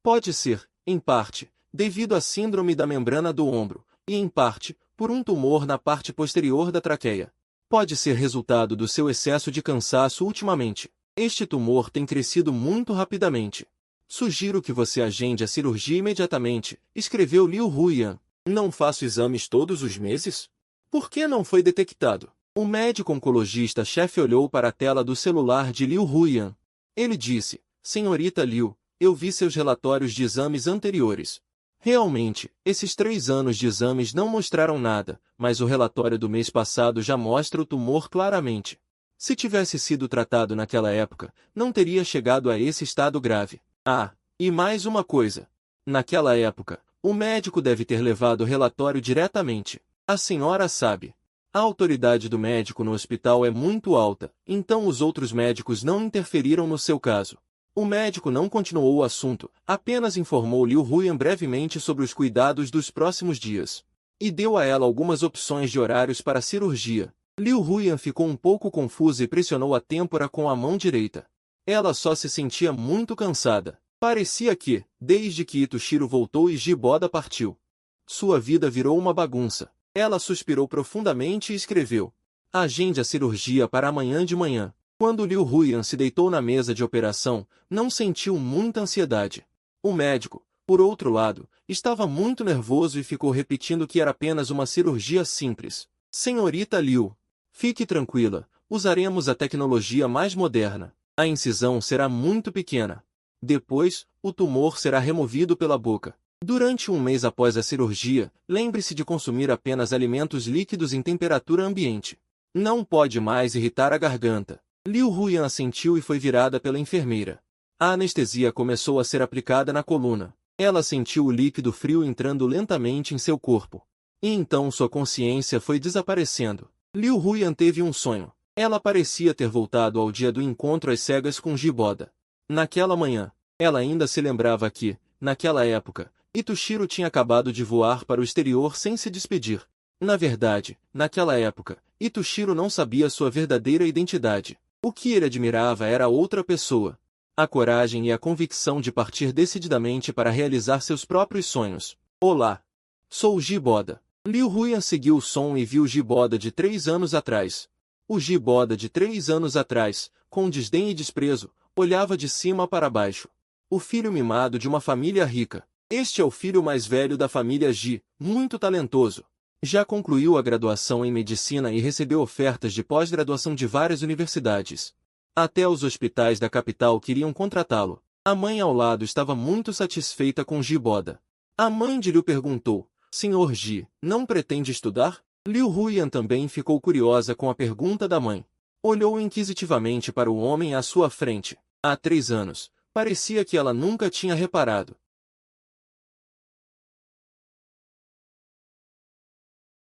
pode ser, em parte, devido à síndrome da membrana do ombro, e em parte, por um tumor na parte posterior da traqueia. Pode ser resultado do seu excesso de cansaço ultimamente. Este tumor tem crescido muito rapidamente. Sugiro que você agende a cirurgia imediatamente", escreveu Liu Huiyan. "Não faço exames todos os meses? Por que não foi detectado?" O médico oncologista-chefe olhou para a tela do celular de Liu Huiyan. Ele disse: "Senhorita Liu, eu vi seus relatórios de exames anteriores. Realmente, esses 3 anos de exames não mostraram nada, mas o relatório do mês passado já mostra o tumor claramente. Se tivesse sido tratado naquela época, não teria chegado a esse estado grave. Ah, e mais uma coisa. Naquela época, o médico deve ter levado o relatório diretamente. A senhora sabe. A autoridade do médico no hospital é muito alta, então os outros médicos não interferiram no seu caso." O médico não continuou o assunto, apenas informou Liu Huiyan brevemente sobre os cuidados dos próximos dias. E deu a ela algumas opções de horários para a cirurgia. Liu Huiyan ficou um pouco confusa e pressionou a têmpora com a mão direita. Ela só se sentia muito cansada. Parecia que, desde que Itoshiro voltou e Jiboda partiu, sua vida virou uma bagunça. Ela suspirou profundamente e escreveu: agende a cirurgia para amanhã de manhã. Quando Liu Huyan se deitou na mesa de operação, não sentiu muita ansiedade. O médico, por outro lado, estava muito nervoso e ficou repetindo que era apenas uma cirurgia simples. Senhorita Liu, fique tranquila, usaremos a tecnologia mais moderna. A incisão será muito pequena. Depois, o tumor será removido pela boca. Durante um mês após a cirurgia, lembre-se de consumir apenas alimentos líquidos em temperatura ambiente. Não pode mais irritar a garganta. Liu Huyan assentiu e foi virada pela enfermeira. A anestesia começou a ser aplicada na coluna. Ela sentiu o líquido frio entrando lentamente em seu corpo. E então sua consciência foi desaparecendo. Liu Huyan teve um sonho. Ela parecia ter voltado ao dia do encontro às cegas com Jiboda. Naquela manhã, ela ainda se lembrava que, naquela época, Itoshiro tinha acabado de voar para o exterior sem se despedir. Na verdade, naquela época, Itoshiro não sabia sua verdadeira identidade. O que ele admirava era outra pessoa. A coragem e a convicção de partir decididamente para realizar seus próprios sonhos. Olá! Sou Jiboda. Liu Huyan seguiu o som e viu Jiboda de 3 anos atrás. O Jiboda de 3 anos atrás, com desdém e desprezo, olhava de cima para baixo. O filho mimado de uma família rica. Este é o filho mais velho da família Ji, muito talentoso. Já concluiu a graduação em medicina e recebeu ofertas de pós-graduação de várias universidades. Até os hospitais da capital queriam contratá-lo. A mãe ao lado estava muito satisfeita com Jiboda. A mãe de Liu perguntou: Senhor Ji, não pretende estudar? Liu Huyan também ficou curiosa com a pergunta da mãe. Olhou inquisitivamente para o homem à sua frente. Há 3 anos, parecia que ela nunca tinha reparado.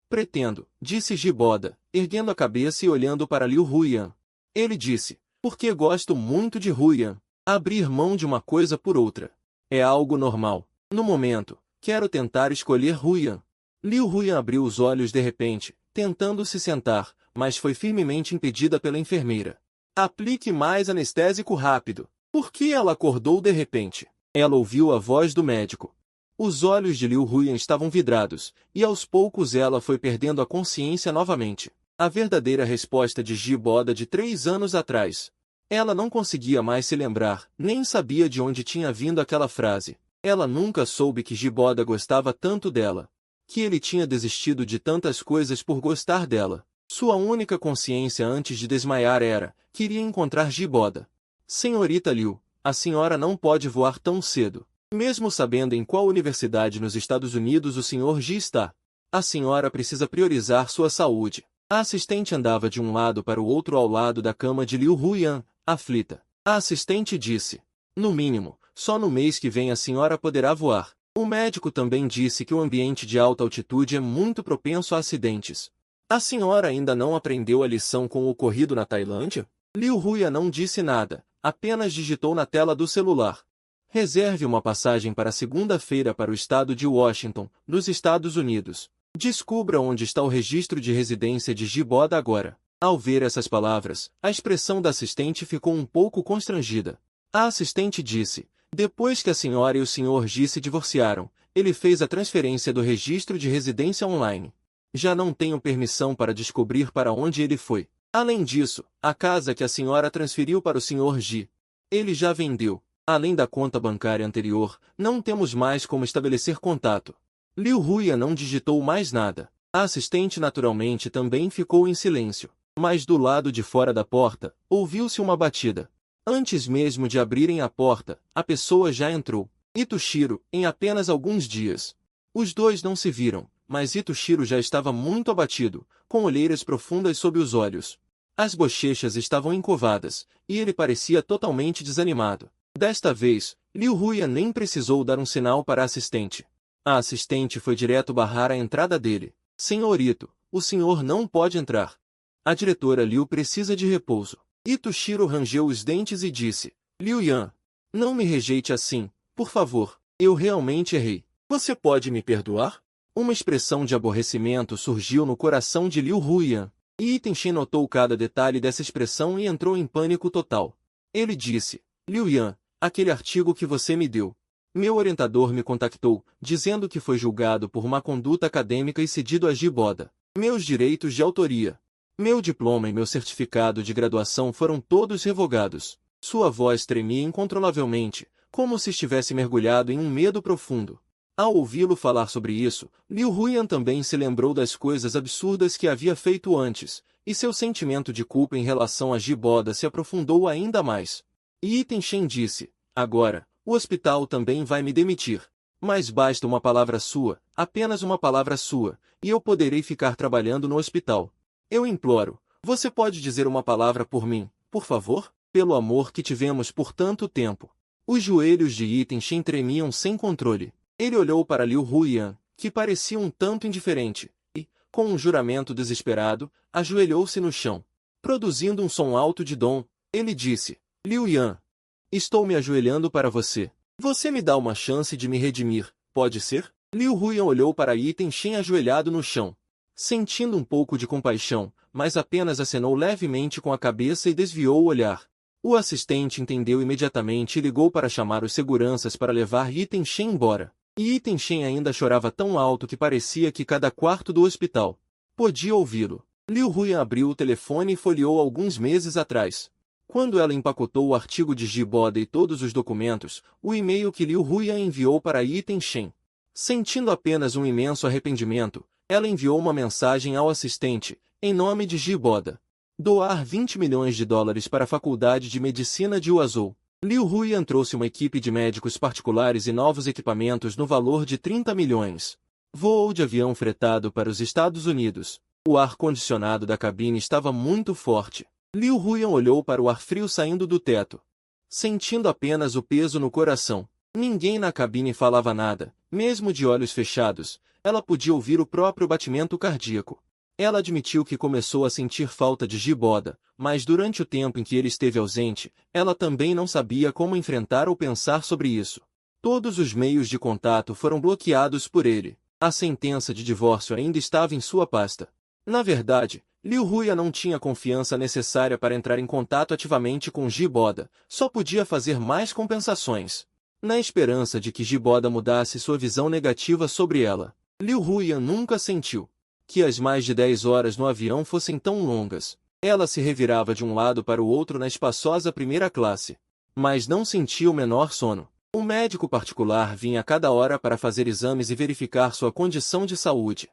Pretendo, disse Jiboda, erguendo a cabeça e olhando para Liu Huyan. Ele disse: porque gosto muito de Huyan. Abrir mão de uma coisa por outra. É algo normal. No momento, quero tentar escolher Huyan. Liu Huyan abriu os olhos de repente, tentando se sentar, mas foi firmemente impedida pela enfermeira. Aplique mais anestésico rápido. Por que ela acordou de repente? Ela ouviu a voz do médico. Os olhos de Liu Huyan estavam vidrados, e aos poucos ela foi perdendo a consciência novamente. A verdadeira resposta de Jiboda de 3 anos atrás. Ela não conseguia mais se lembrar, nem sabia de onde tinha vindo aquela frase. Ela nunca soube que Jiboda gostava tanto dela. Que ele tinha desistido de tantas coisas por gostar dela. Sua única consciência antes de desmaiar era: queria encontrar Jiboda. Senhorita Liu, a senhora não pode voar tão cedo. Mesmo sabendo em qual universidade nos Estados Unidos o Sr. Ji está. A senhora precisa priorizar sua saúde. A assistente andava de um lado para o outro ao lado da cama de Liu Huyan, aflita. A assistente disse: no mínimo, só no mês que vem a senhora poderá voar. O médico também disse que o ambiente de alta altitude é muito propenso a acidentes. A senhora ainda não aprendeu a lição com o ocorrido na Tailândia? Liu Huyan não disse nada, apenas digitou na tela do celular. Reserve uma passagem para segunda-feira para o estado de Washington, nos Estados Unidos. Descubra onde está o registro de residência de Jiboda agora. Ao ver essas palavras, a expressão da assistente ficou um pouco constrangida. A assistente disse: depois que a senhora e o Sr. Ji se divorciaram, ele fez a transferência do registro de residência online. Já não tenho permissão para descobrir para onde ele foi. Além disso, a casa que a senhora transferiu para o Sr. Ji, ele já vendeu. Além da conta bancária anterior, não temos mais como estabelecer contato. Liu Huyan não digitou mais nada. A assistente naturalmente também ficou em silêncio. Mas do lado de fora da porta, ouviu-se uma batida. Antes mesmo de abrirem a porta, a pessoa já entrou. Itoshiro, em apenas alguns dias. Os dois não se viram, mas Itoshiro já estava muito abatido, com olheiras profundas sob os olhos. As bochechas estavam encovadas, e ele parecia totalmente desanimado. Desta vez, Liu Huyan nem precisou dar um sinal para a assistente. A assistente foi direto barrar a entrada dele. Senhorito, o senhor não pode entrar. A diretora Liu precisa de repouso. Itoshiro rangeu os dentes e disse: Liu Yan, não me rejeite assim, por favor, eu realmente errei. Você pode me perdoar? Uma expressão de aborrecimento surgiu no coração de Liu Huyan. E Itenshin notou cada detalhe dessa expressão e entrou em pânico total. Ele disse: Liu Yan, aquele artigo que você me deu. Meu orientador me contactou, dizendo que foi julgado por má conduta acadêmica e cedido a Giboda. Meus direitos de autoria, meu diploma e meu certificado de graduação foram todos revogados. Sua voz tremia incontrolavelmente, como se estivesse mergulhado em um medo profundo. Ao ouvi-lo falar sobre isso, Liu Huyan também se lembrou das coisas absurdas que havia feito antes, e seu sentimento de culpa em relação a Giboda se aprofundou ainda mais. Yi Tenshen disse, agora, o hospital também vai me demitir. Mas basta uma palavra sua, apenas uma palavra sua, e eu poderei ficar trabalhando no hospital. Eu imploro, você pode dizer uma palavra por mim, por favor? Pelo amor que tivemos por tanto tempo. Os joelhos de Yi Tenshen tremiam sem controle. Ele olhou para Liu Huyan, que parecia um tanto indiferente, e, com um juramento desesperado, ajoelhou-se no chão. Produzindo um som alto de dom, ele disse, Liu Yan, estou me ajoelhando para você. Você me dá uma chance de me redimir, pode ser? Liu Huyan olhou para Yi Tenshen ajoelhado no chão, sentindo um pouco de compaixão, mas apenas acenou levemente com a cabeça e desviou o olhar. O assistente entendeu imediatamente e ligou para chamar os seguranças para levar Yi Tenshen embora. E Yi Tenshen ainda chorava tão alto que parecia que cada quarto do hospital podia ouvi-lo. Liu Huyan abriu o telefone e folheou alguns meses atrás. Quando ela empacotou o artigo de Giboda e todos os documentos, o e-mail que Liu Huyan enviou para Yi Tenshen. Sentindo apenas um imenso arrependimento, ela enviou uma mensagem ao assistente, em nome de Giboda. Doar 20 milhões de dólares para a Faculdade de Medicina de Uazhou. Liu Huyan trouxe uma equipe de médicos particulares e novos equipamentos no valor de 30 milhões. Voou de avião fretado para os Estados Unidos. O ar-condicionado da cabine estava muito forte. Liu Huyan olhou para o ar frio saindo do teto, sentindo apenas o peso no coração. Ninguém na cabine falava nada, mesmo de olhos fechados, ela podia ouvir o próprio batimento cardíaco. Ela admitiu que começou a sentir falta de Giboda, mas durante o tempo em que ele esteve ausente, ela também não sabia como enfrentar ou pensar sobre isso. Todos os meios de contato foram bloqueados por ele. A sentença de divórcio ainda estava em sua pasta. Na verdade, Liu Huyan não tinha a confiança necessária para entrar em contato ativamente com Giboda, só podia fazer mais compensações, na esperança de que Giboda mudasse sua visão negativa sobre ela. Liu Huyan nunca sentiu que as mais de 10 horas no avião fossem tão longas. Ela se revirava de um lado para o outro na espaçosa primeira classe, mas não sentia o menor sono. Um médico particular vinha a cada hora para fazer exames e verificar sua condição de saúde.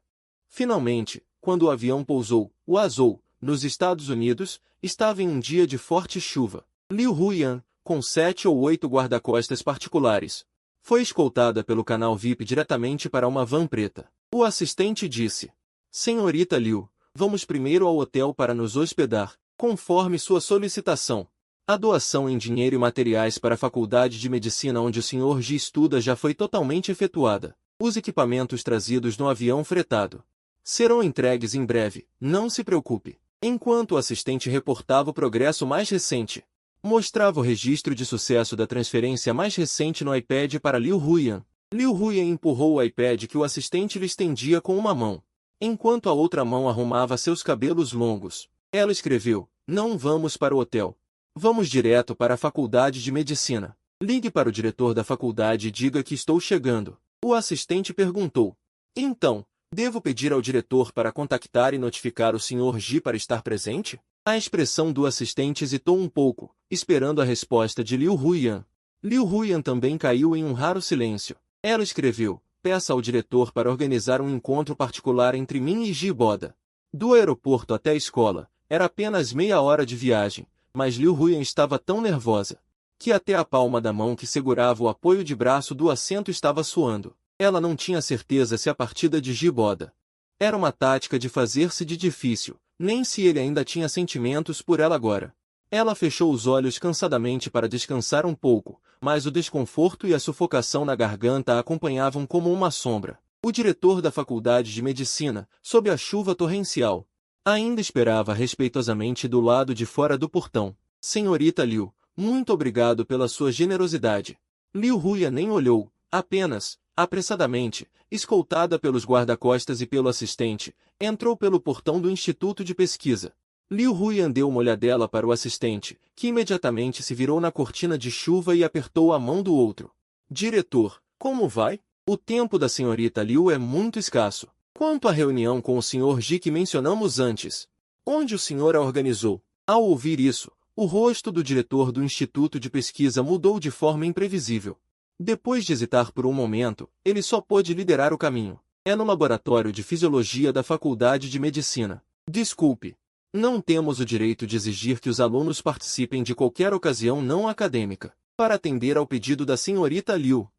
Finalmente, quando o avião pousou, Uazhou, nos Estados Unidos, estava em um dia de forte chuva. Liu Huyan, com 7 ou 8 guarda-costas particulares, foi escoltada pelo canal VIP diretamente para uma van preta. O assistente disse, Senhorita Liu, vamos primeiro ao hotel para nos hospedar, conforme sua solicitação. A doação em dinheiro e materiais para a Faculdade de Medicina onde o Sr. Ji estuda já foi totalmente efetuada. Os equipamentos trazidos no avião fretado serão entregues em breve, não se preocupe. Enquanto o assistente reportava o progresso mais recente, mostrava o registro de sucesso da transferência mais recente no iPad para Liu Huyan. Liu Huyan empurrou o iPad que o assistente lhe estendia com uma mão, enquanto a outra mão arrumava seus cabelos longos. Ela escreveu, não vamos para o hotel. Vamos direto para a Faculdade de Medicina. Ligue para o diretor da faculdade e diga que estou chegando. O assistente perguntou, então, devo pedir ao diretor para contactar e notificar o Sr. Ji para estar presente? A expressão do assistente hesitou um pouco, esperando a resposta de Liu Huyan. Liu Huyan também caiu em um raro silêncio. Ela escreveu, peça ao diretor para organizar um encontro particular entre mim e Giboda. Do aeroporto até a escola, era apenas meia hora de viagem, mas Liu Huyan estava tão nervosa que até a palma da mão que segurava o apoio de braço do assento estava suando. Ela não tinha certeza se a partida de Giboda era uma tática de fazer-se de difícil, nem se ele ainda tinha sentimentos por ela agora. Ela fechou os olhos cansadamente para descansar um pouco, mas o desconforto e a sufocação na garganta a acompanhavam como uma sombra. O diretor da Faculdade de Medicina, sob a chuva torrencial, ainda esperava respeitosamente do lado de fora do portão. Senhorita Liu, muito obrigado pela sua generosidade. Liu Huyan nem olhou, apenas, apressadamente, escoltada pelos guarda-costas e pelo assistente, entrou pelo portão do Instituto de Pesquisa. Liu Huyan deu uma olhadela para o assistente, que imediatamente se virou na cortina de chuva e apertou a mão do outro. Diretor, como vai? O tempo da senhorita Liu é muito escasso. Quanto à reunião com o Sr. Ji que mencionamos antes, onde o senhor a organizou? Ao ouvir isso, o rosto do diretor do Instituto de Pesquisa mudou de forma imprevisível. Depois de hesitar por um momento, ele só pôde liderar o caminho. É no laboratório de fisiologia da Faculdade de Medicina. Desculpe. Não temos o direito de exigir que os alunos participem de qualquer ocasião não acadêmica, para atender ao pedido da senhorita Liu.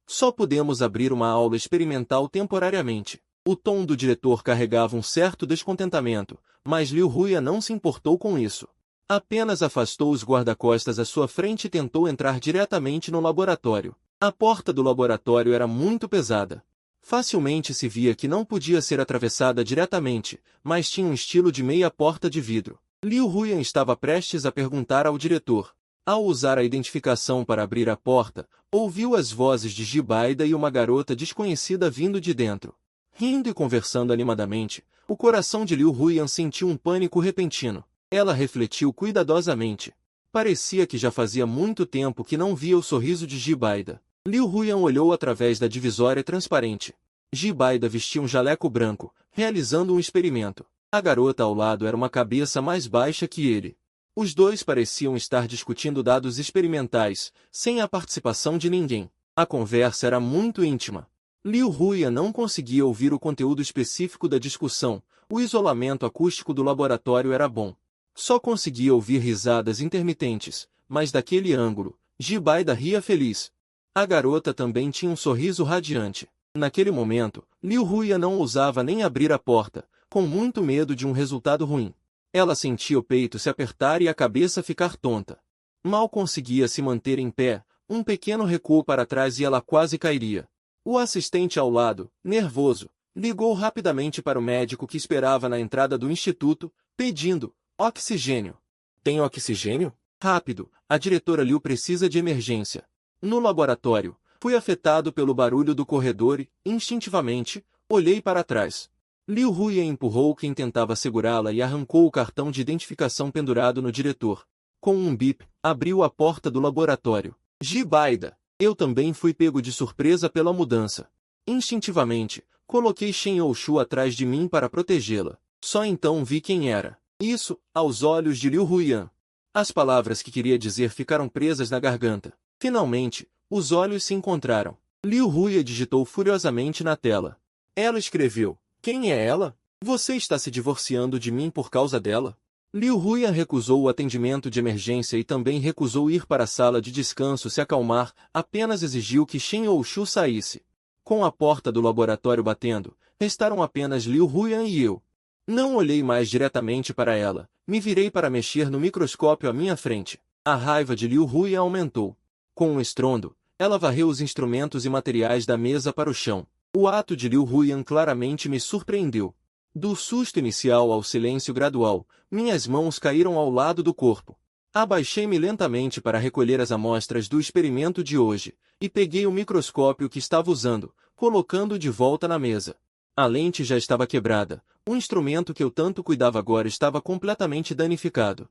Só podemos abrir uma aula experimental temporariamente. O tom do diretor carregava um certo descontentamento, mas Liu Huyan não se importou com isso. Apenas afastou os guarda-costas à sua frente e tentou entrar diretamente no laboratório. A porta do laboratório era muito pesada. Facilmente se via que não podia ser atravessada diretamente, mas tinha um estilo de meia porta de vidro. Liu Huyan estava prestes a perguntar ao diretor. Ao usar a identificação para abrir a porta, ouviu as vozes de Jibaida e uma garota desconhecida vindo de dentro. Rindo e conversando animadamente, o coração de Liu Huyan sentiu um pânico repentino. Ela refletiu cuidadosamente. Parecia que já fazia muito tempo que não via o sorriso de Jibaida. Liu Huyan olhou através da divisória transparente. Jibaida vestia um jaleco branco, realizando um experimento. A garota ao lado era uma cabeça mais baixa que ele. Os dois pareciam estar discutindo dados experimentais, sem a participação de ninguém. A conversa era muito íntima. Liu Huyan não conseguia ouvir o conteúdo específico da discussão. O isolamento acústico do laboratório era bom. Só conseguia ouvir risadas intermitentes, mas daquele ângulo, Jibaida ria feliz. A garota também tinha um sorriso radiante. Naquele momento, Liu Huyan não ousava nem abrir a porta, com muito medo de um resultado ruim. Ela sentia o peito se apertar e a cabeça ficar tonta. Mal conseguia se manter em pé, um pequeno recuo para trás e ela quase cairia. O assistente ao lado, nervoso, ligou rapidamente para o médico que esperava na entrada do instituto, pedindo oxigênio. Tem oxigênio? Rápido, a diretora Liu precisa de emergência. No laboratório, fui afetado pelo barulho do corredor e, instintivamente, olhei para trás. Liu Huyan empurrou quem tentava segurá-la e arrancou o cartão de identificação pendurado no diretor. Com um bip, abriu a porta do laboratório. Jibaida! Eu também fui pego de surpresa pela mudança. Instintivamente, coloquei Shen Youshu atrás de mim para protegê-la. Só então vi quem era. Isso, aos olhos de Liu Huyan. As palavras que queria dizer ficaram presas na garganta. Finalmente, os olhos se encontraram. Liu Huyan digitou furiosamente na tela. Ela escreveu. Quem é ela? Você está se divorciando de mim por causa dela? Liu Huyan recusou o atendimento de emergência e também recusou ir para a sala de descanso se acalmar, apenas exigiu que Shen Youshu saísse. Com a porta do laboratório batendo, restaram apenas Liu Huyan e eu. Não olhei mais diretamente para ela, me virei para mexer no microscópio à minha frente. A raiva de Liu Huyan aumentou. Com um estrondo, ela varreu os instrumentos e materiais da mesa para o chão. O ato de Liu Huyan claramente me surpreendeu. Do susto inicial ao silêncio gradual, minhas mãos caíram ao lado do corpo. Abaixei-me lentamente para recolher as amostras do experimento de hoje, e peguei o microscópio que estava usando, colocando-o de volta na mesa. A lente já estava quebrada, o instrumento que eu tanto cuidava agora estava completamente danificado.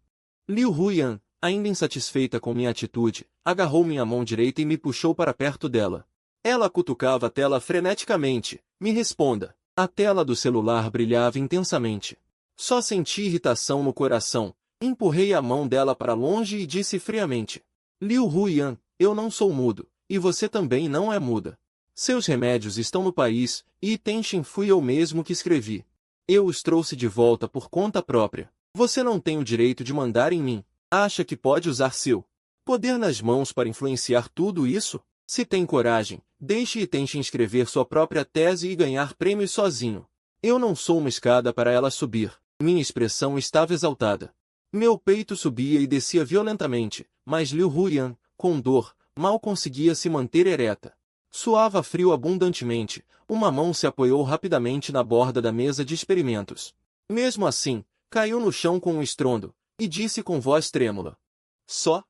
Liu Huyan, ainda insatisfeita com minha atitude, agarrou minha mão direita e me puxou para perto dela. Ela cutucava a tela freneticamente. Me responda. A tela do celular brilhava intensamente. Só senti irritação no coração. Empurrei a mão dela para longe e disse friamente. Liu Huyan, eu não sou mudo, e você também não é muda. Seus remédios estão no país, e Tenshin fui eu mesmo que escrevi. Eu os trouxe de volta por conta própria. Você não tem o direito de mandar em mim. Acha que pode usar seu poder nas mãos para influenciar tudo isso? Se tem coragem, deixe Tenshin escrever sua própria tese e ganhar prêmios sozinho. Eu não sou uma escada para ela subir. Minha expressão estava exaltada. Meu peito subia e descia violentamente, mas Liu Huyan, com dor, mal conseguia se manter ereta. Suava frio abundantemente, uma mão se apoiou rapidamente na borda da mesa de experimentos. Mesmo assim, caiu no chão com um estrondo, e disse com voz trêmula. Só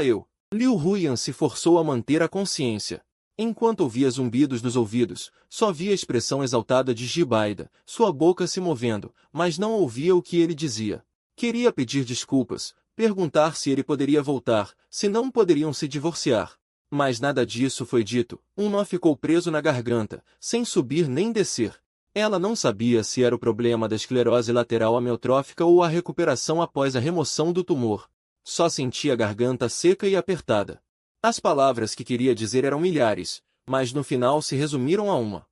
eu. Liu Huyan se forçou a manter a consciência. Enquanto ouvia zumbidos nos ouvidos, só via a expressão exaltada de Jibaida, sua boca se movendo, mas não ouvia o que ele dizia. Queria pedir desculpas, perguntar se ele poderia voltar, se não poderiam se divorciar. Mas nada disso foi dito, um nó ficou preso na garganta, sem subir nem descer. Ela não sabia se era o problema da esclerose lateral amiotrófica ou a recuperação após a remoção do tumor. Só sentia a garganta seca e apertada. As palavras que queria dizer eram milhares, mas no final se resumiram a uma.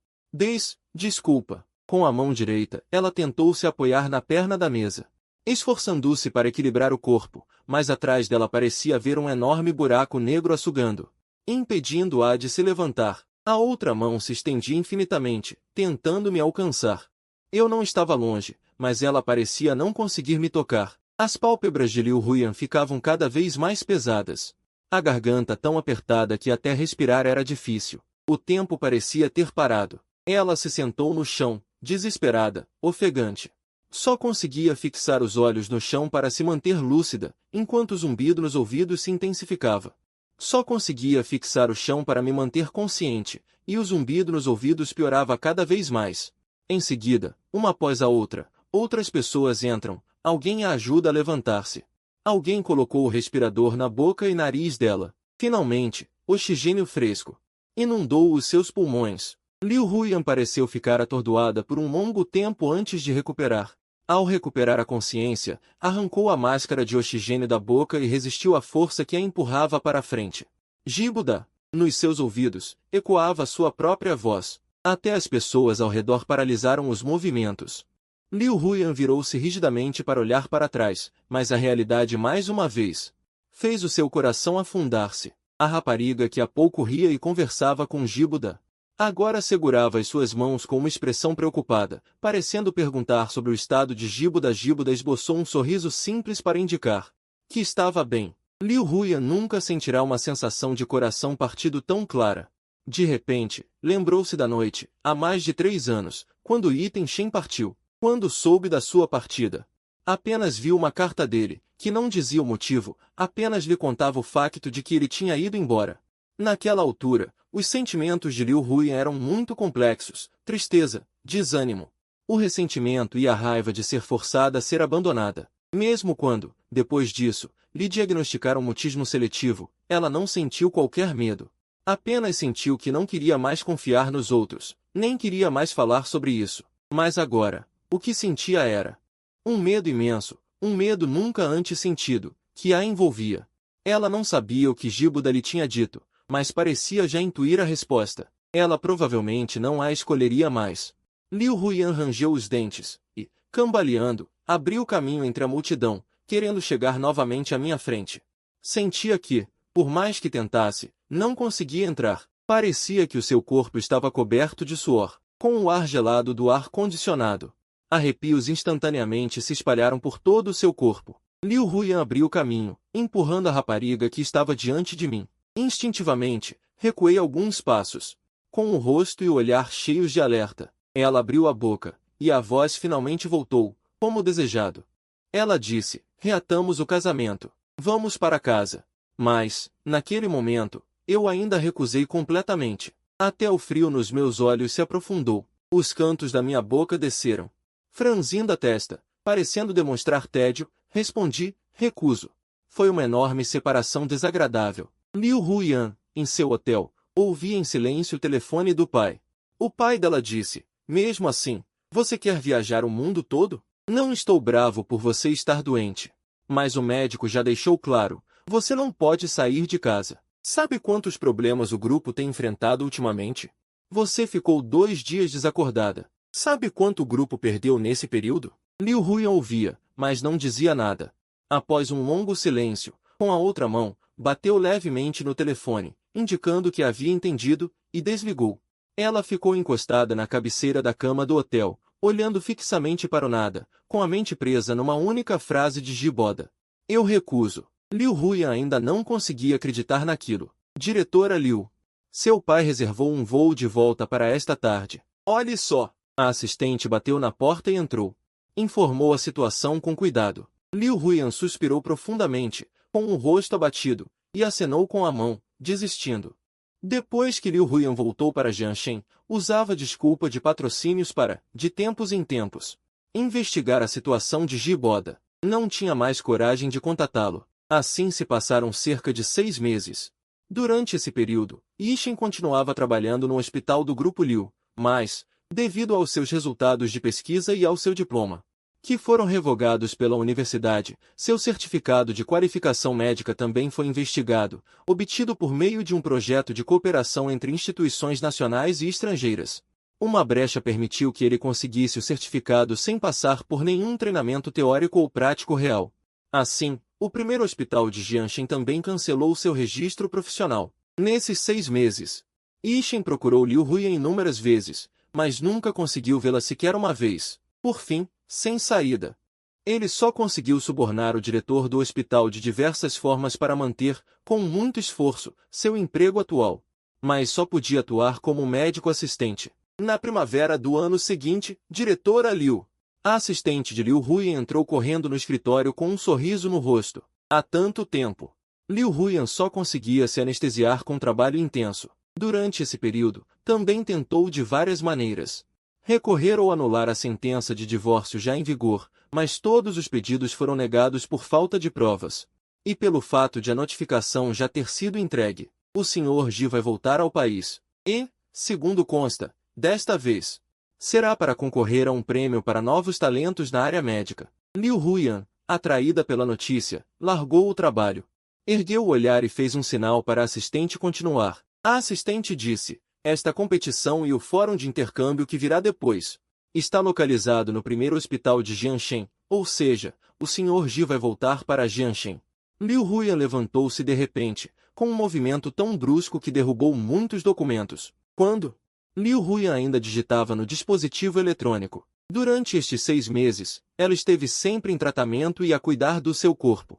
Desculpa. Com a mão direita, ela tentou se apoiar na perna da mesa, esforçando-se para equilibrar o corpo, mas atrás dela parecia haver um enorme buraco negro a sugando, impedindo-a de se levantar. A outra mão se estendia infinitamente, tentando me alcançar. Eu não estava longe, mas ela parecia não conseguir me tocar. As pálpebras de Liu Huyan ficavam cada vez mais pesadas. A garganta tão apertada que até respirar era difícil. O tempo parecia ter parado. Ela se sentou no chão, desesperada, ofegante. Só conseguia fixar os olhos no chão para se manter lúcida, enquanto o zumbido nos ouvidos se intensificava. Só conseguia fixar o chão para me manter consciente, e o zumbido nos ouvidos piorava cada vez mais. Em seguida, uma após a outra, outras pessoas entram, alguém a ajuda a levantar-se. Alguém colocou o respirador na boca e nariz dela. Finalmente, oxigênio fresco inundou os seus pulmões. Liu Huyan pareceu ficar atordoada por um longo tempo antes de recuperar. Ao recuperar a consciência, arrancou a máscara de oxigênio da boca e resistiu à força que a empurrava para a frente. Gibuda! Nos seus ouvidos, ecoava sua própria voz. Até as pessoas ao redor paralisaram os movimentos. Liu Huyan virou-se rigidamente para olhar para trás, mas a realidade mais uma vez fez o seu coração afundar-se. A rapariga que há pouco ria e conversava com Gibuda agora segurava as suas mãos com uma expressão preocupada, parecendo perguntar sobre o estado de Gibuda. Gibuda esboçou um sorriso simples para indicar que estava bem. Liu Huyan nunca sentirá uma sensação de coração partido tão clara. De repente, lembrou-se da noite, há mais de 3 anos, quando Yi Shen partiu. Quando soube da sua partida, apenas viu uma carta dele, que não dizia o motivo, apenas lhe contava o facto de que ele tinha ido embora. Naquela altura, os sentimentos de Liu Huyan eram muito complexos: tristeza, desânimo, o ressentimento e a raiva de ser forçada a ser abandonada. Mesmo quando, depois disso, lhe diagnosticaram mutismo seletivo, ela não sentiu qualquer medo. Apenas sentiu que não queria mais confiar nos outros, nem queria mais falar sobre isso. Mas agora, o que sentia era um medo imenso, um medo nunca antes sentido, que a envolvia. Ela não sabia o que Gibuda lhe tinha dito, mas parecia já intuir a resposta. Ela provavelmente não a escolheria mais. Liu Huyan rangeu os dentes e, cambaleando, abriu caminho entre a multidão, querendo chegar novamente à minha frente. Sentia que, por mais que tentasse, não conseguia entrar. Parecia que o seu corpo estava coberto de suor, com o ar gelado do ar-condicionado. Arrepios instantaneamente se espalharam por todo o seu corpo. Liu Huyan abriu caminho, empurrando a rapariga que estava diante de mim. Instintivamente, recuei alguns passos. Com o rosto e o olhar cheios de alerta, ela abriu a boca, e a voz finalmente voltou, como desejado. Ela disse: reatamos o casamento. Vamos para casa. Mas, naquele momento, eu ainda recusei completamente. Até o frio nos meus olhos se aprofundou. Os cantos da minha boca desceram. Franzindo a testa, parecendo demonstrar tédio, respondi: recuso. Foi uma enorme separação desagradável. Liu Huyan, em seu hotel, ouvia em silêncio o telefone do pai. O pai dela disse: mesmo assim, você quer viajar o mundo todo? Não estou bravo por você estar doente. Mas o médico já deixou claro, você não pode sair de casa. Sabe quantos problemas o grupo tem enfrentado ultimamente? Você ficou 2 dias desacordada. Sabe quanto o grupo perdeu nesse período? Liu Huyan ouvia, mas não dizia nada. Após um longo silêncio, com a outra mão, bateu levemente no telefone, indicando que havia entendido, e desligou. Ela ficou encostada na cabeceira da cama do hotel, olhando fixamente para o nada, com a mente presa numa única frase de Giboda. Eu recuso. Liu Huyan ainda não conseguia acreditar naquilo. Diretora Liu. Seu pai reservou um voo de volta para esta tarde. Olhe só. A assistente bateu na porta e entrou. Informou a situação com cuidado. Liu Huyan suspirou profundamente, com o rosto abatido, e acenou com a mão, desistindo. Depois que Liu Huyan voltou para Jianshen, usava desculpa de patrocínios para, de tempos em tempos, investigar a situação de Giboda. Não tinha mais coragem de contatá-lo. Assim se passaram cerca de 6 meses. Durante esse período, Yishin continuava trabalhando no hospital do Grupo Liu, mas, devido aos seus resultados de pesquisa e ao seu diploma, que foram revogados pela universidade, seu certificado de qualificação médica também foi investigado, obtido por meio de um projeto de cooperação entre instituições nacionais e estrangeiras. Uma brecha permitiu que ele conseguisse o certificado sem passar por nenhum treinamento teórico ou prático real. Assim, o primeiro hospital de Jianshen também cancelou seu registro profissional. Nesses 6 meses, Yishin procurou Liu Huyan inúmeras vezes, mas nunca conseguiu vê-la sequer uma vez. Por fim, sem saída, ele só conseguiu subornar o diretor do hospital de diversas formas para manter, com muito esforço, seu emprego atual. Mas só podia atuar como médico assistente. Na primavera do ano seguinte, diretora Liu, a assistente de Liu Huyan, entrou correndo no escritório com um sorriso no rosto. Há tanto tempo. Liu Huyan só conseguia se anestesiar com trabalho intenso. Durante esse período, também tentou de várias maneiras recorrer ou anular a sentença de divórcio já em vigor, mas todos os pedidos foram negados por falta de provas. E pelo fato de a notificação já ter sido entregue, o Sr. Ji vai voltar ao país. E, segundo consta, desta vez, será para concorrer a um prêmio para novos talentos na área médica. Liu Huyan, atraída pela notícia, largou o trabalho. Ergueu o olhar e fez um sinal para a assistente continuar. A assistente disse: esta competição e o fórum de intercâmbio que virá depois está localizado no primeiro hospital de Jianshen, ou seja, o Sr. Ji vai voltar para Jianshen. Liu Huyan levantou-se de repente, com um movimento tão brusco que derrubou muitos documentos. Quando Liu Huyan ainda digitava no dispositivo eletrônico. Durante estes 6 meses, ela esteve sempre em tratamento e a cuidar do seu corpo.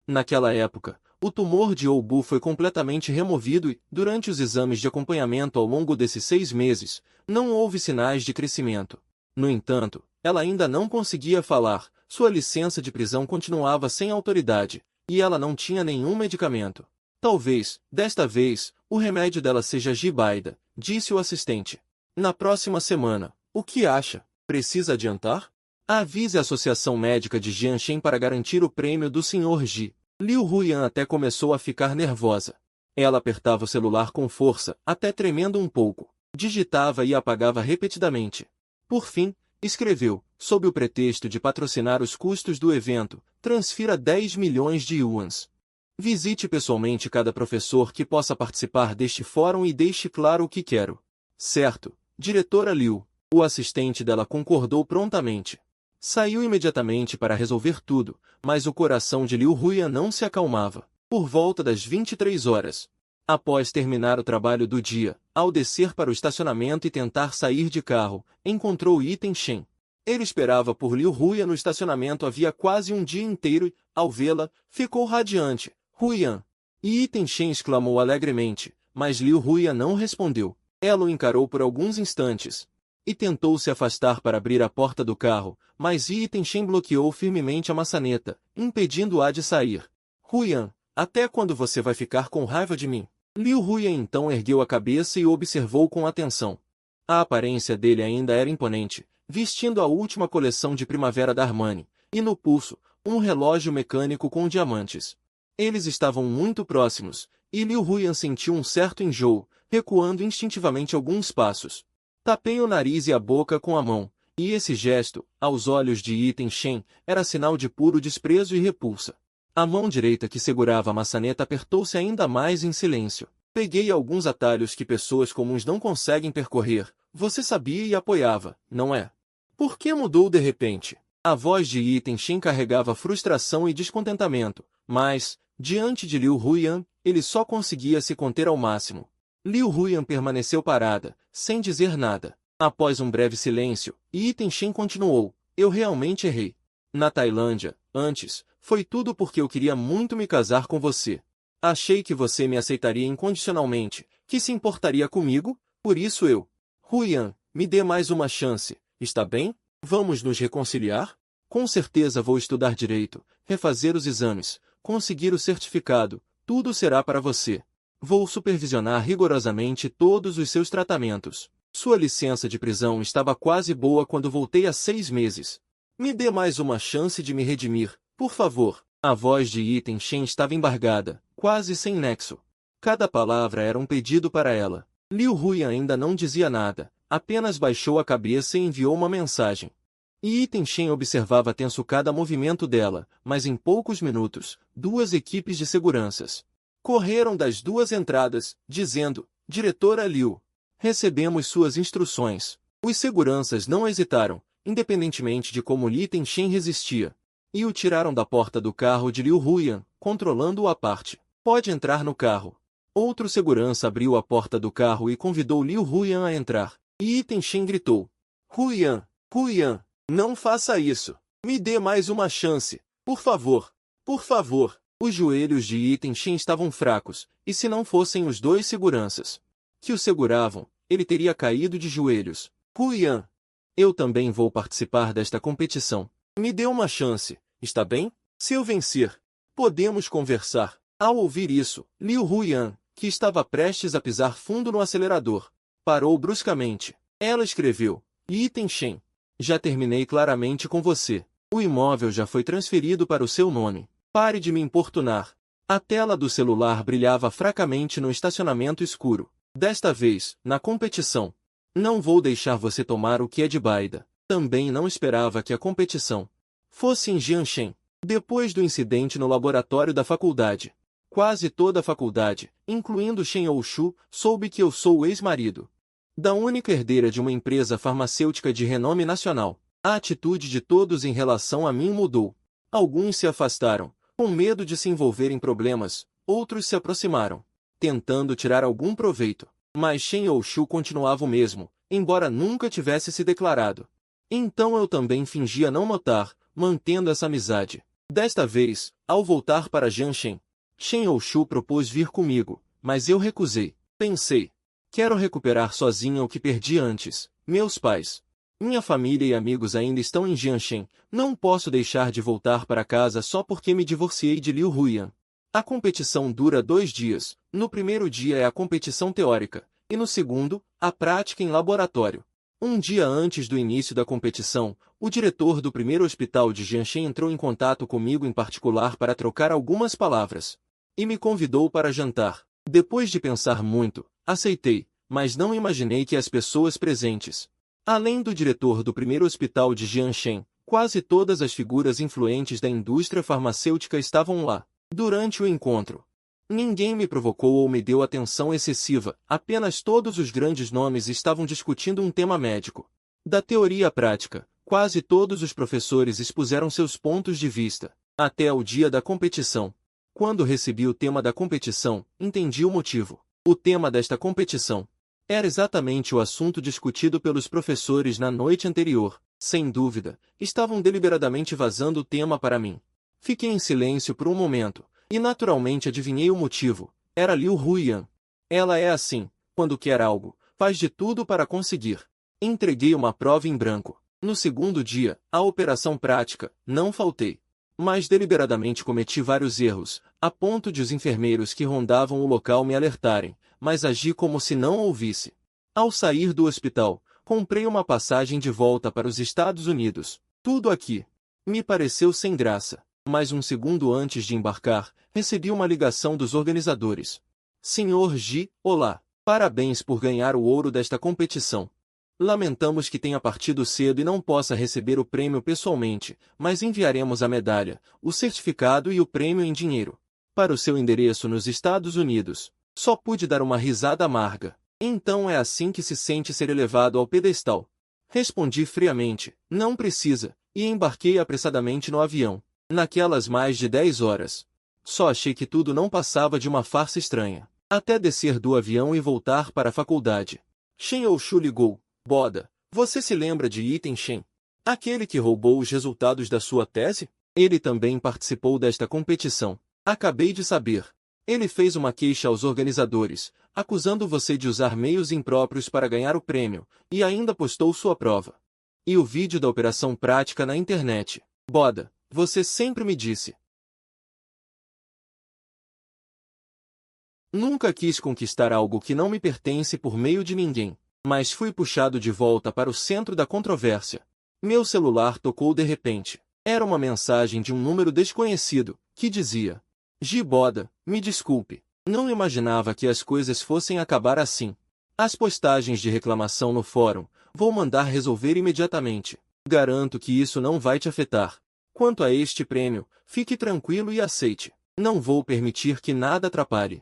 Naquela época, o tumor de Oubu foi completamente removido e, durante os exames de acompanhamento ao longo desses 6 meses, não houve sinais de crescimento. No entanto, ela ainda não conseguia falar, sua licença de prisão continuava sem autoridade, e ela não tinha nenhum medicamento. Talvez, desta vez, o remédio dela seja Jibaida, disse o assistente. Na próxima semana, o que acha? Precisa adiantar? Avise a Associação Médica de Jianshen para garantir o prêmio do Sr. Ji. Liu Huyan até começou a ficar nervosa. Ela apertava o celular com força, até tremendo um pouco. Digitava e apagava repetidamente. Por fim, escreveu, sob o pretexto de patrocinar os custos do evento, transfira 10 milhões de yuans. Visite pessoalmente cada professor que possa participar deste fórum e deixe claro o que quero. Certo, diretora Liu. O assistente dela concordou prontamente. Saiu imediatamente para resolver tudo, mas o coração de Liu Huyan não se acalmava. Por volta das 23 horas, após terminar o trabalho do dia, ao descer para o estacionamento e tentar sair de carro, encontrou Yi Tenshen. Ele esperava por Liu Huyan no estacionamento havia quase um dia inteiro e, ao vê-la, ficou radiante. Huyan! Yi Tenshen exclamou alegremente, mas Liu Huyan não respondeu. Ela o encarou por alguns instantes e tentou se afastar para abrir a porta do carro, mas Yi Tenshen bloqueou firmemente a maçaneta, impedindo-a de sair. Huyan, até quando você vai ficar com raiva de mim? Liu Huyan então ergueu a cabeça e o observou com atenção. A aparência dele ainda era imponente, vestindo a última coleção de primavera da Armani, e no pulso, um relógio mecânico com diamantes. Eles estavam muito próximos, e Liu Huyan sentiu um certo enjoo, recuando instintivamente alguns passos. Tapei o nariz e a boca com a mão, e esse gesto, aos olhos de Yi Tenshen, era sinal de puro desprezo e repulsa. A mão direita que segurava a maçaneta apertou-se ainda mais em silêncio. Peguei alguns atalhos que pessoas comuns não conseguem percorrer. Você sabia e apoiava, não é? Por que mudou de repente? A voz de Yi Tenshen carregava frustração e descontentamento, mas, diante de Liu Huyan, ele só conseguia se conter ao máximo. Liu Huyan permaneceu parada, sem dizer nada. Após um breve silêncio, Yi Tenshen continuou. Eu realmente errei. Na Tailândia, antes, foi tudo porque eu queria muito me casar com você. Achei que você me aceitaria incondicionalmente, que se importaria comigo, por isso eu. Huyan, me dê mais uma chance, está bem? Vamos nos reconciliar? Com certeza vou estudar direito, refazer os exames, conseguir o certificado, tudo será para você. Vou supervisionar rigorosamente todos os seus tratamentos. Sua licença de prisão estava quase boa quando voltei há 6 meses. Me dê mais uma chance de me redimir, Por favor. A voz de Yi Tenshen estava embargada, quase sem nexo. Cada palavra era um pedido para ela. Liu Huyan ainda não dizia nada, apenas baixou a cabeça e enviou uma mensagem. Yi Tenshen observava tenso cada movimento dela, mas em poucos minutos, 2 equipes de seguranças correram das 2 entradas, dizendo: Diretora Liu, recebemos suas instruções. Os seguranças não hesitaram, independentemente de como Yi Tenshen resistia, e o tiraram da porta do carro de Liu Huyan, controlando-o à parte. Pode entrar no carro. Outro segurança abriu a porta do carro e convidou Liu Huyan a entrar. Yi Tenshen gritou: Huyan, Huyan, não faça isso. Me dê mais uma chance. Por favor. Por favor. Os joelhos de Yi Tenshen estavam fracos, e se não fossem os 2 seguranças que o seguravam, ele teria caído de joelhos. Huyan, eu também vou participar desta competição. Me dê uma chance, está bem? Se eu vencer, podemos conversar. Ao ouvir isso, Liu Huyan, que estava prestes a pisar fundo no acelerador, parou bruscamente. Ela escreveu: Yi Tenshen, já terminei claramente com você. O imóvel já foi transferido para o seu nome. Pare de me importunar. A tela do celular brilhava fracamente no estacionamento escuro. Desta vez, na competição. Não vou deixar você tomar o que é de Baida. Também não esperava que a competição fosse em Jianshen. Depois do incidente no laboratório da faculdade, quase toda a faculdade, incluindo Shen Youshu, soube que eu sou o ex-marido da única herdeira de uma empresa farmacêutica de renome nacional. A atitude de todos em relação a mim mudou. Alguns se afastaram, com medo de se envolver em problemas, outros se aproximaram, tentando tirar algum proveito. Mas Shen Youshu continuava o mesmo, embora nunca tivesse se declarado. Então eu também fingia não notar, mantendo essa amizade. Desta vez, ao voltar para Jianshen, Shen Youshu propôs vir comigo, mas eu recusei. Pensei: quero recuperar sozinha o que perdi antes. Meus pais, minha família e amigos ainda estão em Jianshen. Não posso deixar de voltar para casa só porque me divorciei de Liu Huyan. A competição dura 2 dias. No primeiro dia é a competição teórica, e no segundo, a prática em laboratório. Um dia antes do início da competição, o diretor do primeiro hospital de Jianshen entrou em contato comigo em particular para trocar algumas palavras. E me convidou para jantar. Depois de pensar muito, aceitei, mas não imaginei que as pessoas presentes, além do diretor do primeiro hospital de Jianshen, quase todas as figuras influentes da indústria farmacêutica estavam lá. Durante o encontro, ninguém me provocou ou me deu atenção excessiva, apenas todos os grandes nomes estavam discutindo um tema médico. Da teoria à prática, quase todos os professores expuseram seus pontos de vista, até o dia da competição. Quando recebi o tema da competição, entendi o motivo. O tema desta competição era exatamente o assunto discutido pelos professores na noite anterior. Sem dúvida, estavam deliberadamente vazando o tema para mim. Fiquei em silêncio por um momento, e naturalmente adivinhei o motivo. Era Liu Huyan. Ela é assim, quando quer algo, faz de tudo para conseguir. Entreguei uma prova em branco. No segundo dia, a operação prática, não faltei. Mas deliberadamente cometi vários erros, a ponto de os enfermeiros que rondavam o local me alertarem, mas agi como se não ouvisse. Ao sair do hospital, comprei uma passagem de volta para os Estados Unidos. Tudo aqui me pareceu sem graça. Mas um segundo antes de embarcar, recebi uma ligação dos organizadores. Senhor Ji, olá. Parabéns por ganhar o ouro desta competição. Lamentamos que tenha partido cedo e não possa receber o prêmio pessoalmente, mas enviaremos a medalha, o certificado e o prêmio em dinheiro para o seu endereço nos Estados Unidos. Só pude dar uma risada amarga. Então é assim que se sente ser elevado ao pedestal? Respondi friamente: não precisa, e embarquei apressadamente no avião. Naquelas mais de 10 horas. Só achei que tudo não passava de uma farsa estranha. Até descer do avião e voltar para a faculdade. Shen Youshu ligou. Boda, você se lembra de Yi Tenshen? Aquele que roubou os resultados da sua tese? Ele também participou desta competição. Acabei de saber. Ele fez uma queixa aos organizadores, acusando você de usar meios impróprios para ganhar o prêmio, e ainda postou sua prova e o vídeo da operação prática na internet. Boda, você sempre me disse. Nunca quis conquistar algo que não me pertence por meio de ninguém, mas fui puxado de volta para o centro da controvérsia. Meu celular tocou de repente. Era uma mensagem de um número desconhecido, que dizia: Giboda, me desculpe. Não imaginava que as coisas fossem acabar assim. As postagens de reclamação no fórum, vou mandar resolver imediatamente. Garanto que isso não vai te afetar. Quanto a este prêmio, fique tranquilo e aceite. Não vou permitir que nada atrapalhe.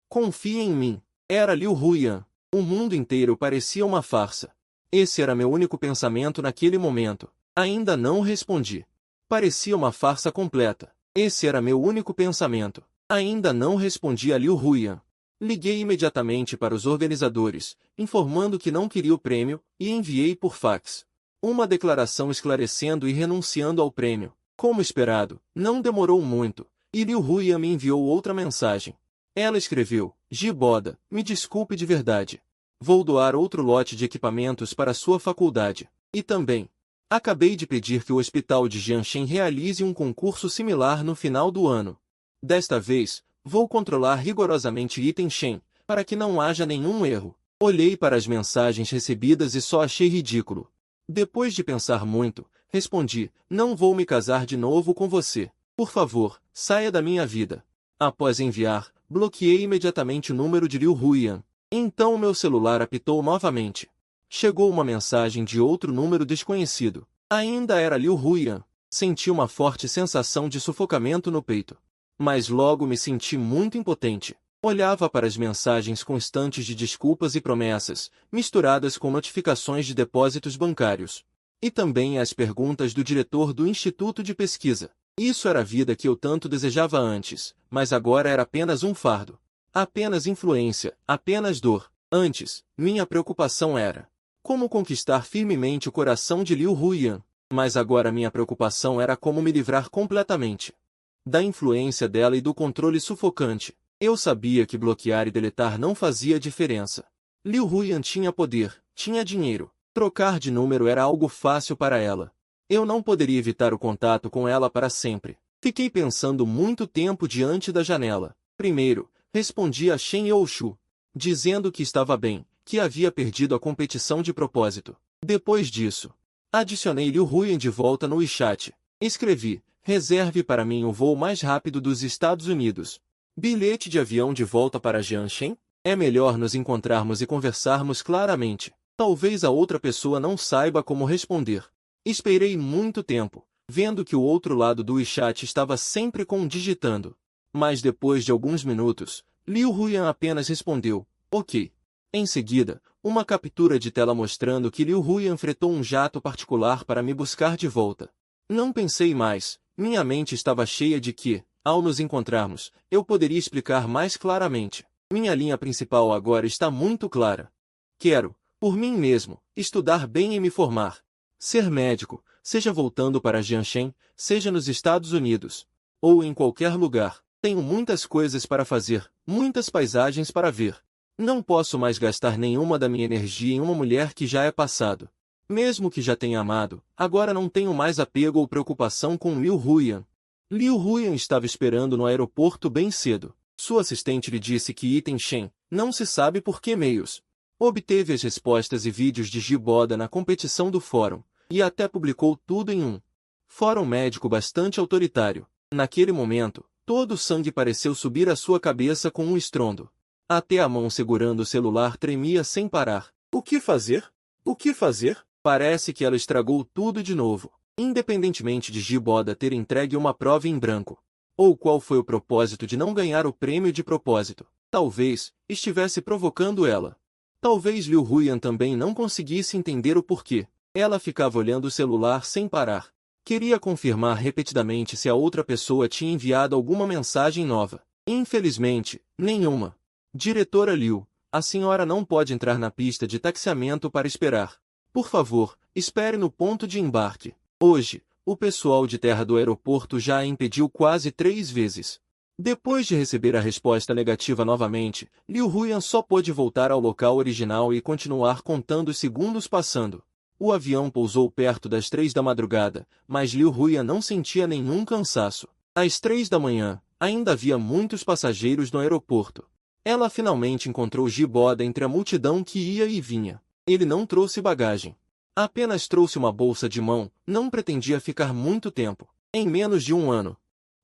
Confie em mim. Era Liu Huyan. O mundo inteiro parecia uma farsa. Esse era meu único pensamento naquele momento. Ainda não respondi. Parecia uma farsa completa. Esse era meu único pensamento. Ainda não respondi a Liu Huyan. Liguei imediatamente para os organizadores, informando que não queria o prêmio, e enviei por fax uma declaração esclarecendo e renunciando ao prêmio. Como esperado, não demorou muito, e Liu Huyan me enviou outra mensagem. Ela escreveu: Giboda, me desculpe de verdade. Vou doar outro lote de equipamentos para sua faculdade. E também, acabei de pedir que o hospital de Jianshen realize um concurso similar no final do ano. Desta vez, vou controlar rigorosamente item Shen, para que não haja nenhum erro. Olhei para as mensagens recebidas e só achei ridículo. Depois de pensar muito, respondi: não vou me casar de novo com você. Por favor, saia da minha vida. Após enviar, bloqueei imediatamente o número de Liu Huyan. Então meu celular apitou novamente. Chegou uma mensagem de outro número desconhecido. Ainda era Liu Huyan. Senti uma forte sensação de sufocamento no peito. Mas logo me senti muito impotente. Olhava para as mensagens constantes de desculpas e promessas, misturadas com notificações de depósitos bancários. E também as perguntas do diretor do Instituto de Pesquisa. Isso era a vida que eu tanto desejava antes, mas agora era apenas um fardo. Apenas influência, apenas dor. Antes, minha preocupação era como conquistar firmemente o coração de Liu Huyan, mas agora minha preocupação era como me livrar completamente da influência dela e do controle sufocante. Eu sabia que bloquear e deletar não fazia diferença. Liu Huyan tinha poder, tinha dinheiro. Trocar de número era algo fácil para ela. Eu não poderia evitar o contato com ela para sempre. Fiquei pensando muito tempo diante da janela. Primeiro, respondi a Shen Youxu, dizendo que estava bem, que havia perdido a competição de propósito. Depois disso, adicionei Liu Huyan de volta no WeChat. Escrevi: reserve para mim o voo mais rápido dos Estados Unidos. Bilhete de avião de volta para Jianshen? É melhor nos encontrarmos e conversarmos claramente. Talvez a outra pessoa não saiba como responder. Esperei muito tempo, vendo que o outro lado do WeChat estava sempre digitando. Mas depois de alguns minutos, Liu Huyan apenas respondeu: ok. Em seguida, uma captura de tela mostrando que Liu Huyan fretou um jato particular para me buscar de volta. Não pensei mais, minha mente estava cheia de que, ao nos encontrarmos, eu poderia explicar mais claramente. Minha linha principal agora está muito clara. Quero, por mim mesmo, estudar bem e me formar. Ser médico, seja voltando para Jianshen, seja nos Estados Unidos, ou em qualquer lugar. Tenho muitas coisas para fazer, muitas paisagens para ver. Não posso mais gastar nenhuma da minha energia em uma mulher que já é passado. Mesmo que já tenha amado, agora não tenho mais apego ou preocupação com Liu Huyan. Liu Huyan estava esperando no aeroporto bem cedo. Sua assistente lhe disse que item Shen, não se sabe por que meios. Obteve as respostas e vídeos de Giboda na competição do fórum, e até publicou tudo em um fórum médico bastante autoritário. Naquele momento, todo o sangue pareceu subir à sua cabeça com um estrondo. Até a mão segurando o celular tremia sem parar. O que fazer? O que fazer? Parece que ela estragou tudo de novo. Independentemente de Giboda ter entregue uma prova em branco. Ou qual foi o propósito de não ganhar o prêmio de propósito. Talvez estivesse provocando ela. Talvez Liu Huyan também não conseguisse entender o porquê. Ela ficava olhando o celular sem parar. Queria confirmar repetidamente se a outra pessoa tinha enviado alguma mensagem nova. Infelizmente, nenhuma. Diretora Liu, a senhora não pode entrar na pista de taxiamento para esperar. Por favor, espere no ponto de embarque. Hoje, o pessoal de terra do aeroporto já a impediu quase 3 vezes. Depois de receber a resposta negativa novamente, Liu Huyan só pôde voltar ao local original e continuar contando os segundos passando. O avião pousou perto das 3 da madrugada, mas Liu Huyan não sentia nenhum cansaço. Às 3 da manhã, ainda havia muitos passageiros no aeroporto. Ela finalmente encontrou Giboda entre a multidão que ia e vinha. Ele não trouxe bagagem. Apenas trouxe uma bolsa de mão, não pretendia ficar muito tempo. Em menos de um ano,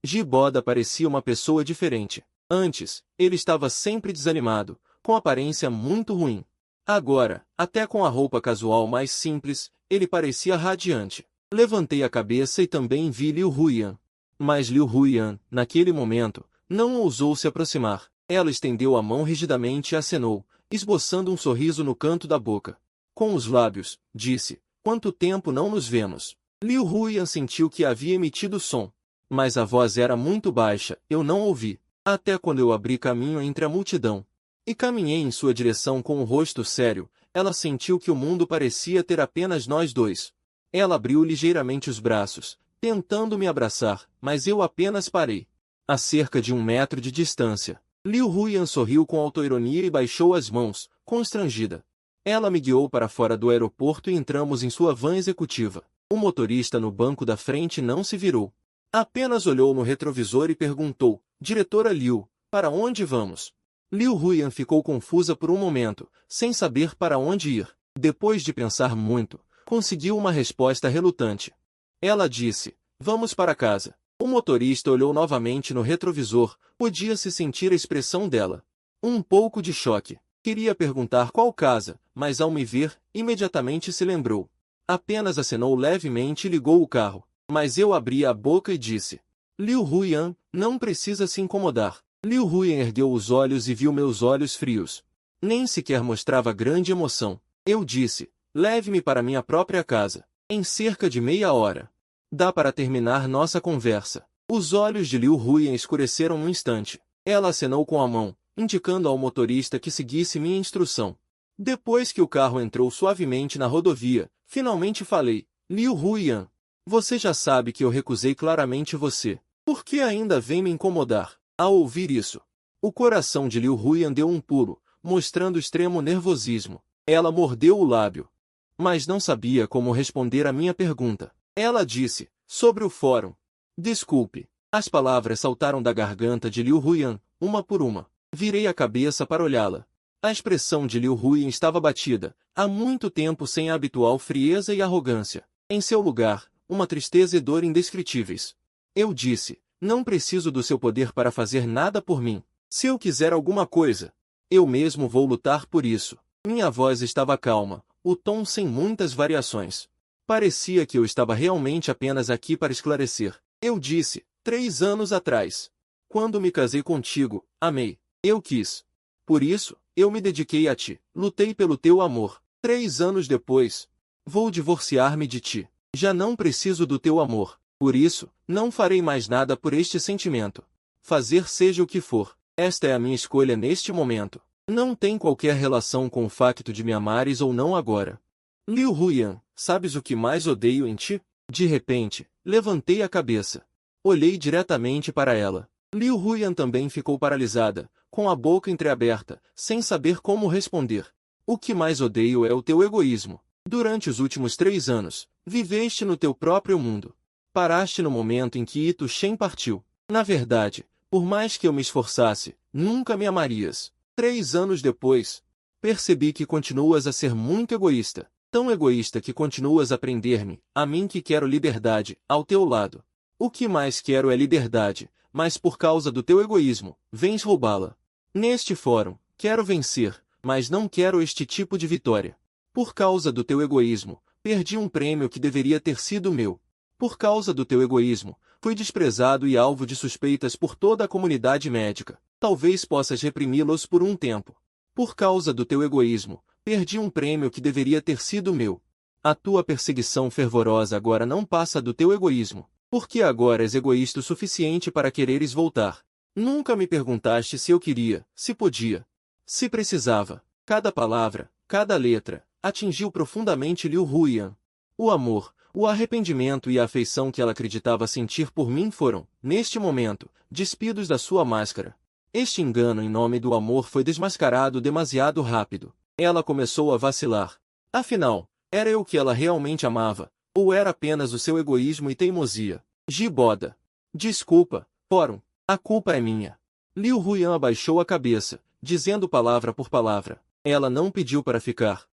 Giboda parecia uma pessoa diferente. Antes, ele estava sempre desanimado, com aparência muito ruim. Agora, até com a roupa casual mais simples, ele parecia radiante. Levantei a cabeça e também vi Liu Huiyan. Mas Liu Huiyan, naquele momento, não ousou se aproximar. Ela estendeu a mão rigidamente e acenou, esboçando um sorriso no canto da boca. Com os lábios, disse, quanto tempo não nos vemos. Liu Huiyan sentiu que havia emitido som. Mas a voz era muito baixa, eu não ouvi. Até quando eu abri caminho entre a multidão e caminhei em sua direção com o rosto sério, ela sentiu que o mundo parecia ter apenas nós dois. Ela abriu ligeiramente os braços, tentando me abraçar, mas eu apenas parei. A cerca de 1 metro de distância, Liu Huiyan sorriu com autoironia e baixou as mãos, constrangida. Ela me guiou para fora do aeroporto e entramos em sua van executiva. O motorista no banco da frente não se virou. Apenas olhou no retrovisor e perguntou, Diretora Liu, para onde vamos? Liu Huiyan ficou confusa por um momento, sem saber para onde ir. Depois de pensar muito, conseguiu uma resposta relutante. Ela disse, vamos para casa. O motorista olhou novamente no retrovisor, podia-se sentir a expressão dela. Um pouco de choque. Queria perguntar qual casa, mas ao me ver, imediatamente se lembrou. Apenas acenou levemente e ligou o carro. Mas eu abri a boca e disse, Liu Huiyan, não precisa se incomodar. Liu Huiyan ergueu os olhos e viu meus olhos frios. Nem sequer mostrava grande emoção. Eu disse, leve-me para minha própria casa. Em cerca de meia hora. Dá para terminar nossa conversa. Os olhos de Liu Huiyan escureceram um instante. Ela acenou com a mão, indicando ao motorista que seguisse minha instrução. Depois que o carro entrou suavemente na rodovia, finalmente falei, Liu Huiyan, você já sabe que eu recusei claramente você. Por que ainda vem me incomodar? Ao ouvir isso, o coração de Liu Huiyan deu um pulo, mostrando extremo nervosismo. Ela mordeu o lábio. Mas não sabia como responder à minha pergunta. Ela disse, sobre o fórum. Desculpe. As palavras saltaram da garganta de Liu Huiyan, uma por uma. Virei a cabeça para olhá-la. A expressão de Liu Huiyan estava batida, há muito tempo sem a habitual frieza e arrogância. Em seu lugar, uma tristeza e dor indescritíveis. Eu disse, não preciso do seu poder para fazer nada por mim. Se eu quiser alguma coisa, eu mesmo vou lutar por isso. Minha voz estava calma, o tom sem muitas variações. Parecia que eu estava realmente apenas aqui para esclarecer. Eu disse, 3 anos atrás. Quando me casei contigo, amei. Eu quis. Por isso, eu me dediquei a ti. Lutei pelo teu amor. 3 anos depois, vou divorciar-me de ti. Já não preciso do teu amor. Por isso, não farei mais nada por este sentimento. Fazer seja o que for. Esta é a minha escolha neste momento. Não tem qualquer relação com o facto de me amares ou não agora. Liu Huiyan, sabes o que mais odeio em ti? De repente, levantei a cabeça. Olhei diretamente para ela. Liu Huiyan também ficou paralisada, com a boca entreaberta, sem saber como responder. O que mais odeio é o teu egoísmo. Durante os últimos 3 anos, viveste no teu próprio mundo. Paraste no momento em que Ito Shen partiu. Na verdade, por mais que eu me esforçasse, nunca me amarias. 3 anos depois, percebi que continuas a ser muito egoísta. Tão egoísta que continuas a prender-me, a mim que quero liberdade, ao teu lado. O que mais quero é liberdade, mas por causa do teu egoísmo, vens roubá-la. Neste fórum, quero vencer, mas não quero este tipo de vitória. Por causa do teu egoísmo, perdi um prêmio que deveria ter sido meu. Por causa do teu egoísmo, fui desprezado e alvo de suspeitas por toda a comunidade médica. Talvez possas reprimi-los por um tempo. Por causa do teu egoísmo, perdi um prêmio que deveria ter sido meu. A tua perseguição fervorosa agora não passa do teu egoísmo. Porque agora és egoísta o suficiente para quereres voltar. Nunca me perguntaste se eu queria, se podia, se precisava. Cada palavra, cada letra, atingiu profundamente Liu Huiyan. O amor, o arrependimento e a afeição que ela acreditava sentir por mim foram, neste momento, despidos da sua máscara. Este engano em nome do amor foi desmascarado demasiado rápido. Ela começou a vacilar. Afinal, era eu que ela realmente amava, ou era apenas o seu egoísmo e teimosia? Giboda. Desculpa, fórum. A culpa é minha. Liu Huiyan abaixou a cabeça, dizendo palavra por palavra. Ela não pediu para ficar.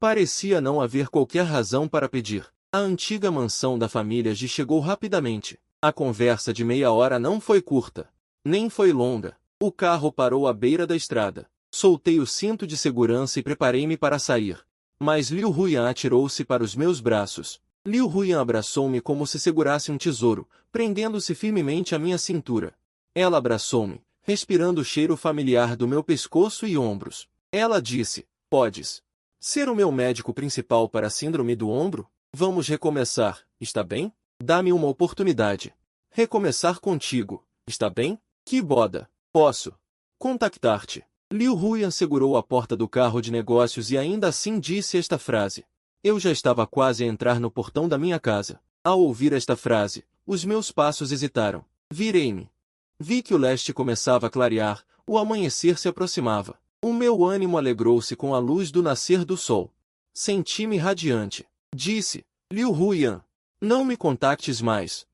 Parecia não haver qualquer razão para pedir. A antiga mansão da família G chegou rapidamente. A conversa de meia hora não foi curta, nem foi longa. O carro parou à beira da estrada. Soltei o cinto de segurança e preparei-me para sair. Mas Liu Huyan atirou-se para os meus braços. Liu Huyan abraçou-me como se segurasse um tesouro, prendendo-se firmemente à minha cintura. Ela abraçou-me, respirando o cheiro familiar do meu pescoço e ombros. Ela disse, podes ser o meu médico principal para a síndrome do ombro? Vamos recomeçar, está bem? Dá-me uma oportunidade. Recomeçar contigo, está bem? Que boda. Posso contactar-te. Liu Huyan segurou a porta do carro de negócios e ainda assim disse esta frase. Eu já estava quase a entrar no portão da minha casa. Ao ouvir esta frase, os meus passos hesitaram. Virei-me. Vi que o leste começava a clarear, o amanhecer se aproximava. O meu ânimo alegrou-se com a luz do nascer do sol. Senti-me radiante. Disse, Liu Huyan, não me contactes mais.